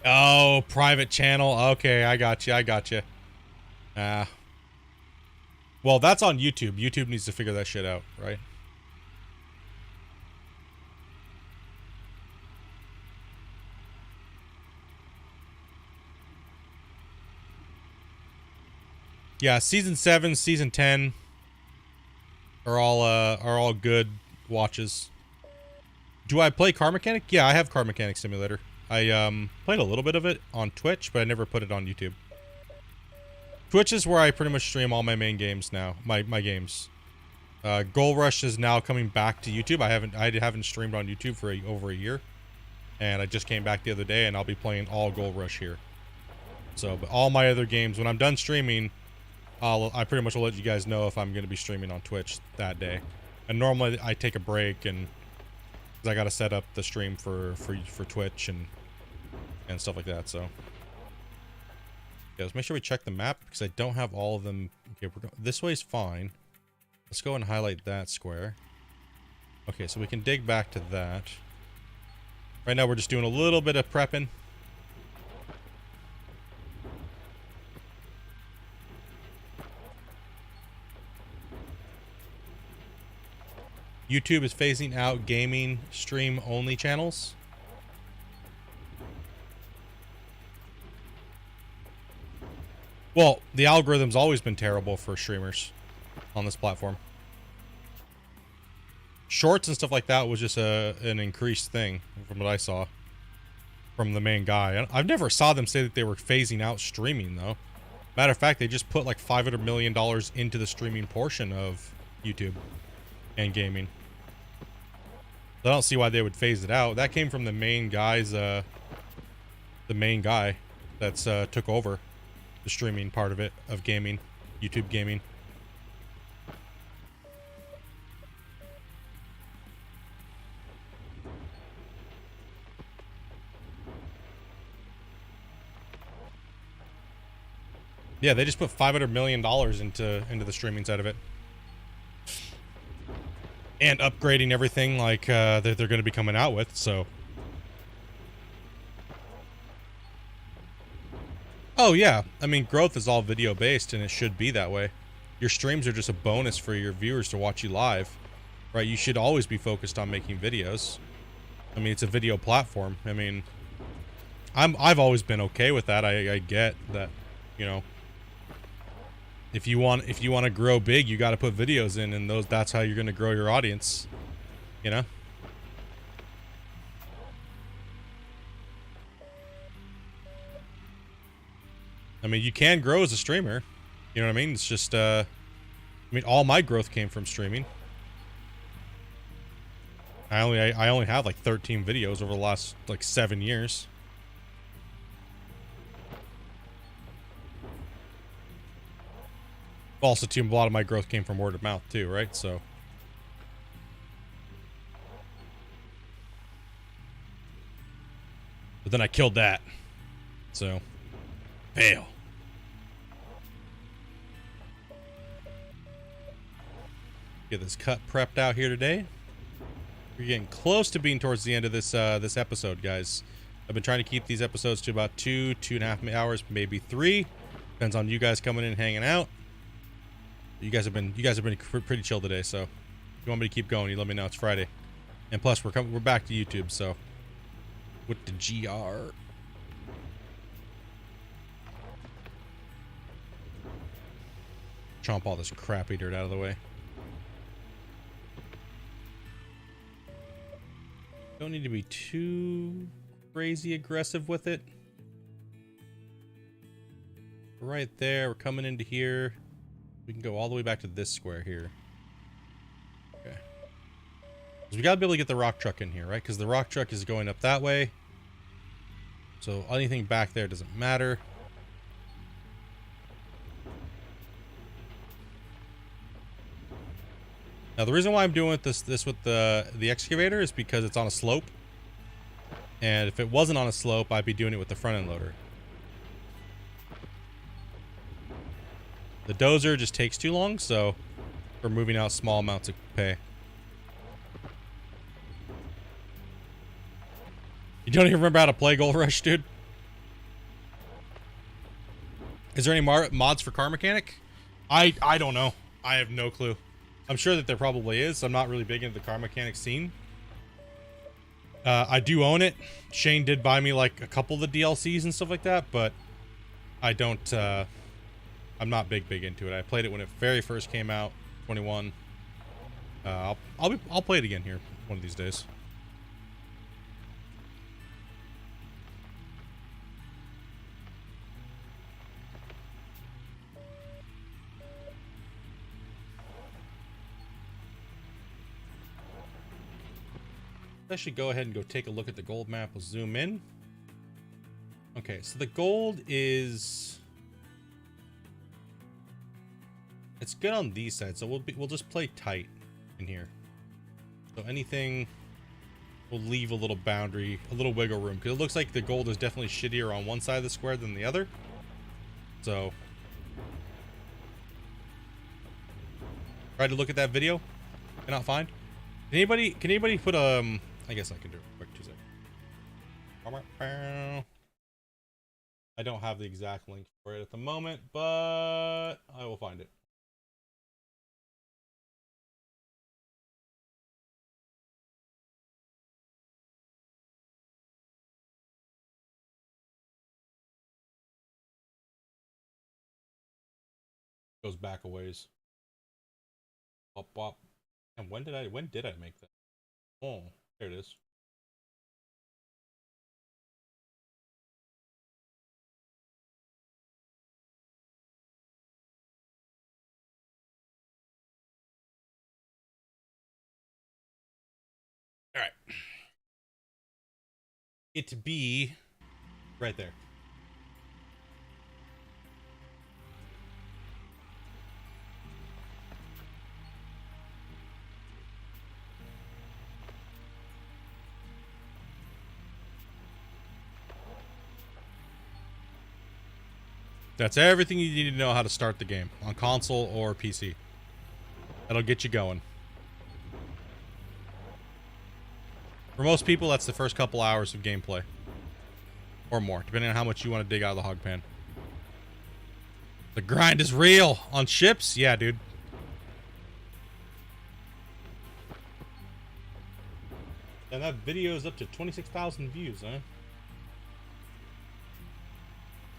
Oh, private channel. Okay, I got you. I got you. Well, that's on YouTube. YouTube needs to figure that shit out, right? Yeah, season 7, season 10 are all good watches. Do I play Car Mechanic? Yeah, I have Car Mechanic Simulator. I played a little bit of it on Twitch, but I never put it on YouTube. Twitch is where I pretty much stream all my main games now. My games. Gold Rush is now coming back to YouTube. I haven't streamed on YouTube for over a year, and I just came back the other day, and I'll be playing all Gold Rush here. So, but all my other games, when I'm done streaming, I pretty much will let you guys know if I'm going to be streaming on Twitch that day. And normally I take a break, and because I got to set up the stream for Twitch and stuff like that. So yeah, let's make sure we check the map because I don't have all of them. Okay, this way's fine. Let's go and highlight that square. Okay, so we can dig back to that. Right now we're just doing a little bit of prepping. YouTube is phasing out gaming stream only channels. Well, the algorithm's always been terrible for streamers on this platform. Shorts and stuff like that was just an increased thing from what I saw from the main guy. I've never saw them say that they were phasing out streaming though. Matter of fact, they just put like $500 million into the streaming portion of YouTube and gaming. I don't see why they would phase it out. That came from the main guy's, the main guy that's took over the streaming part of it, of gaming, YouTube gaming. Yeah, they just put $500 million into the streaming side of it. And upgrading everything like that they're going to be coming out with, so. Oh yeah, I mean growth is all video based and it should be that way. Your streams are just a bonus for your viewers to watch you live, right? You should always be focused on making videos. I mean, it's a video platform. I mean, I've always been okay with that. I get that, you know. If you want to grow big, you got to put videos in, and that's how you're going to grow your audience, you know? I mean, you can grow as a streamer, you know what I mean? It's just I mean, all my growth came from streaming. I only have like 13 videos over the last like 7 years. Also, too, a lot of my growth came from word of mouth too, right? So, but then I killed that. So, fail. Get this cut prepped out here today. We're getting close to being towards the end of this this episode, guys. I've been trying to keep these episodes to about 2.5 hours, maybe 3. Depends on you guys coming in and hanging out. You guys have been pretty chill today, so if you want me to keep going, you let me know. It's Friday, and plus we're back to YouTube, so with the GR. Chomp all this crappy dirt out of the way. Don't need to be too crazy aggressive with it. Right there, we're coming into here. We can go all the way back to this square here. Okay. We gotta be able to get the rock truck in here, right? Because the rock truck is going up that way. So anything back there doesn't matter. Now the reason why I'm doing this with the excavator is because it's on a slope. And if it wasn't on a slope, I'd be doing it with the front end loader. The dozer just takes too long, so we're moving out small amounts of pay. You don't even remember how to play Gold Rush, dude? Is there any mods for Car Mechanic? I don't know. I have no clue. I'm sure that there probably is. I'm not really big into the Car Mechanic scene. I do own it. Shane did buy me like a couple of the DLCs and stuff like that, but I don't, I'm not big into it. I played it when it very first came out, 21. I'll play it again here one of these days. I should go ahead and go take a look at the gold map. We'll zoom in. Okay, so the gold is... It's good on these sides, so we'll just play tight in here. So anything, we'll leave a little boundary, a little wiggle room, because it looks like the gold is definitely shittier on one side of the square than the other. So try to look at that video. Cannot find. Can anybody put I guess I can do it quick. 2 seconds. I don't have the exact link for it at the moment, but I will find it. Goes back a ways. Bop bop. And when did I make that? Oh, there it is. All right. It be right there. That's everything you need to know how to start the game on console or PC. That'll get you going. For most people, that's the first couple hours of gameplay. Or more, depending on how much you want to dig out of the hog pan. The grind is real. On ships? Yeah, dude. And that video is up to 26,000 views, huh?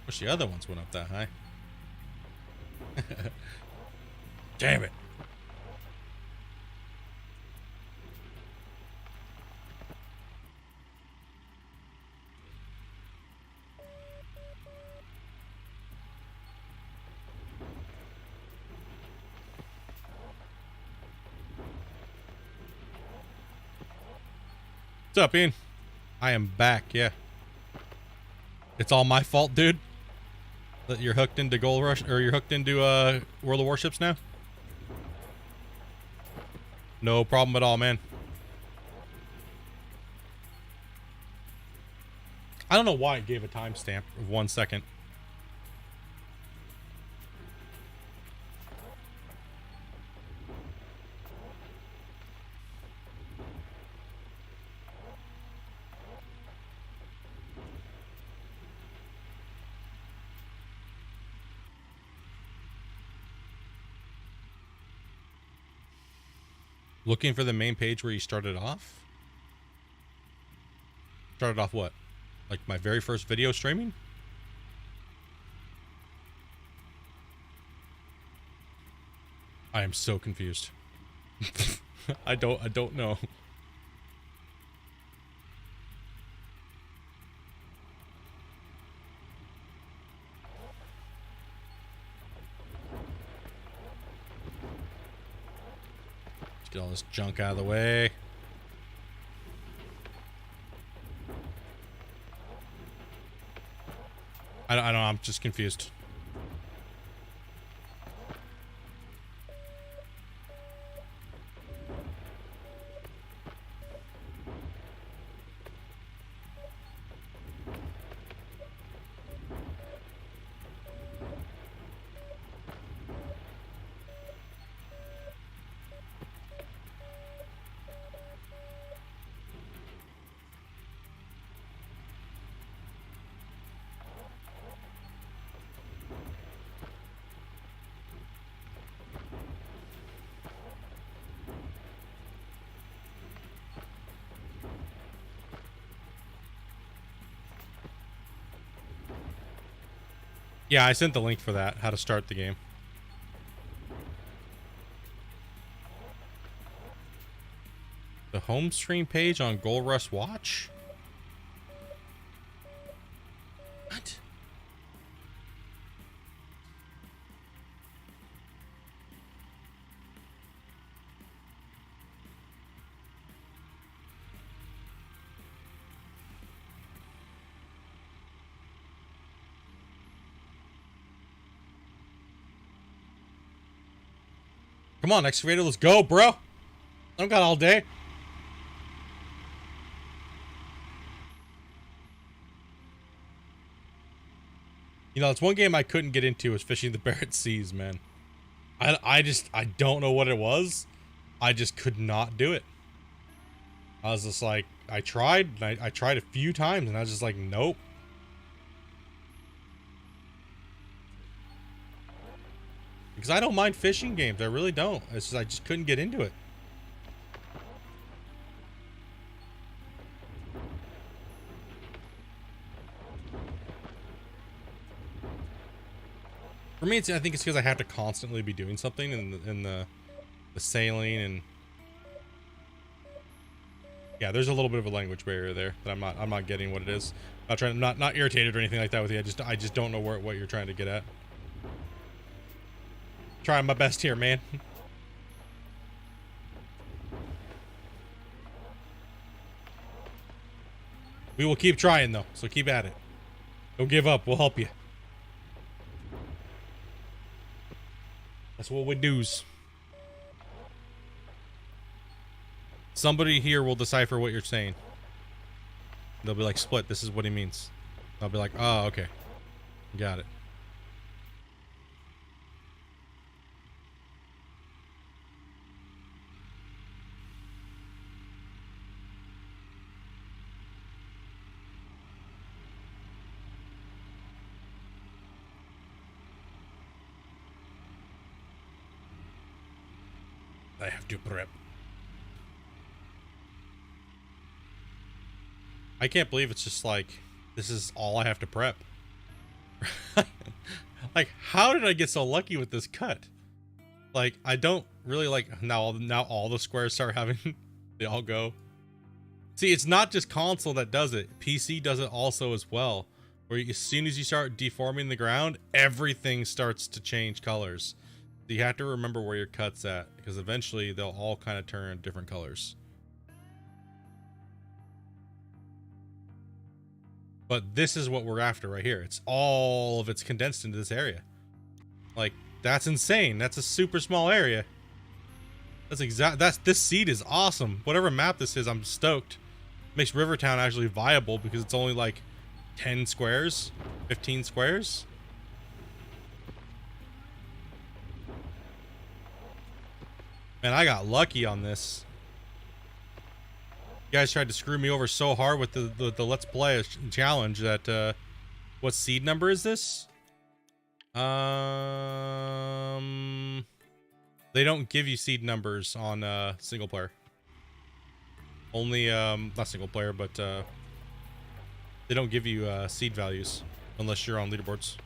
Wish the other ones went up that high. Damn it. What's up, Ian? I am back, yeah. It's all my fault, dude. That you're hooked into Gold Rush, or you're hooked into World of Warships now? No problem at all, man. I don't know why it gave a timestamp of 1 second. Looking for the main page where you started off? Started off what? Like my very first video streaming? I am so confused. I don't know. Get all this junk out of the way. I don't know. I'm just confused. Yeah, I sent the link for that, how to start the game. The home screen page on Gold Rush Watch? What? Come on, excavator, let's go, bro. I don't got all day. You know, it's one game I couldn't get into was fishing the Barrett Seas, man. I don't know what it was. I just could not do it. I was just like, I tried, I tried a few times, and I was just like, nope. Because I don't mind fishing games, I really don't. It's just, I just couldn't get into it. For me, I think it's because I have to constantly be doing something in the sailing, and yeah, there's a little bit of a language barrier there that I'm not getting what it is. Not trying, not irritated or anything like that with you. I just don't know what you're trying to get at. Trying my best here, man. We will keep trying though, so keep at it. Don't give up. We'll help you. That's what we do's. Somebody here will decipher what you're saying. They'll be like, Split, this is what he means. I'll be like, oh, okay. Got it. I have to prep. I can't believe it's just like, this is all I have to prep. Like, how did I get so lucky with this cut? Like, I don't really like, now all the squares start having, they all go. See, it's not just console that does it. PC does it also as well. Where as soon as you start deforming the ground, everything starts to change colors. So you have to remember where your cut's at, because eventually they'll all kind of turn different colors. But this is what we're after right here. It's all of it's condensed into this area. Like, that's insane. That's a super small area. This seed is awesome. Whatever map this is, I'm stoked. Makes Rivertown actually viable because it's only like 10 squares, 15 squares. Man, I got lucky on this. You guys tried to screw me over so hard with the Let's Play challenge that, what seed number is this? They don't give you seed numbers on, single player. Only, not single player, but, they don't give you, seed values unless you're on leaderboards.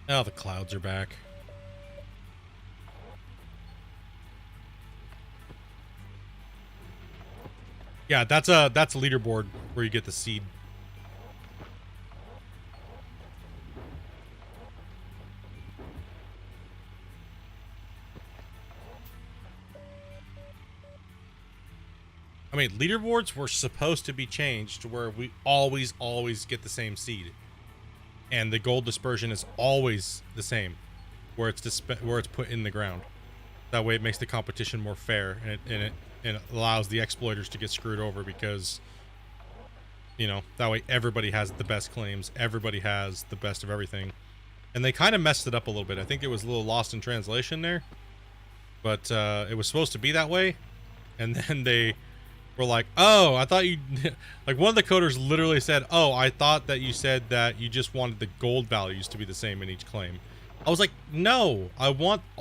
Oh, the clouds are back. Yeah, that's a leaderboard where you get the seed. I mean, leaderboards were supposed to be changed to where we always get the same seed, and the gold dispersion is always the same, where it's put in the ground. That way, it makes the competition more fair, and it allows the exploiters to get screwed over because, you know, that way everybody has the best claims, everybody has the best of everything, and they kind of messed it up a little bit. I think it was a little lost in translation there, but it was supposed to be that way, and then they were like, oh, I thought you like, one of the coders literally said, oh, I thought that you said that you just wanted the gold values to be the same in each claim. I was like, no,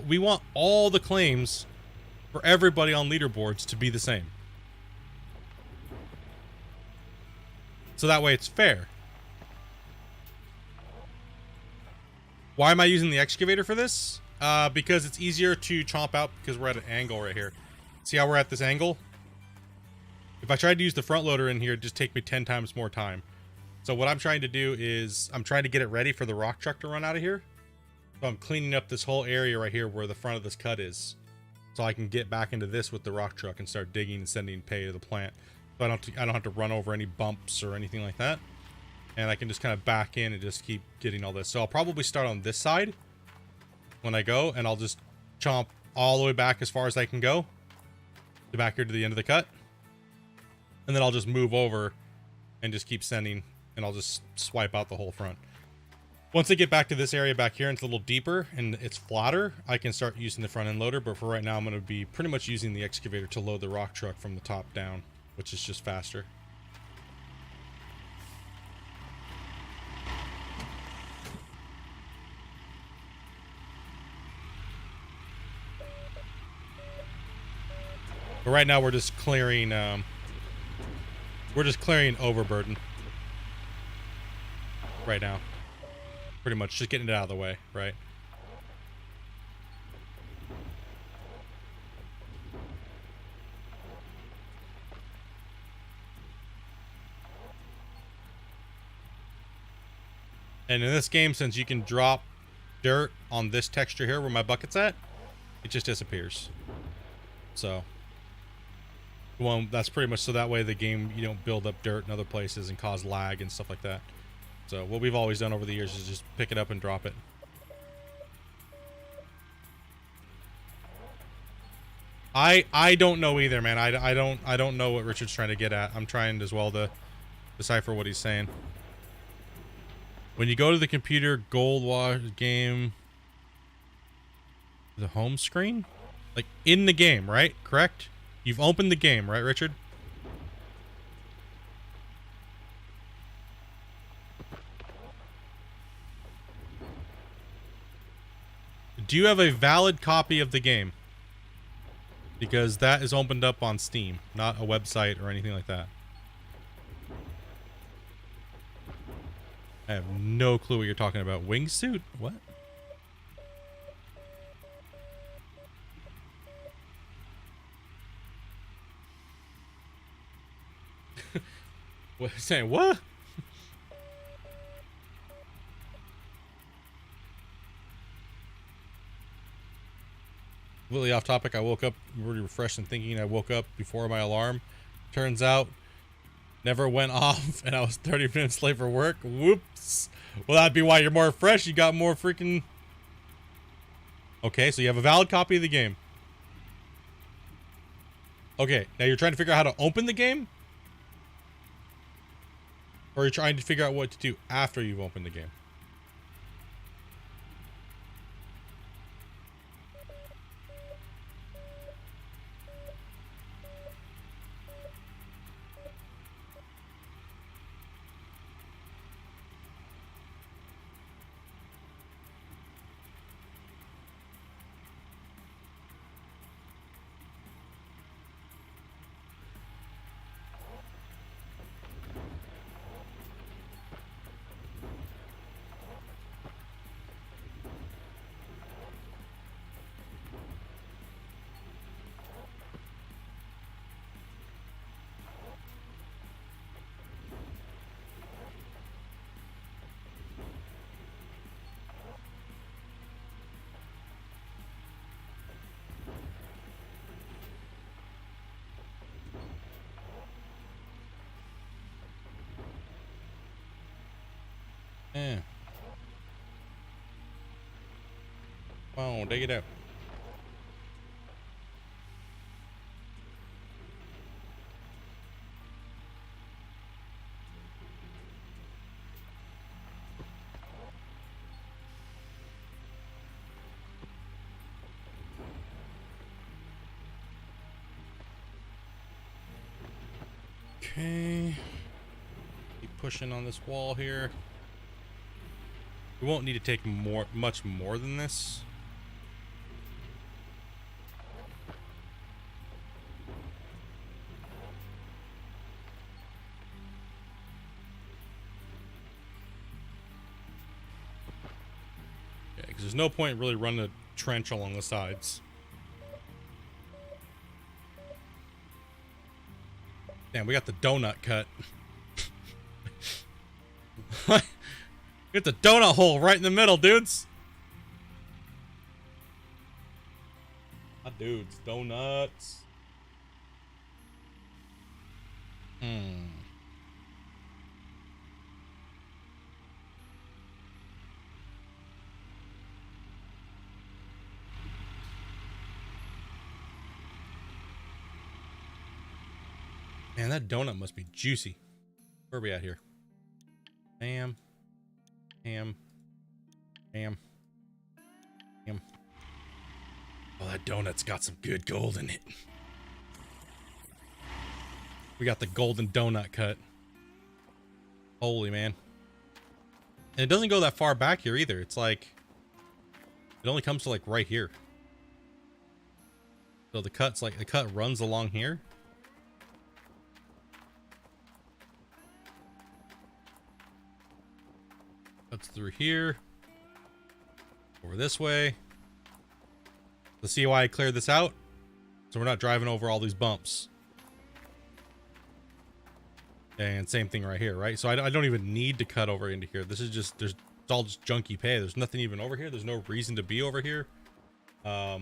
we want all the claims for everybody on leaderboards to be the same, so that way it's fair. Why am I using the excavator for this? Because it's easier to chomp out because we're at an angle right here. See how we're at this angle? If I tried to use the front loader in here, it'd just take me 10 times more time. So what I'm trying to do is I'm trying to get it ready for the rock truck to run out of here. So I'm cleaning up this whole area right here where the front of this cut is, so I can get back into this with the rock truck and start digging and sending pay to the plant. So I don't have to run over any bumps or anything like that. And I can just kind of back in and just keep getting all this. So I'll probably start on this side when I go, and I'll just chomp all the way back as far as I can go to back here to the end of the cut. And then I'll just move over and just keep sending, and I'll just swipe out the whole front. Once I get back to this area back here and it's a little deeper and it's flatter, I can start using the front end loader. But for right now, I'm going to be pretty much using the excavator to load the rock truck from the top down, which is just faster. But right now we're just clearing overburden right now. Pretty much just getting it out of the way, right? And in this game, since you can drop dirt on this texture here where my bucket's at, it just disappears. So, well, that's pretty much so that way the game, you don't build up dirt in other places and cause lag and stuff like that. So what we've always done over the years is just pick it up and drop it. I don't know either, man. I don't know what Richard's trying to get at. I'm trying as well to decipher what he's saying. When you go to the computer gold wash game, the home screen, like in the game, right? Correct? You've opened the game, right, Richard? Do you have a valid copy of the game? Because that is opened up on Steam, not a website or anything like that. I have no clue what you're talking about. Wingsuit? What? What? Saying what? Completely off topic. I woke up really refreshed and thinking. I woke up before my alarm. Turns out, never went off, and I was 30 minutes late for work. Whoops. Well, that'd be why you're more fresh. You got more freaking. Okay, so you have a valid copy of the game. Okay, now you're trying to figure out how to open the game? Or you're trying to figure out what to do after you've opened the game? Yeah. Oh, dig it out. Okay. Keep pushing on this wall here. We won't need to take much more than this. Yeah, because there's no point really running a trench along the sides. Damn, we got the donut cut. Get the donut hole right in the middle, dudes. Dudes, donuts. Man, that donut must be juicy. Where are we at here? Ham. Ham. Ham. Ham. Oh, that donut's got some good gold in it. We got the golden donut cut. Holy man. And it doesn't go that far back here either. It's like, it only comes to like right here. So the cut's like, the cut runs along here. Cuts through here. Over this way. Let's see why I cleared this out. So we're not driving over all these bumps. And same thing right here, right? So I don't even need to cut over into here. This is just, it's all just junky pay. There's nothing even over here. There's no reason to be over here. Yeah,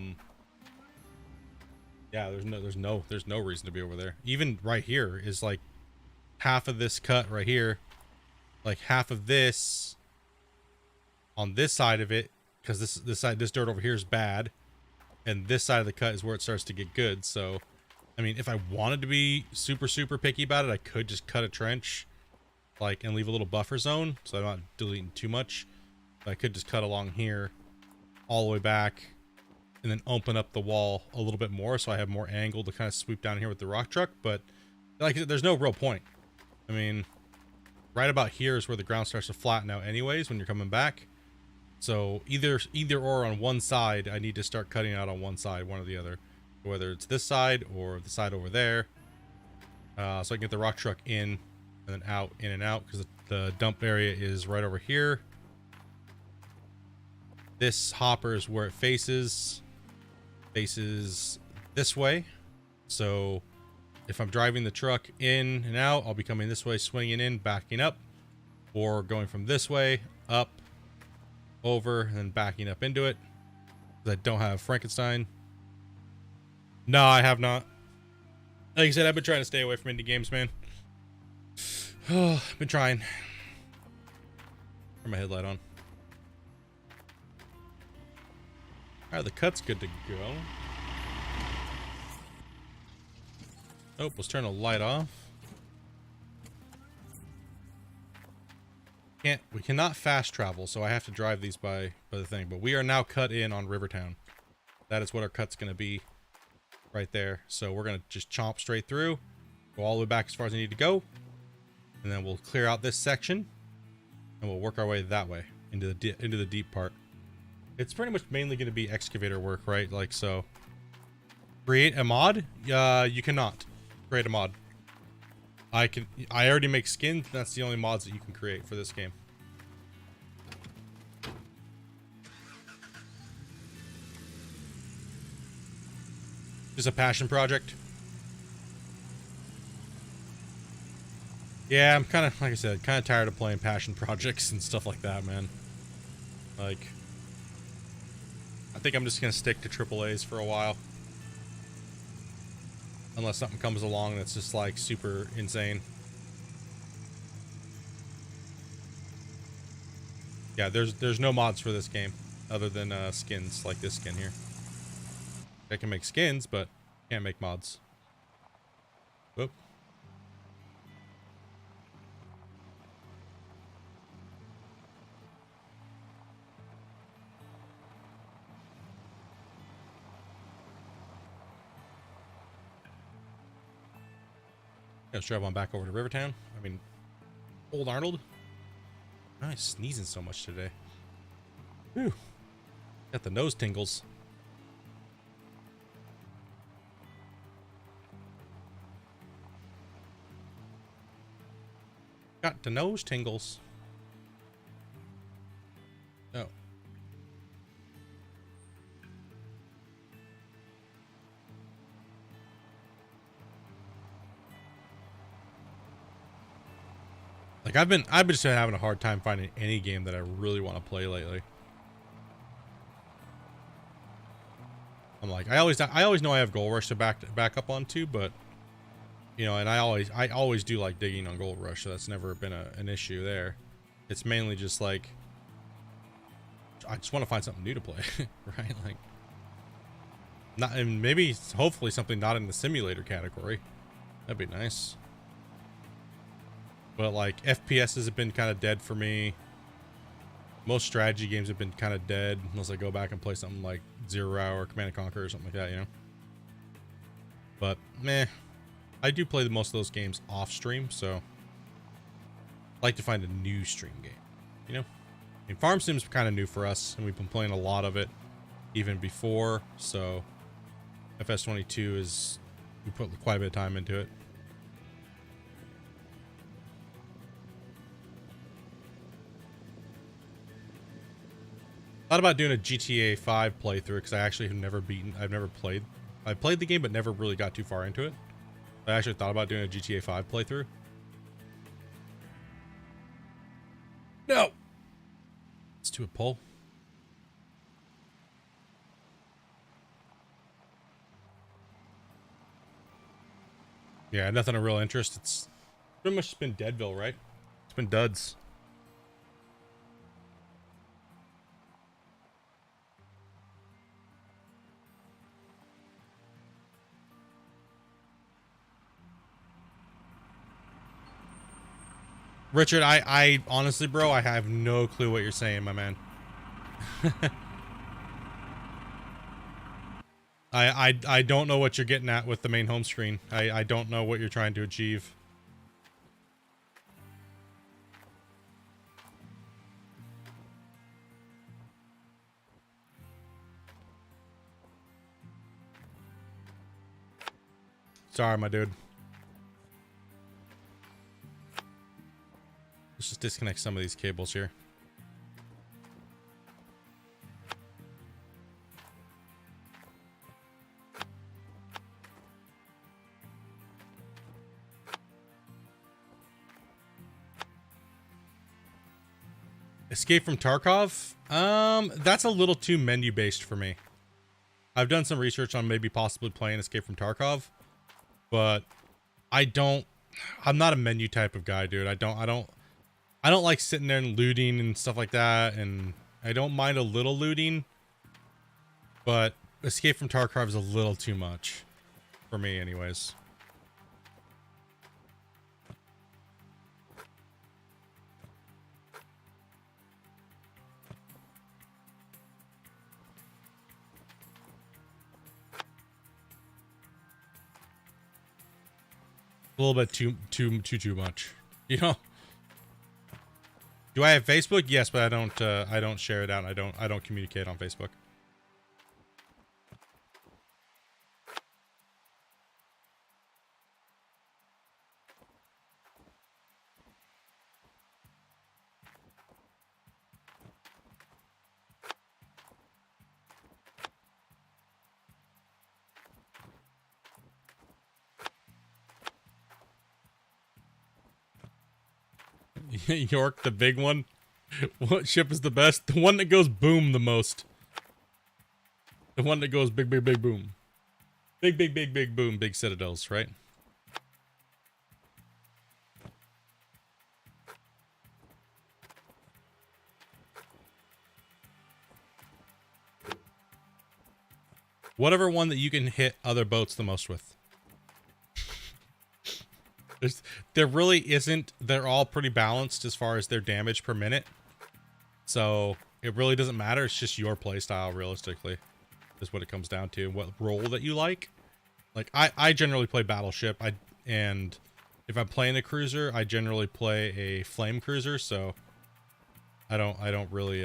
there's no reason to be over there. Even right here is like half of this cut right here. Like half of this on this side of it, because this dirt over here is bad. And this side of the cut is where it starts to get good. So, I mean, if I wanted to be super, super picky about it, I could just cut a trench, like, and leave a little buffer zone, so I'm not deleting too much. But I could just cut along here, all the way back, and then open up the wall a little bit more, so I have more angle to kind of sweep down here with the rock truck. But, like I said, there's no real point. I mean, right about here is where the ground starts to flatten out anyways when you're coming back. So either or on one side, I need to start cutting out on one side, one or the other. Whether it's this side or the side over there. So I can get the rock truck in and then out, in and out, because the dump area is right over here. This hopper is where it faces this way. So if I'm driving the truck in and out, I'll be coming this way, swinging in, backing up, or going from this way, up, over, and then backing up into it. I don't have Frankenstein. No, I have not. Like I said, I've been trying to stay away from indie games, man. Oh, I've been trying. Turn my headlight on. Alright, the cut's good to go. Oh, let's turn the light off. We cannot fast travel, so I have to drive these by the thing. But we are now cut in on Rivertown. That is what our cut's going to be right there. So we're going to just chomp straight through, go all the way back as far as I need to go, and then we'll clear out this section, and we'll work our way that way into the deep part. It's pretty much mainly going to be excavator work, right? Like so. Create a mod? You cannot create a mod. I already make skins. That's the only mods that you can create for this game. Just a passion project. Yeah, I'm kind of, like I said, kind of tired of playing passion projects and stuff like that, man. Like, I think I'm just going to stick to AAAs for a while. Unless something comes along that's just like super insane. Yeah, there's no mods for this game other than skins like this skin here. I can make skins, but can't make mods. Whoop. Let's drive on back over to Rivertown. I mean, Old Arnold. I'm sneezing so much today. Whew. Got the nose tingles. Got the nose tingles. Oh. Like I've been just having a hard time finding any game that I really want to play lately. I'm like, I always know I have Gold Rush to back up on too, but you know, and I always do like digging on Gold Rush, so that's never been an issue there. It's mainly just like I just want to find something new to play, right? Like not, and maybe hopefully something not in the simulator category. That'd be nice. But like FPSs have been kind of dead for me. Most strategy games have been kind of dead unless I go back and play something like 0 Hour, Command and Conquer or something like that, you know. But meh, I do play most of those games off stream, so I like to find a new stream game, you know. I mean, Farm Sim's kind of new for us, and we've been playing a lot of it even before. So FS22 is, we put quite a bit of time into it. Thought about doing a GTA 5 playthrough because I actually have never played. I played the game but never really got too far into it. I actually thought about doing a GTA 5 playthrough. No! Let's do a poll. Yeah, nothing of real interest. It's pretty much been Deadville, right? It's been duds. Richard, I honestly, bro, I have no clue what you're saying, my man. I don't know what you're getting at with the main home screen. I don't know what you're trying to achieve. Sorry, my dude. Let's just disconnect some of these cables here. Escape from Tarkov? That's a little too menu based for me. I've done some research on maybe possibly playing Escape from Tarkov, but I'm not a menu type of guy, dude. I don't like sitting there and looting and stuff like that, and I don't mind a little looting, but Escape from Tarkov is a little too much for me anyways. A little bit too much, you know. Do I have Facebook? Yes, but I don't share it out. I don't communicate on Facebook. York, the big one. What ship is the best? The one that goes boom the most. The one that goes big boom. Big boom, big citadels, right? Whatever one that you can hit other boats the most with. There really isn't. They're all pretty balanced as far as their damage per minute. So it really doesn't matter. It's just your playstyle, realistically, is what it comes down to. What role that you like. Like I generally play battleship. And if I'm playing a cruiser, I generally play a flame cruiser. So I don't really.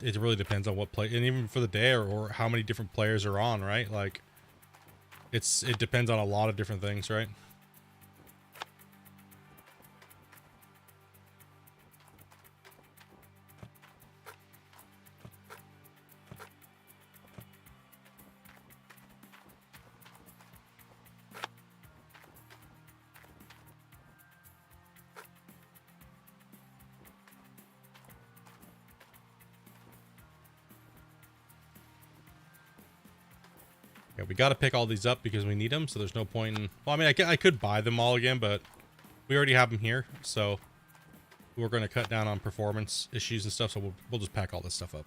It really depends on what play, and even for the day or how many different players are on, right? Like. It depends on a lot of different things, right? Yeah, we got to pick all these up because we need them, so there's no point in... Well, I mean, I could buy them all again, but we already have them here, so we're going to cut down on performance issues and stuff, so we'll just pack all this stuff up.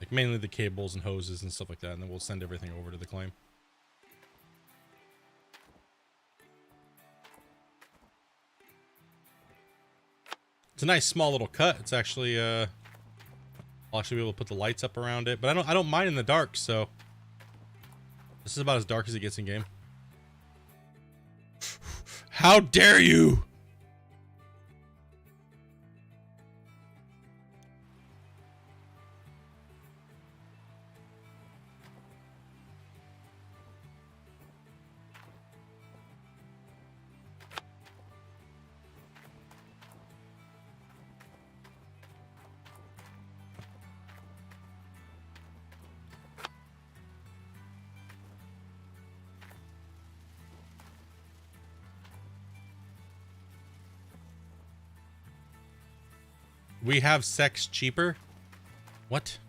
Like, mainly the cables and hoses and stuff like that, and then we'll send everything over to the claim. It's a nice small little cut. It's actually, I'll actually be able to put the lights up around it, but I don't mind in the dark, so this is about as dark as it gets in game. How dare you! We have sex cheaper? What?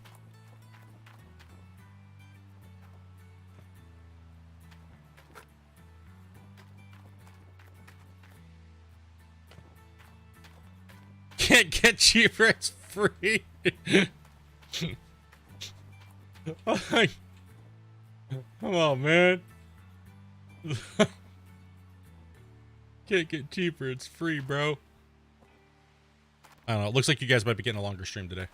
Can't get cheaper, it's free. Come on, man. Can't get cheaper, it's free, bro. I don't know. It looks like you guys might be getting a longer stream today.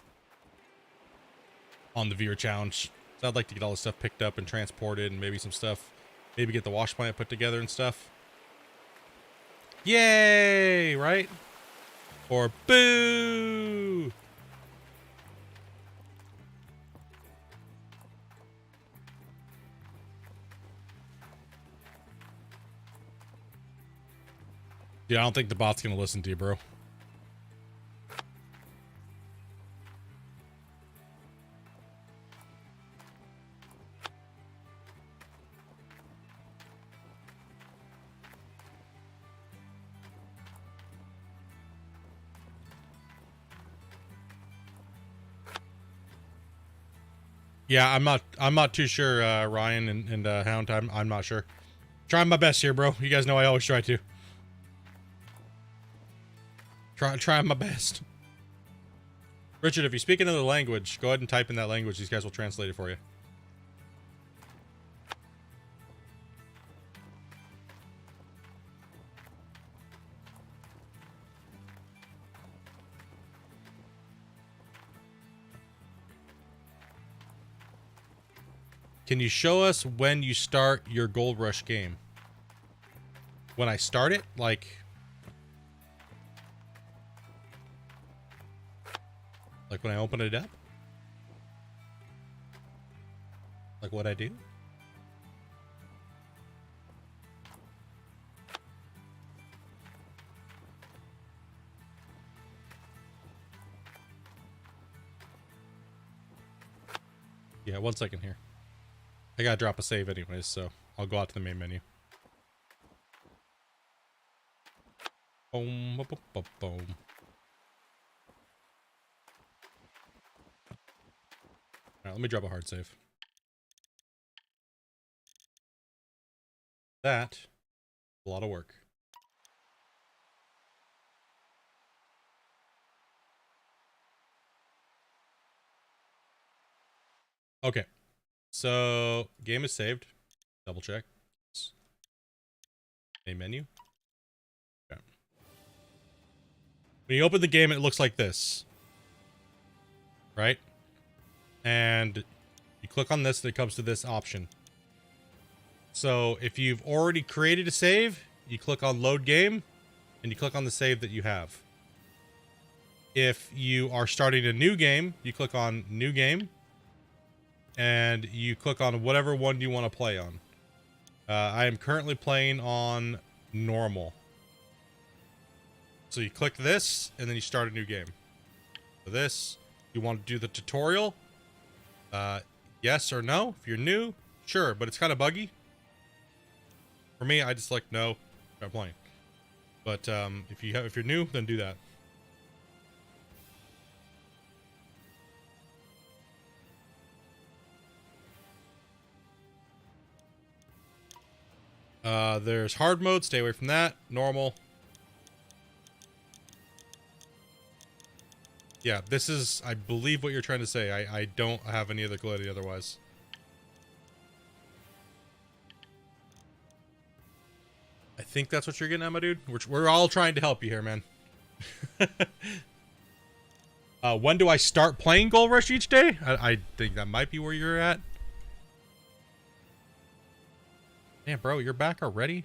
On the viewer challenge. So I'd like to get all this stuff picked up and transported and maybe some stuff. Maybe get the wash plant put together and stuff. Yay! Right? Or boo! Yeah, I don't think the bot's gonna listen to you, bro. Yeah, I'm not too sure, Ryan and Hound. I'm not sure. Trying my best here, bro. You guys know I always try to. Trying my best. Richard, if you speak another language, go ahead and type in that language. These guys will translate it for you. Can you show us when you start your Gold Rush game? When I start it? Like when I open it up? Like what I do? Yeah, 1 second here. I gotta drop a save anyways, so I'll go out to the main menu. Boom, boom, boom, boom. Alright, let me drop a hard save. That, a lot of work. Okay. So, game is saved. Double check. A menu. Okay. When you open the game, it looks like this. Right? And you click on this, and it comes to this option. So, if you've already created a save, you click on load game, and you click on the save that you have. If you are starting a new game, you click on new game, and you click on whatever one you want to play on. I am currently playing on normal. So you click this, and then you start a new game. So this, you want to do the tutorial? Yes or no. If you're new, sure, but it's kind of buggy. For me, I just like no, start playing. But if you're new, then do that. There's hard mode, stay away from that. Normal. Yeah, this is, I believe, what you're trying to say. I don't have any other clarity otherwise. I think that's what you're getting at, my dude. We're all trying to help you here, man. When do I start playing Gold Rush each day? I think that might be where you're at. Damn, bro, you're back already?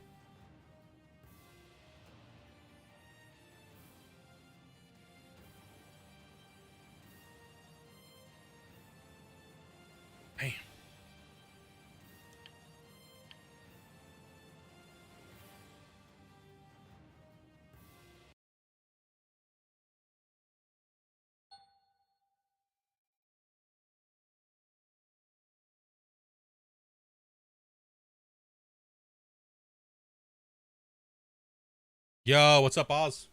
Damn. Yo, what's up, Oz?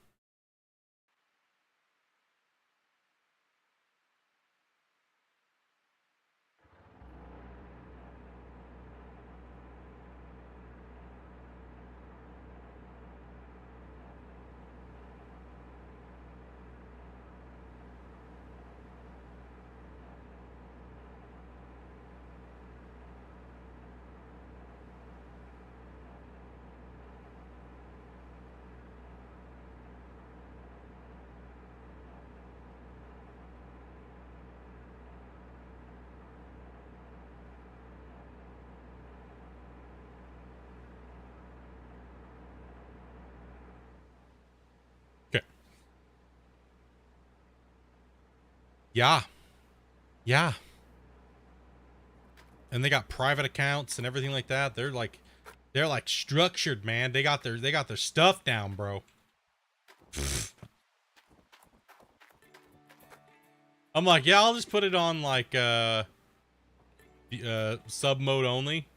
Okay. Yeah. Yeah. And they got private accounts and everything like that. They're like structured, man. They got their stuff down, bro. I'm like, yeah, I'll just put it on like sub mode only.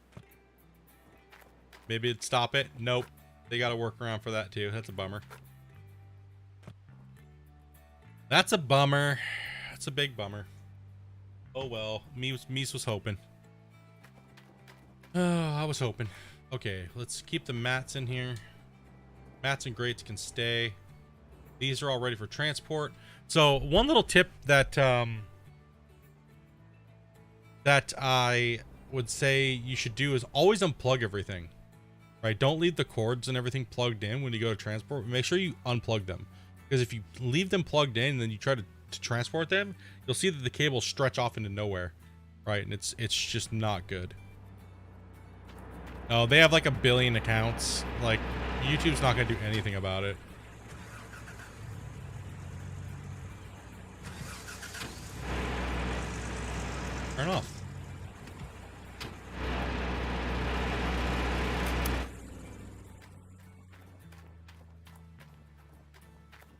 Maybe it'd stop it. Nope. They got to work around for that too. That's a bummer. That's a bummer. That's a big bummer. Oh well, Mies was hoping. Oh, I was hoping. Okay, let's keep the mats in here. Mats and grates can stay. These are all ready for transport. So one little tip that that I would say you should do is always unplug everything. Right? Don't leave the cords and everything plugged in when you go to transport. Make sure you unplug them. Because if you leave them plugged in and then you try to transport them, you'll see that the cables stretch off into nowhere. Right? And it's just not good. Oh, they have like 1 billion accounts. Like, YouTube's not going to do anything about it. Turn off.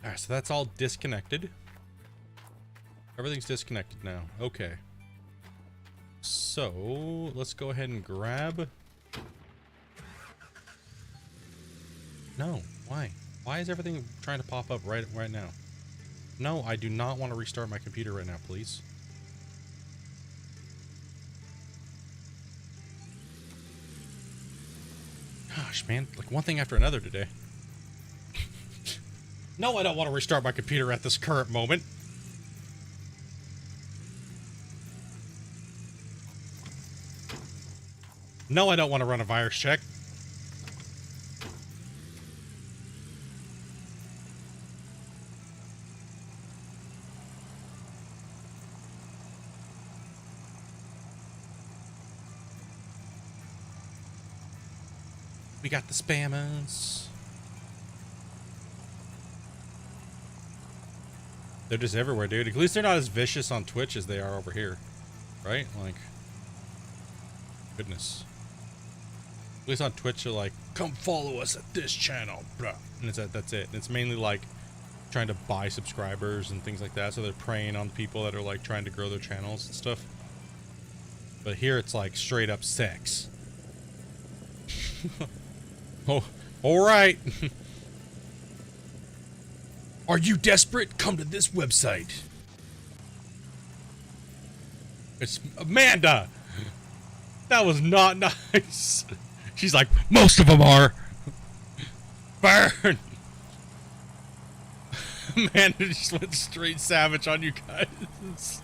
Alright, so that's all disconnected. Everything's disconnected now. Okay. So, let's go ahead and grab... No, why? Why is everything trying to pop up right now? No, I do not want to restart my computer right now, please. Gosh, man, like one thing after another today. No, I don't want to restart my computer at this current moment. No, I don't want to run a virus check. We got the spammers. They're just everywhere, dude. At least they're not as vicious on Twitch as they are over here. Right? Like, goodness. At least on Twitch, they're like, come follow us at this channel, bruh. And that's it. And it's mainly like trying to buy subscribers and things like that. So they're preying on people that are like trying to grow their channels and stuff. But here it's like straight up sex. Oh, all right. Are you desperate? Come to this website. It's Amanda. That was not nice. She's like, most of them are. Burn. Amanda just went straight savage on you guys.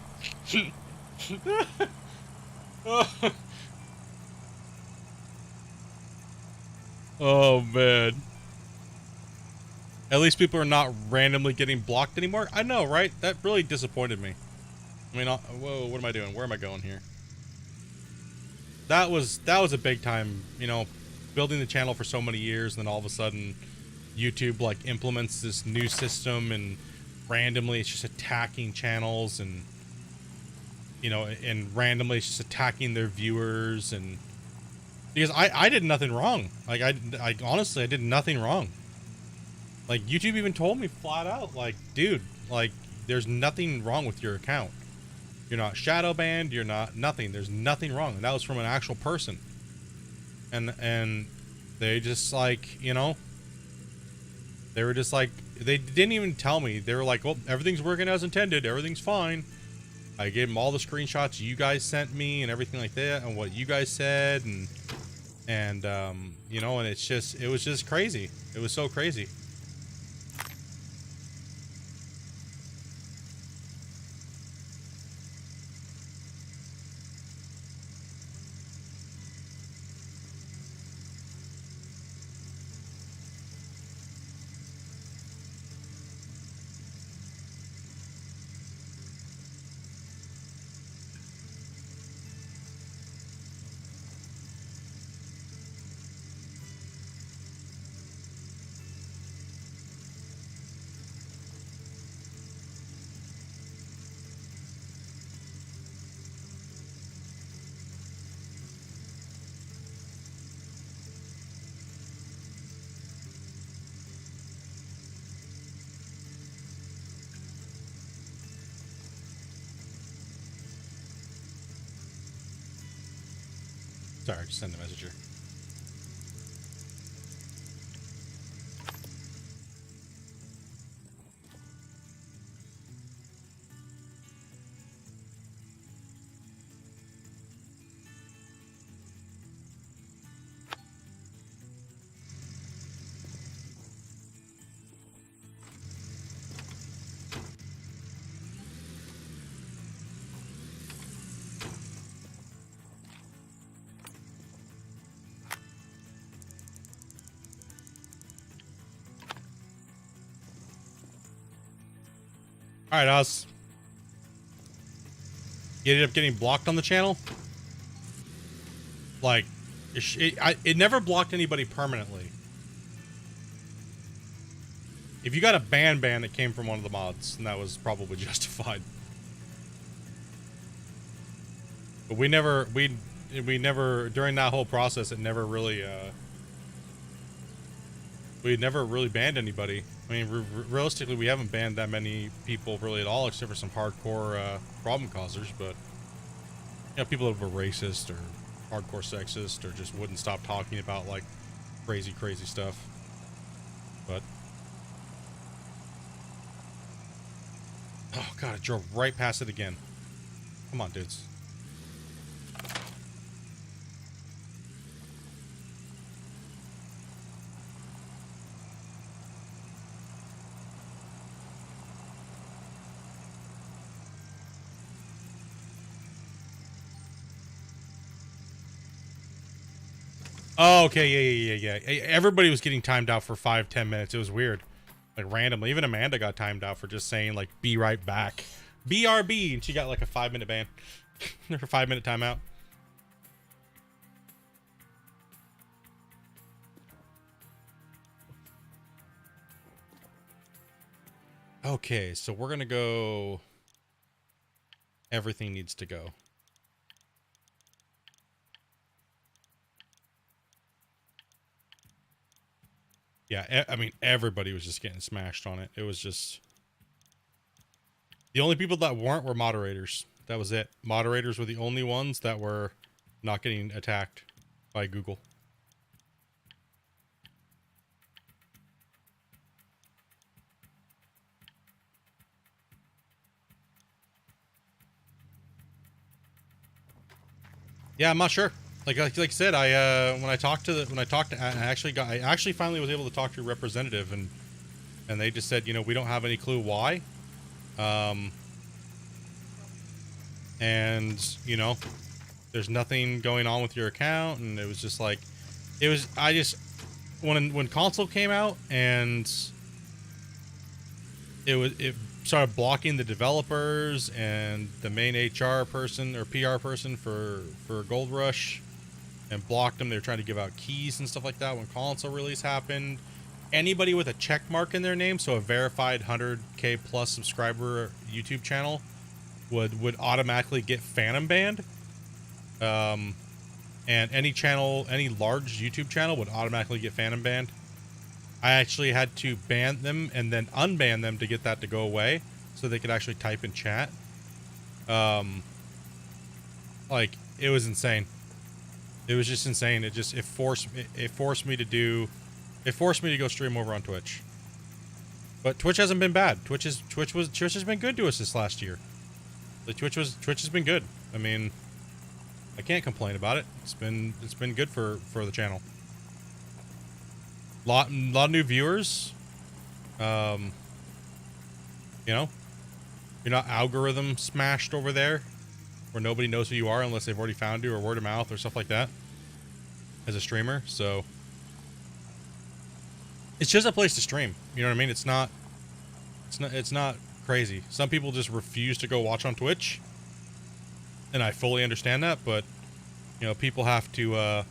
Oh, man. At least people are not randomly getting blocked anymore. I know, right? That really disappointed me. I mean, whoa, what am I doing? Where am I going here? That was a big time, you know, building the channel for so many years, and then all of a sudden YouTube like implements this new system and randomly it's just attacking channels, and you know, and randomly it's just attacking their viewers. And because I did nothing wrong. Like I honestly, I did nothing wrong. Like, YouTube even told me flat out, like, dude, like, there's nothing wrong with your account. You're not shadow banned, you're not nothing. There's nothing wrong. And that was from an actual person. And they just, like, you know, they were just like, they didn't even tell me. They were like, well, everything's working as intended, everything's fine. I gave them all the screenshots you guys sent me and everything like that, and what you guys said, and you know, and it was just crazy. It was so crazy. Sorry, just send the messenger. Alright, Oz. You ended up getting blocked on the channel? Like, it never blocked anybody permanently. If you got a ban, it came from one of the mods, and that was probably justified. But we never, during that whole process, it never really, we never really banned anybody. I mean, realistically, we haven't banned that many people really at all, except for some hardcore problem causers. But you know, people that were racist or hardcore sexist or just wouldn't stop talking about like crazy stuff. But oh god, I drove right past it again. Come on, dudes. Oh, okay, yeah. Everybody was getting timed out for 5-10 minutes. It was weird, like randomly. Even Amanda got timed out for just saying like "be right back," BRB, and she got like a 5-minute ban, or a 5-minute timeout. Okay, so we're gonna go. Everything needs to go. Yeah, I mean, everybody was just getting smashed on it. It was just... The only people that weren't were moderators. That was it. Moderators were the only ones that were not getting attacked by Google. Yeah, I'm not sure. Like I said, when I actually finally was able to talk to a representative, and they just said, you know, we don't have any clue why. And you know, there's nothing going on with your account, and it was just like, when console came out and it started blocking the developers and the main HR person or PR person for Gold Rush, and blocked them. They were trying to give out keys and stuff like that when console release happened. Anybody with a check mark in their name, so a verified 100K plus subscriber YouTube channel, would automatically get phantom banned. And any large YouTube channel would automatically get phantom banned. I actually had to ban them and then unban them to get that to go away, so they could actually type in chat. Like, it was insane. It was just insane. It forced me to go stream over on Twitch. But Twitch hasn't been bad. Twitch has been good to us this last year. Like, Twitch has been good. I mean, I can't complain about it. It's been good for the channel. Lot of new viewers. You know, you're not algorithm smashed over there, where nobody knows who you are unless they've already found you, or word of mouth or stuff like that as a streamer. So it's just a place to stream. You know what I mean? It's not crazy. Some people just refuse to go watch on Twitch, and I fully understand that, but you know, people have to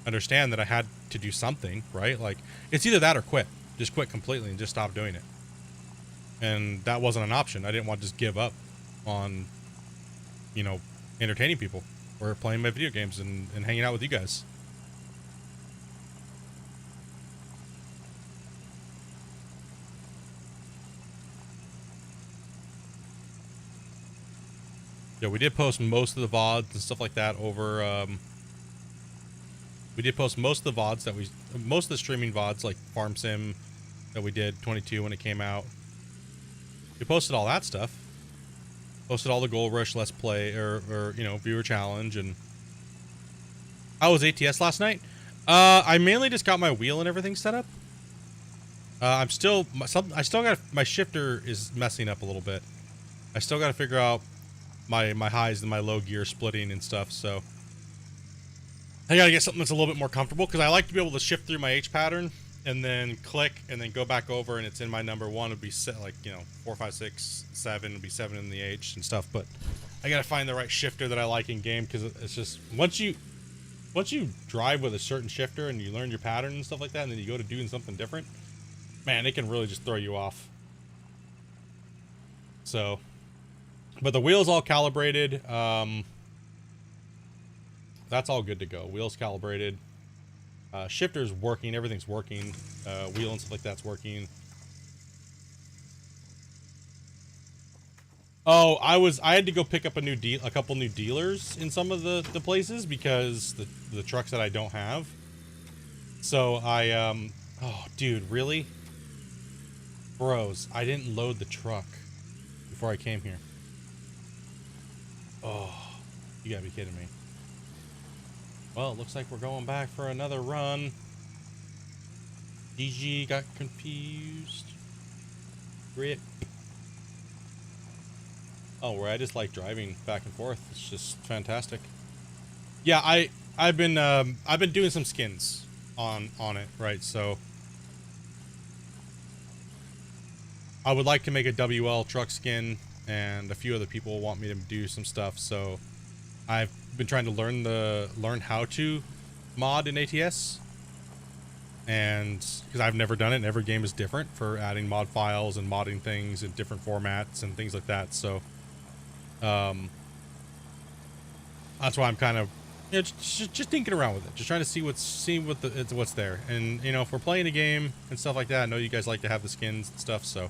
understand that I had to do something, right? Like, it's either that or quit. Just quit completely and just stop doing it. And that wasn't an option. I didn't want to just give up on, you know, entertaining people or playing my video games and hanging out with you guys. Yeah, we did post most of the VODs and stuff like that over, we did post most of the VODs most of the streaming VODs, like Farm Sim that we did 22 when it came out. We posted all that stuff. Posted all the Gold Rush Let's Play or you know, viewer challenge. And how was ATS last night? I mainly just got my wheel and everything set up. I still got, my shifter is messing up a little bit. I still got to figure out my highs and my low gear splitting and stuff, so I gotta get something that's a little bit more comfortable, because I like to be able to shift through my H pattern and then click and then go back over, and it's in my number one. It'd be set like, you know, 4, 5, 6, 7. It'd be 7 in the H and stuff. But I gotta find the right shifter that I like in game, because it's just once you drive with a certain shifter and you learn your pattern and stuff like that, and then you go to doing something different, man, it can really just throw you off. So, but the wheel's all calibrated. That's all good to go. Wheel's calibrated. Shifter's working. Everything's working. Wheel and stuff like that's working. Oh, I had to go pick up a couple new dealers in some of the places, because the trucks that I don't have. So I oh dude, really? Bros, I didn't load the truck before I came here. Oh, you gotta be kidding me. Well, it looks like we're going back for another run. DG got confused. Rip. Oh, where I just like driving back and forth. It's just fantastic. Yeah, I I've been doing some skins on it, right? So I would like to make a WL truck skin, and a few other people want me to do some stuff. So I've been trying to learn how to mod in ATS, and because I've never done it, and every game is different for adding mod files and modding things in different formats and things like that. So that's why I'm kind of, you know, just thinking around with it, just trying to see what's there. And you know, if we're playing a game and stuff like that, I know you guys like to have the skins and stuff, so.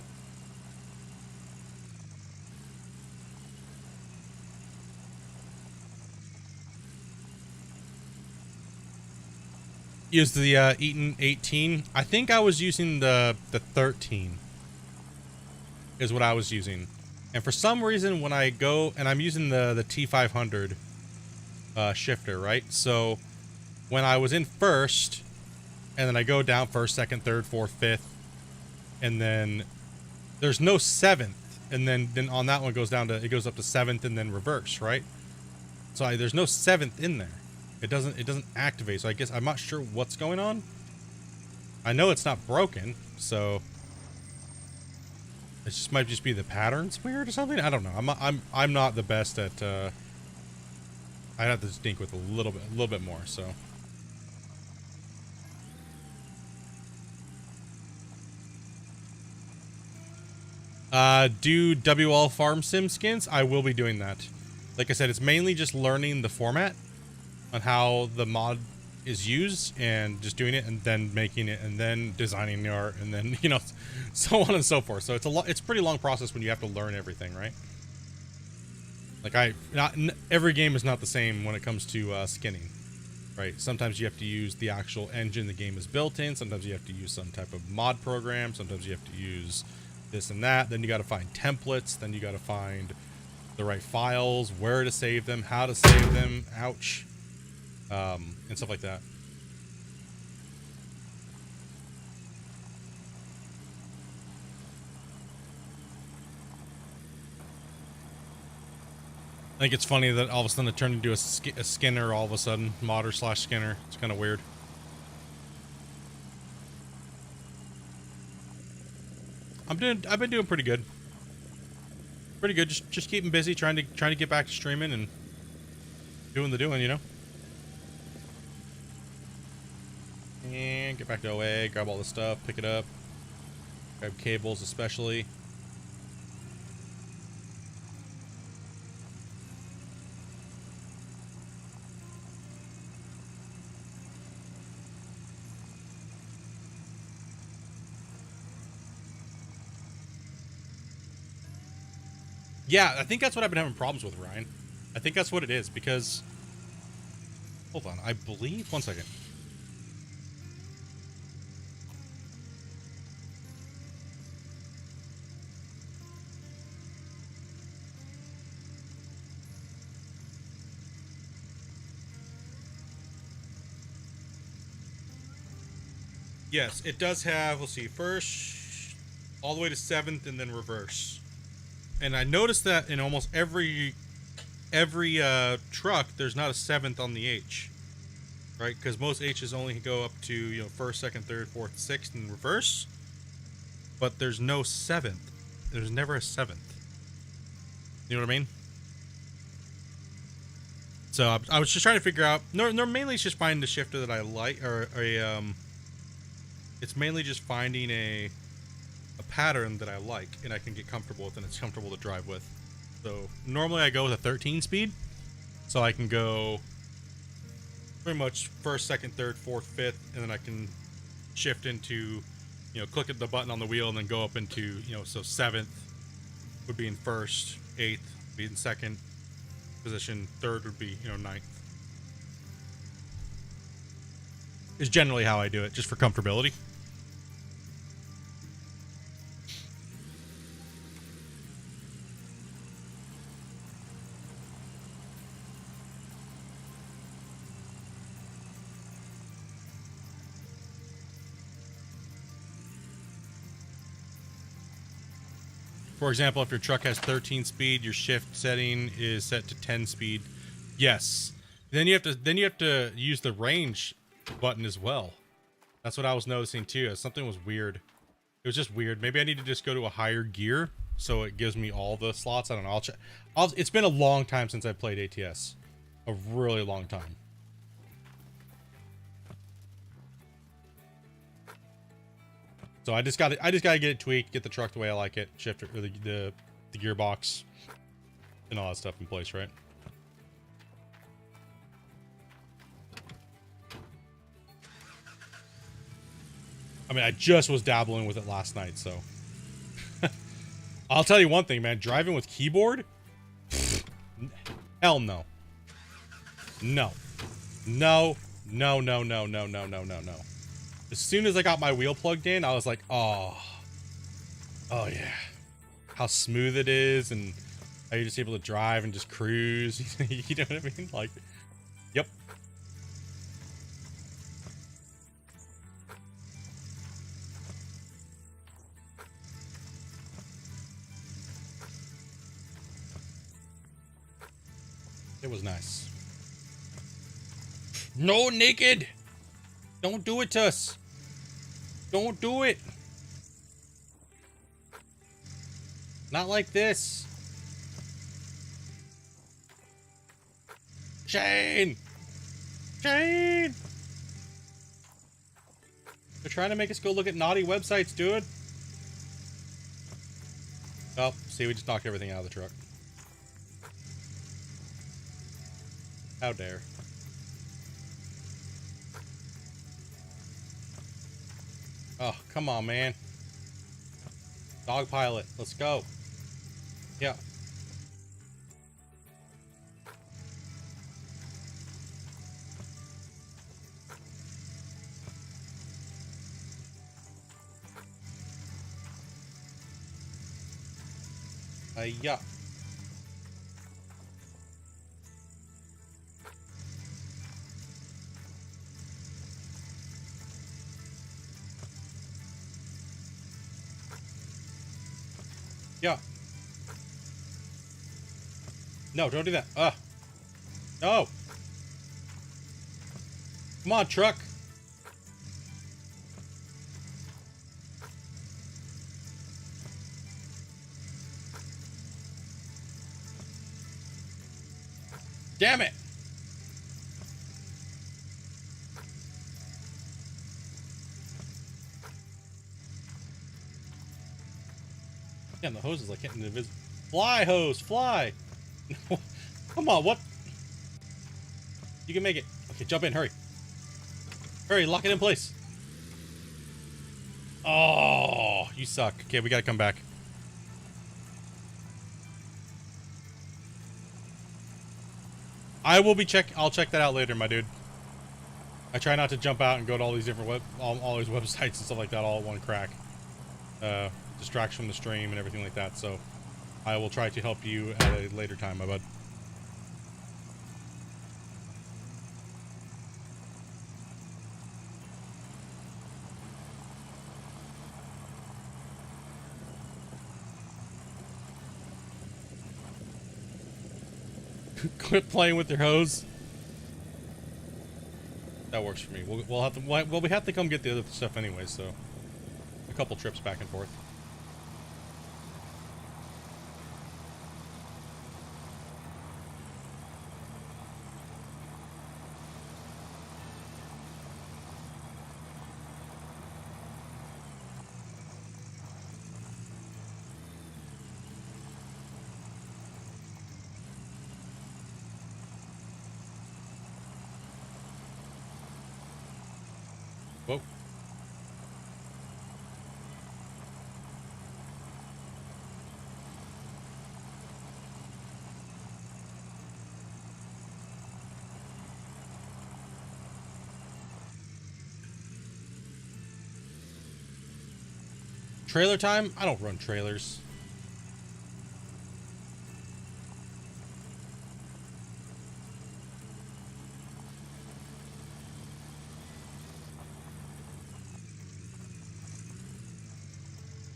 Use the Eaton 18. I think I was using the 13 is what I was using. And for some reason when I go, and I'm using the T500 shifter, right? So when I was in first, and then I go down first, second, third, fourth, fifth, and then there's no seventh, and then on that one it goes up to seventh and then reverse, right? So there's no seventh in there. It doesn't activate, so I guess I'm not sure what's going on. I know it's not broken, so it might just be the pattern's weird or something. I don't know. I'm not the best at. I'd have to think with a little bit more. So. Do WL Farm Sim skins? I will be doing that. Like I said, it's mainly just learning the format on how the mod is used and just doing it and then making it and then designing the art and then, you know, so on and so forth. So it's a pretty long process when you have to learn everything, right? Like every game is not the same when it comes to skinning, right? Sometimes you have to use the actual engine the game is built in. Sometimes you have to use some type of mod program. Sometimes you have to use this and that. Then you got to find templates. Then you got to find the right files, where to save them, how to save them. Ouch. And stuff like that. I think it's funny that all of a sudden it turned into a skinner all of a sudden. Modder / skinner. It's kind of weird. I've been doing pretty good. Pretty good. Just keeping busy, trying to get back to streaming and doing the doing, you know. And get back to OA, grab all the stuff, pick it up. Grab cables especially. Yeah, I think that's what I've been having problems with, Ryan. I think that's what it is, because... Hold on, I believe... One second. Yes, it does have, let's see, first, all the way to 7th, and then reverse. And I noticed that in almost every truck, there's not a 7th on the H, right? Because most H's only go up to, you know, 1st, 2nd, 3rd, 4th, 6th, and reverse. But there's no 7th. There's never a 7th. You know what I mean? So I was just trying to figure out. No, mainly it's just finding the shifter that I like, or it's mainly just finding a pattern that I like and I can get comfortable with and it's comfortable to drive with. So normally I go with a 13 speed, so I can go pretty much 1st, 2nd, 3rd, 4th, 5th, and then I can shift into, you know, click at the button on the wheel and then go up into, you know, so 7th would be in 1st, 8th would be in 2nd position, 3rd would be, you know, 9th. Is generally how I do it, just for comfortability. For example, if your truck has 13 speed, your shift setting is set to 10 speed. Yes. Then you have to use the range button as well. That's what I was noticing too. Something was weird. It was just weird. Maybe I need to just go to a higher gear so it gives me all the slots. I don't know. I'll check. It's been a long time since I played ATS. A really long time. So I just gotta get it tweaked, get the truck the way I like it, shifter, or the gearbox, and all that stuff in place, right? I mean, I just was dabbling with it last night, so. I'll tell you one thing, man. Driving with keyboard? Hell no. No. No. No, no, no, no, no, no, no, no. As soon as I got my wheel plugged in, I was like, oh. Oh, yeah. How smooth it is, and how you're just able to drive and just cruise. You know what I mean? Like, yep. It was nice. No, naked! Don't do it to us! Don't do it! Not like this! Shane! Shane! They're trying to make us go look at naughty websites, dude. Oh, see, we just knocked everything out of the truck. How dare. Oh, come on, man. Dog pilot, let's go. Yeah. Yeah. Yeah. No, don't do that. No. Come on, truck. Damn it. Damn, the hose is like hitting the invisible. Fly, hose, fly. Come on, what? You can make it. Okay, jump in, hurry. Hurry, lock it in place. Oh, you suck. Okay, we gotta come back. I'll check that out later, my dude. I try not to jump out and go to all these different all these websites and stuff like that all at one crack. Distraction from the stream and everything like that, so I will try to help you at a later time, my bud. Quit playing with your hose. That works for me. We'll have to. Well, we have to come get the other stuff anyway, so a couple trips back and forth. Whoa. Trailer time? I don't run trailers.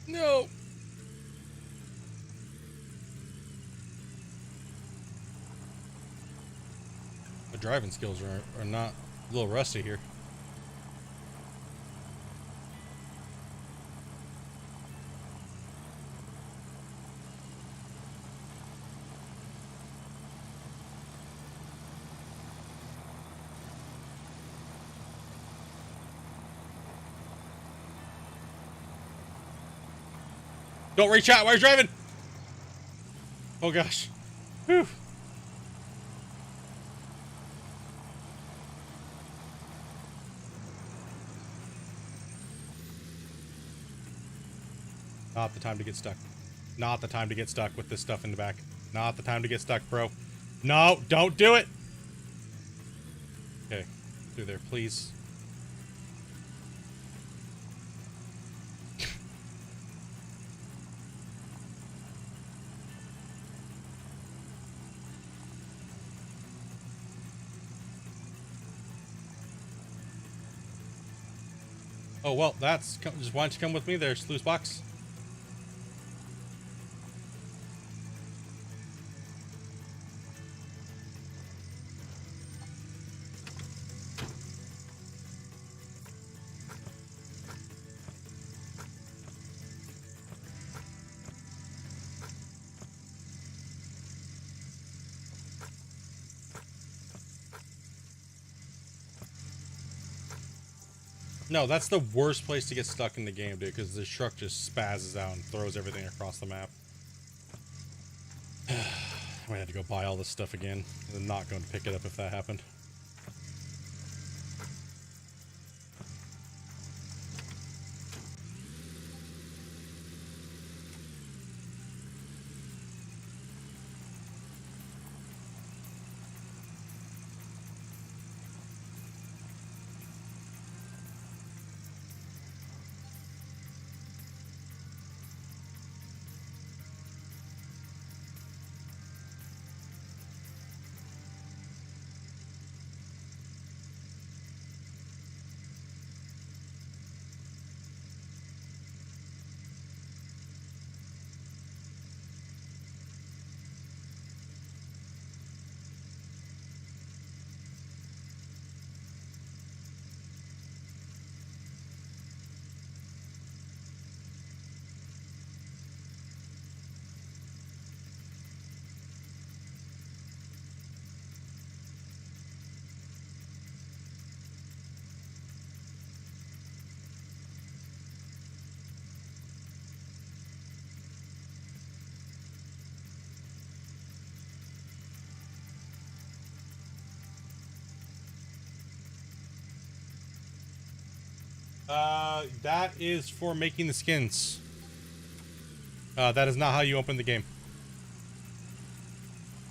No. driving skills are not a little rusty here. Don't reach out while you're driving. Oh gosh. Whew. Not the time to get stuck. Not the time to get stuck with this stuff in the back. Not the time to get stuck, bro. No, don't do it. Okay, through there, please. Oh, well, that's... Just why don't you come with me there, Sluice Box? No, that's the worst place to get stuck in the game, dude, because the truck just spazzes out and throws everything across the map. I might have to go buy all this stuff again. I'm not going to pick it up if that happened. That is for making the skins. That is not how you open the game,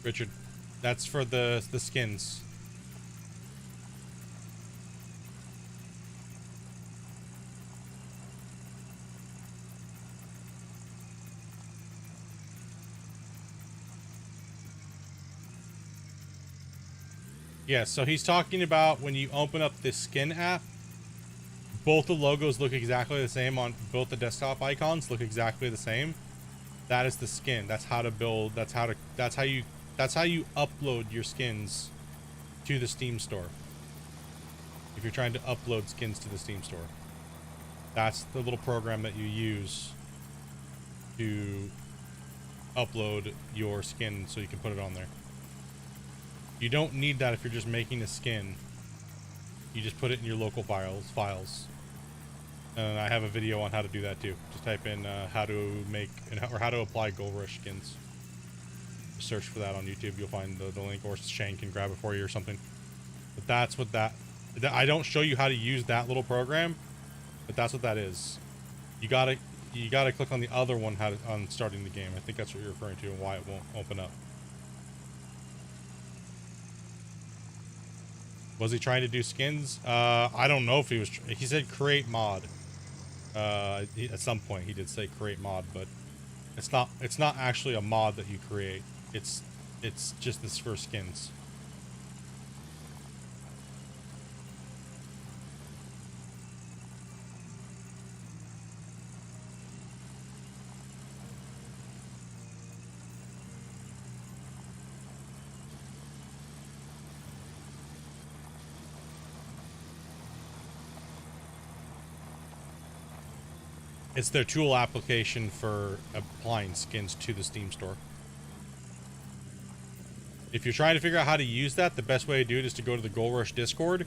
Richard. That's for the skins. Yeah, so he's talking about when you open up the skin app, both the logos look exactly the same on both the desktop icons look exactly the same. That is the skin. That's how to build. That's how you upload your skins to the Steam store. If you're trying to upload skins to the Steam store, that's the little program that you use to upload your skin so you can put it on there. You don't need that if you're just making a skin. You just put it in your local files. And I have a video on how to do that too. Just type in how to make or how to apply Gold Rush skins. Search for that on YouTube. You'll find the link, or Shane can grab it for you or something. But that's what that I don't show you how to use that little program, but that's what that is. You gotta click on the other one on starting the game. I think that's what you're referring to and why it won't open up. Was he trying to do skins? I don't know if he was. He said create mod. At some point he did say create mod, but it's not actually a mod that you create. It's just this for skins. It's their tool application for applying skins to the Steam store. If you're trying to figure out how to use that, the best way to do it is to go to the Gold Rush Discord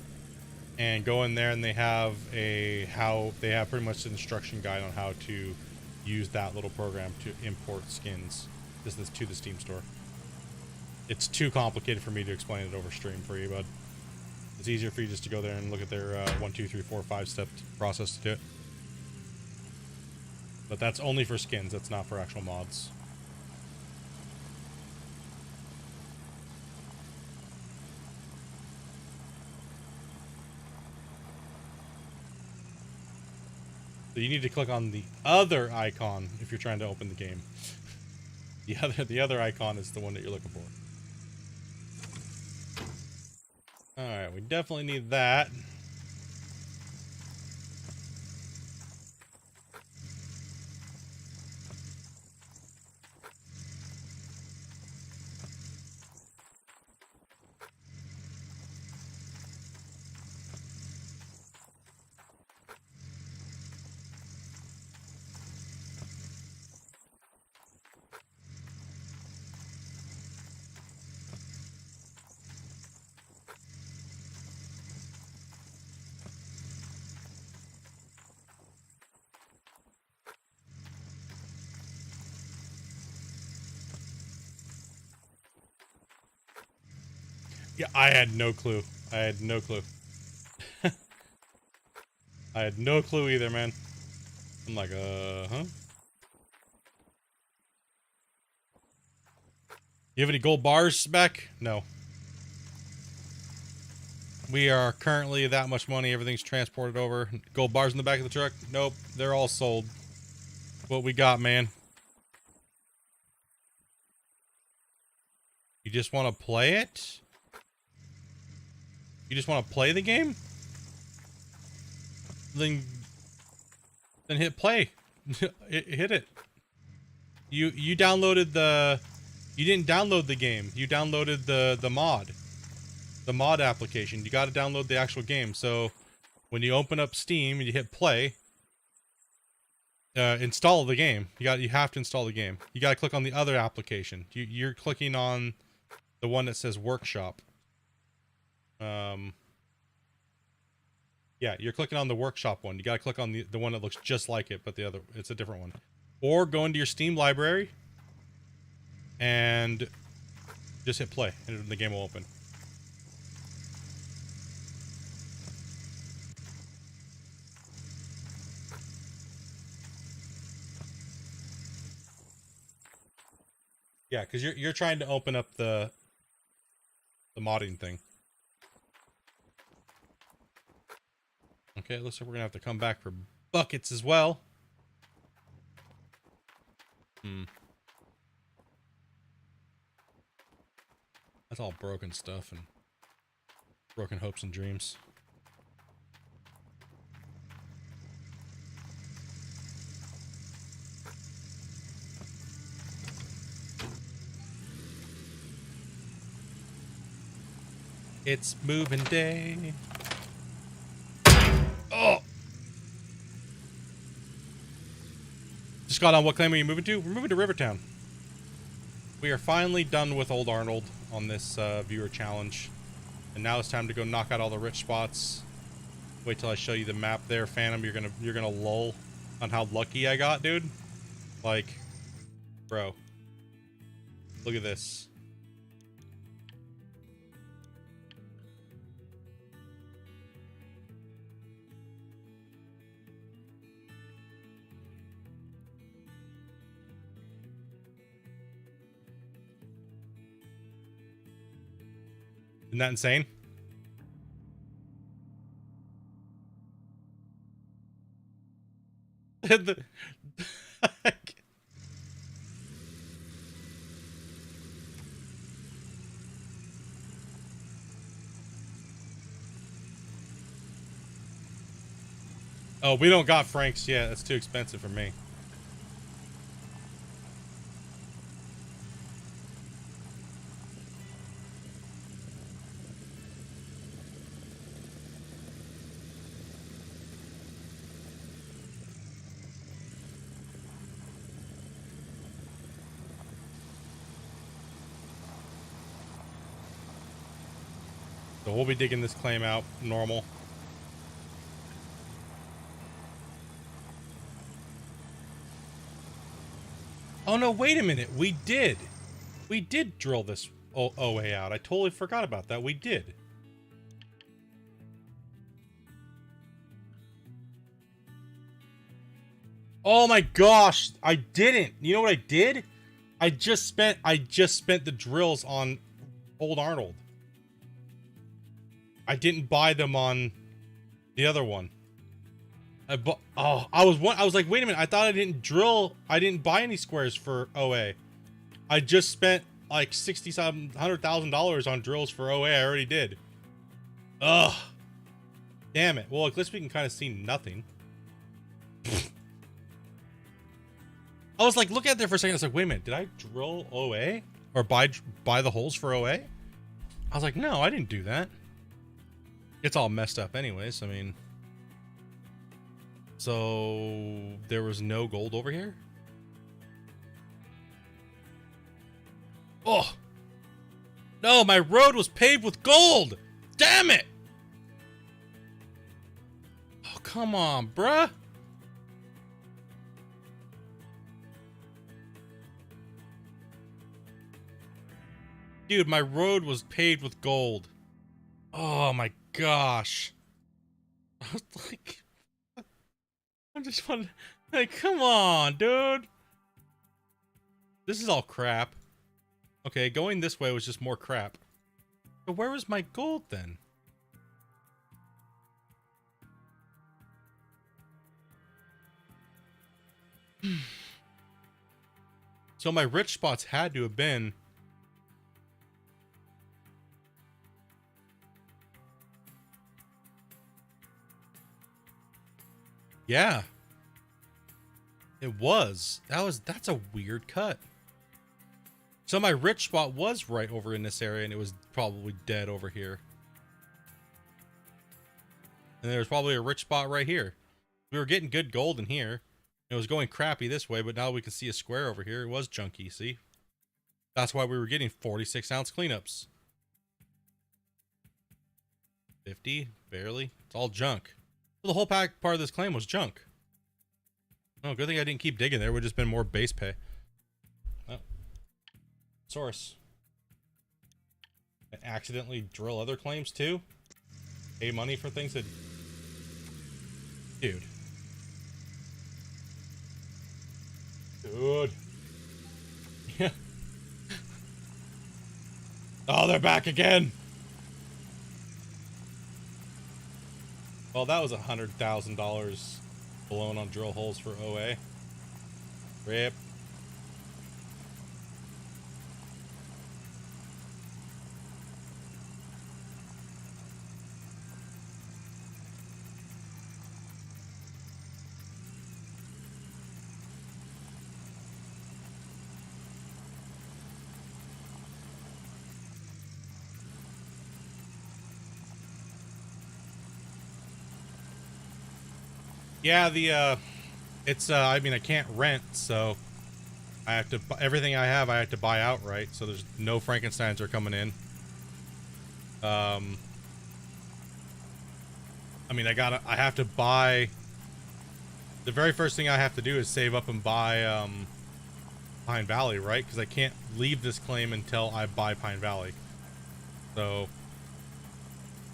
and go in there, and they have pretty much an instruction guide on how to use that little program to import skins to the Steam store. It's too complicated for me to explain it over stream for you, bud. It's easier for you just to go there and look at their 1, 2, 3, 4, 5 step process to do it. But that's only for skins. That's not for actual mods. So you need to click on the other icon if you're trying to open the game. The other icon is the one that you're looking for. Alright, we definitely need that. Yeah, I had no clue. I had no clue. I had no clue either, man. I'm like, huh? You have any gold bars back? No. We are currently that much money. Everything's transported over. Gold bars in the back of the truck? Nope. They're all sold. What we got, man? You just want to play it? You just want to play the game? Then hit play. Hit it. You downloaded the... You didn't download the game. You downloaded the mod. The mod application. You got to download the actual game. So when you open up Steam and you hit play, install the game. You have to install the game. You got to click on the other application. You're clicking on the one that says workshop. Yeah, you're clicking on the workshop one. You got to click on the one that looks just like it, but it's a different one. Or go into your Steam library and just hit play and the game will open. Yeah, because you're trying to open up the modding thing. Okay, it looks like we're gonna have to come back for buckets as well. That's all broken stuff and broken hopes and dreams. It's moving day. Oh! Just got on. What claim are you moving to? We're moving to Rivertown. We are finally done with Old Arnold on this viewer challenge. And now it's time to go knock out all the rich spots. Wait till I show you the map there, Phantom. You're gonna lull on how lucky I got, dude. Like, bro. Look at this. Isn't that insane? Oh, we don't got Frank's yet. That's too expensive for me. So we'll be digging this claim out normal. Oh no, wait a minute. We did drill this OA out. I totally forgot about that. We did. Oh my gosh, I didn't. You know what I did? I just spent the drills on Old Arnold. I didn't buy them on the other one. I was like, wait a minute, I thought I didn't buy any squares for OA. I just spent like $100,000 on drills for OA. I already did. Ugh. Damn it. Well, at least we can kind of see nothing. I was like, look at there for a second. I was like, wait a minute, did I drill OA? Or buy the holes for OA? I was like, no, I didn't do that. It's all messed up anyways, I mean. So, there was no gold over here? Oh! No, my road was paved with gold! Damn it! Oh, come on, bruh! Dude, my road was paved with gold. Oh my gosh. I was like... I just wanted... Like, come on, dude! This is all crap. Okay, going this way was just more crap. But where was my gold then? So my rich spots had to have been... Yeah. It was. That's a weird cut. So my rich spot was right over in this area, and it was probably dead over here. And there was probably a rich spot right here. We were getting good gold in here. It was going crappy this way, but now we can see a square over here. It was junky, see? That's why we were getting 46-ounce cleanups. 50, barely. It's all junk. Well, the whole part of this claim was junk. Oh, good thing I didn't keep digging there. It would have just been more base pay. Oh. Source. I accidentally drill other claims too? Pay money for things that... Dude. Dude. Yeah. Oh, they're back again! Well, that was $100,000 blown on drill holes for OA. Rip. Yeah, I mean, I can't rent, so I have to, everything I have to buy outright, so there's no Frankensteins are coming in. I mean, I have to buy, the very first thing I have to do is save up and buy, Pine Valley, right? Because I can't leave this claim until I buy Pine Valley. So,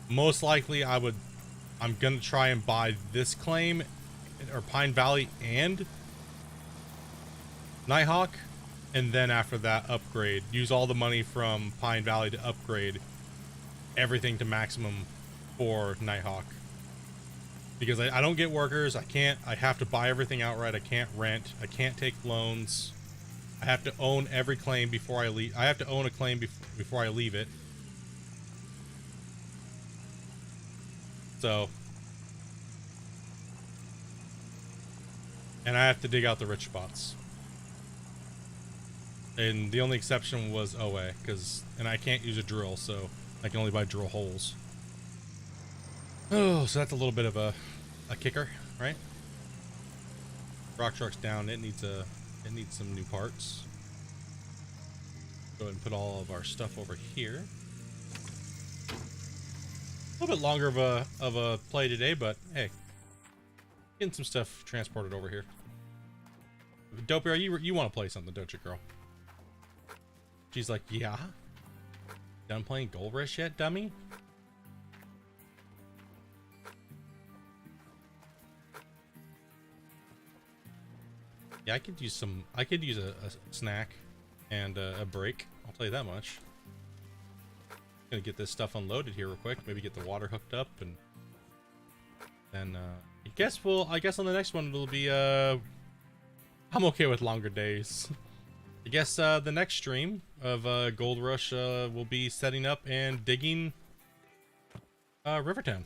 most likely I'm gonna try and buy this claim, or Pine Valley and Nighthawk, and then after that upgrade. Use all the money from Pine Valley to upgrade everything to maximum for Nighthawk. Because I don't get workers, I have to buy everything outright, I can't rent, I can't take loans. I have to own every claim before I leave. I have to own a claim before I leave it. So... And I have to dig out the rich spots. And the only exception was OA, and I can't use a drill, so I can only buy drill holes. Oh, so that's a little bit of a kicker, right? Rock truck's down. It needs some new parts. Go ahead and put all of our stuff over here. little bit longer of a play today, but hey, getting some stuff transported over here. Dopey, you want to play something, don't you, girl? She's like, yeah. Done playing Gold Rush yet, dummy? Yeah, I could use a snack and a break. I'll tell you that much. Gonna get this stuff unloaded here real quick. Maybe get the water hooked up, and then I guess on the next one it'll be I'm okay with longer days. I guess the next stream of Gold Rush will be setting up and digging Rivertown.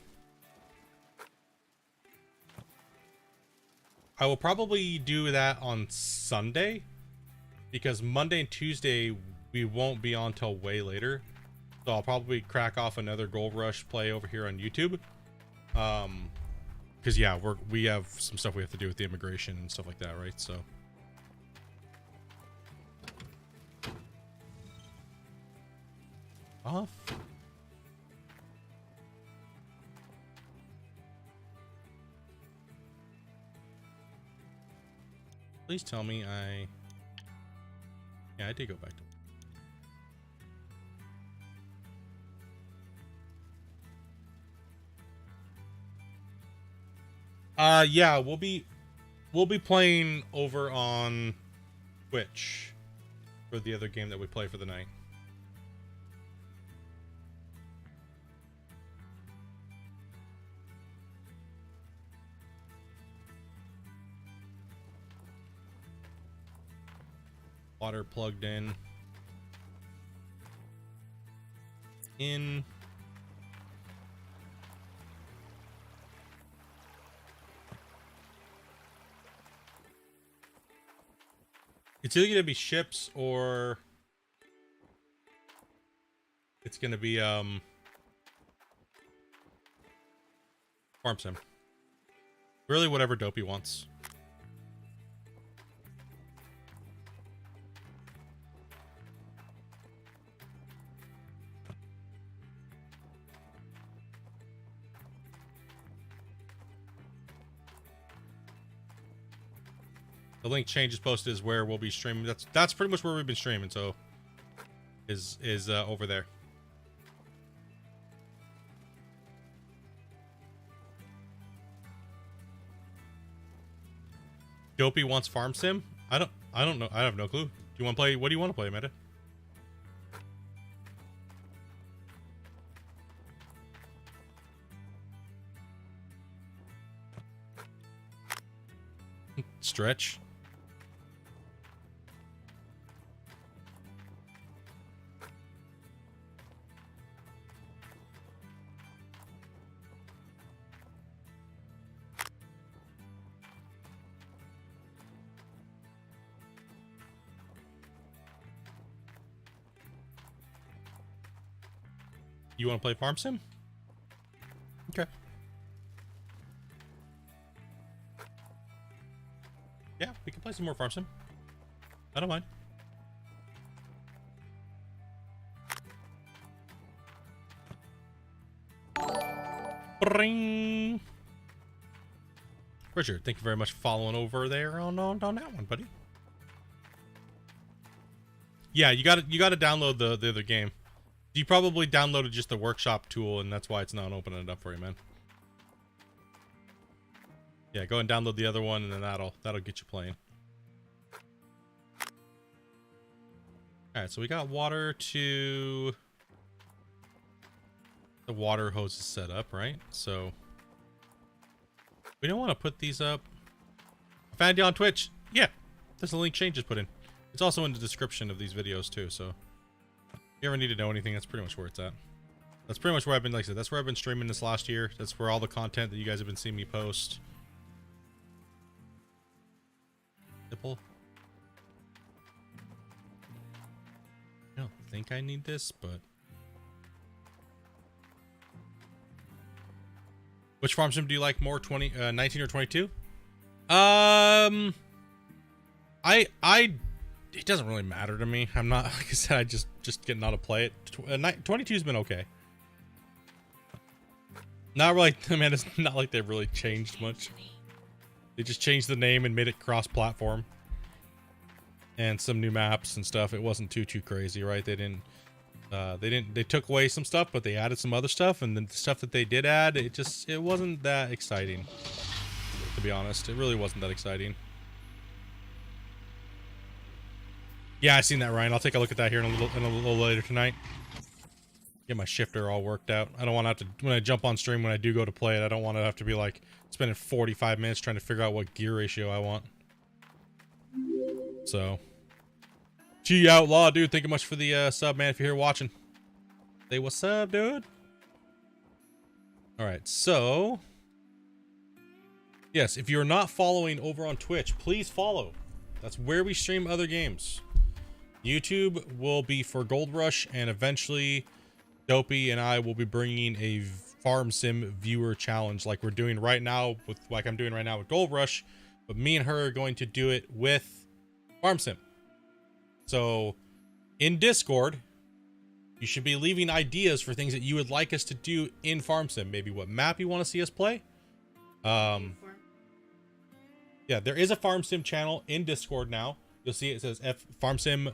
I will probably do that on Sunday, because Monday and Tuesday we won't be on till way later. So I'll probably crack off another Gold Rush play over here on YouTube. Because yeah, we have some stuff we have to do with the immigration and stuff like that, right? So off. Please tell me yeah, I did go back to. Yeah, we'll be playing over on Twitch for the other game that we play for the night. Water plugged in. It's either gonna be ships or it's gonna be farm sim. Really, whatever Dopey wants. The link changes posted is where we'll be streaming. That's pretty much where we've been streaming. So is over there. Dopey wants farm sim. I don't know. I have no clue. Do you want to play? What do you want to play, Amanda? Stretch. You want to play farm sim? Okay. Yeah, we can play some more farm sim. I don't mind. Bring. Richard, thank you very much for following over there on that one, buddy. Yeah, you gotta download the other game. You probably downloaded just the workshop tool, and that's why it's not opening it up for you, man. Yeah, go and download the other one, and then that'll get you playing. All right, so we got water to the water hose is set up, right? So we don't want to put these up. I found you on Twitch. Yeah, there's a link Shane just put in. It's also in the description of these videos too. So if you ever need to know anything, that's pretty much where it's at. That's pretty much where I've been, like I said, that's where I've been streaming this last year. That's where all the content that you guys have been seeing me post. Nipple. I don't think I need this, but which farm sim do you like more, 19 or 22? It doesn't really matter to me. I'm not, like I said, I just getting out to play it. 22's been okay. Not really, man, it's not like they've really changed much. They just changed the name and made it cross-platform. And some new maps and stuff. It wasn't too crazy, right? They took away some stuff, but they added some other stuff, and then the stuff that they did add, it wasn't that exciting. To be honest, it really wasn't that exciting. Yeah, I seen that, Ryan. I'll take a look at that here in a little later tonight. Get my shifter all worked out. I don't want to have to, when I jump on stream, when I do go to play it, I don't want to have to be like spending 45 minutes trying to figure out what gear ratio I want. So, G Outlaw, dude, thank you much for the sub, man. If you're here watching, say what's up, dude. All right, so yes, if you're not following over on Twitch, please follow. That's where we stream other games. YouTube will be for Gold Rush, and eventually Dopey and I will be bringing a farm sim viewer challenge like we're doing right now with, like I'm doing right now with Gold Rush, but me and her are going to do it with farm sim. So in Discord, you should be leaving ideas for things that you would like us to do in farm sim. Maybe what map you want to see us play. Yeah, there is a farm sim channel in Discord now. You'll see it says farm sim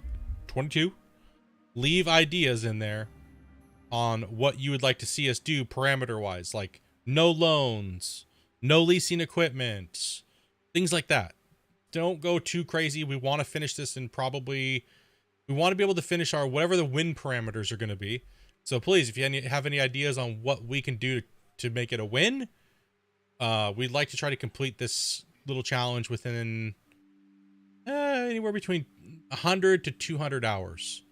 22. Leave ideas in there on what you would like to see us do parameter wise, like no loans, no leasing equipment, things like that. Don't go too crazy. We want to finish this in we want to be able to finish our whatever the win parameters are going to be. So please, if you have any ideas on what we can do to make it a win, we'd like to try to complete this little challenge within anywhere between 100 to 200 hours.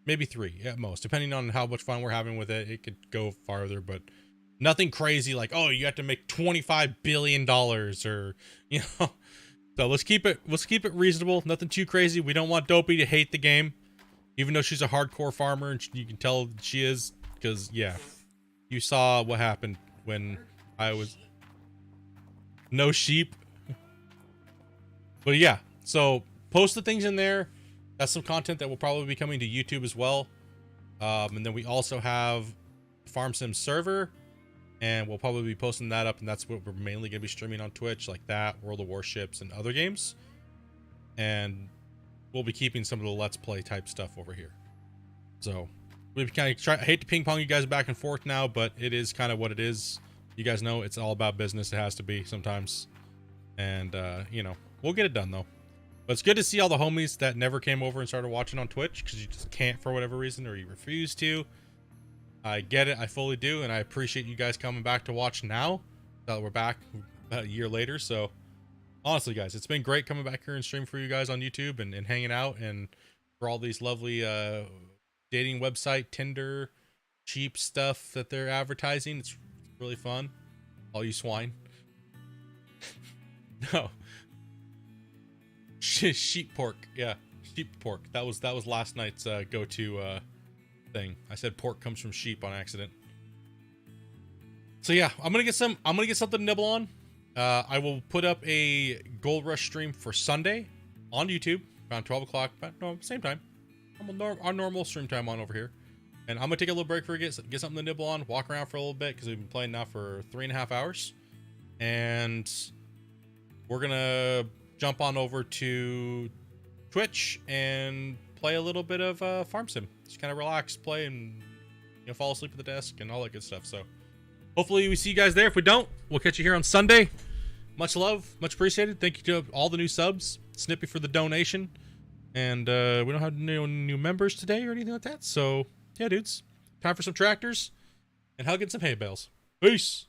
Maybe 3 at most, depending on how much fun we're having with it. It could go farther, but nothing crazy like, oh, you have to make $25 billion or, you know. So let's keep it reasonable. Nothing too crazy. We don't want Dopey to hate the game, even though she's a hardcore farmer, and you can tell she is, because yeah, you saw what happened when I was no sheep. But yeah, so post the things in there. That's some content that will probably be coming to YouTube as well. And then we also have Farm Sim server, and we'll probably be posting that up, and that's what we're mainly going to be streaming on Twitch, like that, World of Warships, and other games. And we'll be keeping some of the Let's Play type stuff over here. So we kind of I hate to ping pong you guys back and forth now, but it is kind of what it is. You guys know it's all about business. It has to be sometimes. And, you know, we'll get it done though. But it's good to see all the homies that never came over and started watching on Twitch because you just can't for whatever reason, or you refuse to. I get it. I fully do. And I appreciate you guys coming back to watch now that we're back about a year later. So honestly, guys, it's been great coming back here and stream for you guys on YouTube and hanging out, and for all these lovely dating website, Tinder, cheap stuff that they're advertising. It's really fun. All you swine. No. Sheep pork. Yeah, sheep pork. That was last night's go-to thing. I said pork comes from sheep on accident. So yeah, I'm gonna get something to nibble on. I will put up a Gold Rush stream for Sunday on YouTube around 12 o'clock, but no, same time. Our normal stream time on over here. And I'm gonna take a little break for get something to nibble on, walk around for a little bit, because we've been playing now for 3.5 hours. And we're gonna jump on over to Twitch and play a little bit of Farm Sim. Just kind of relax, play, and fall asleep at the desk and all that good stuff. So hopefully we see you guys there. If we don't, we'll catch you here on Sunday. Much love, much appreciated. Thank you to all the new subs. Snippy for the donation. And we don't have new members today or anything like that. So yeah, dudes, time for some tractors and hugging some hay bales. Peace.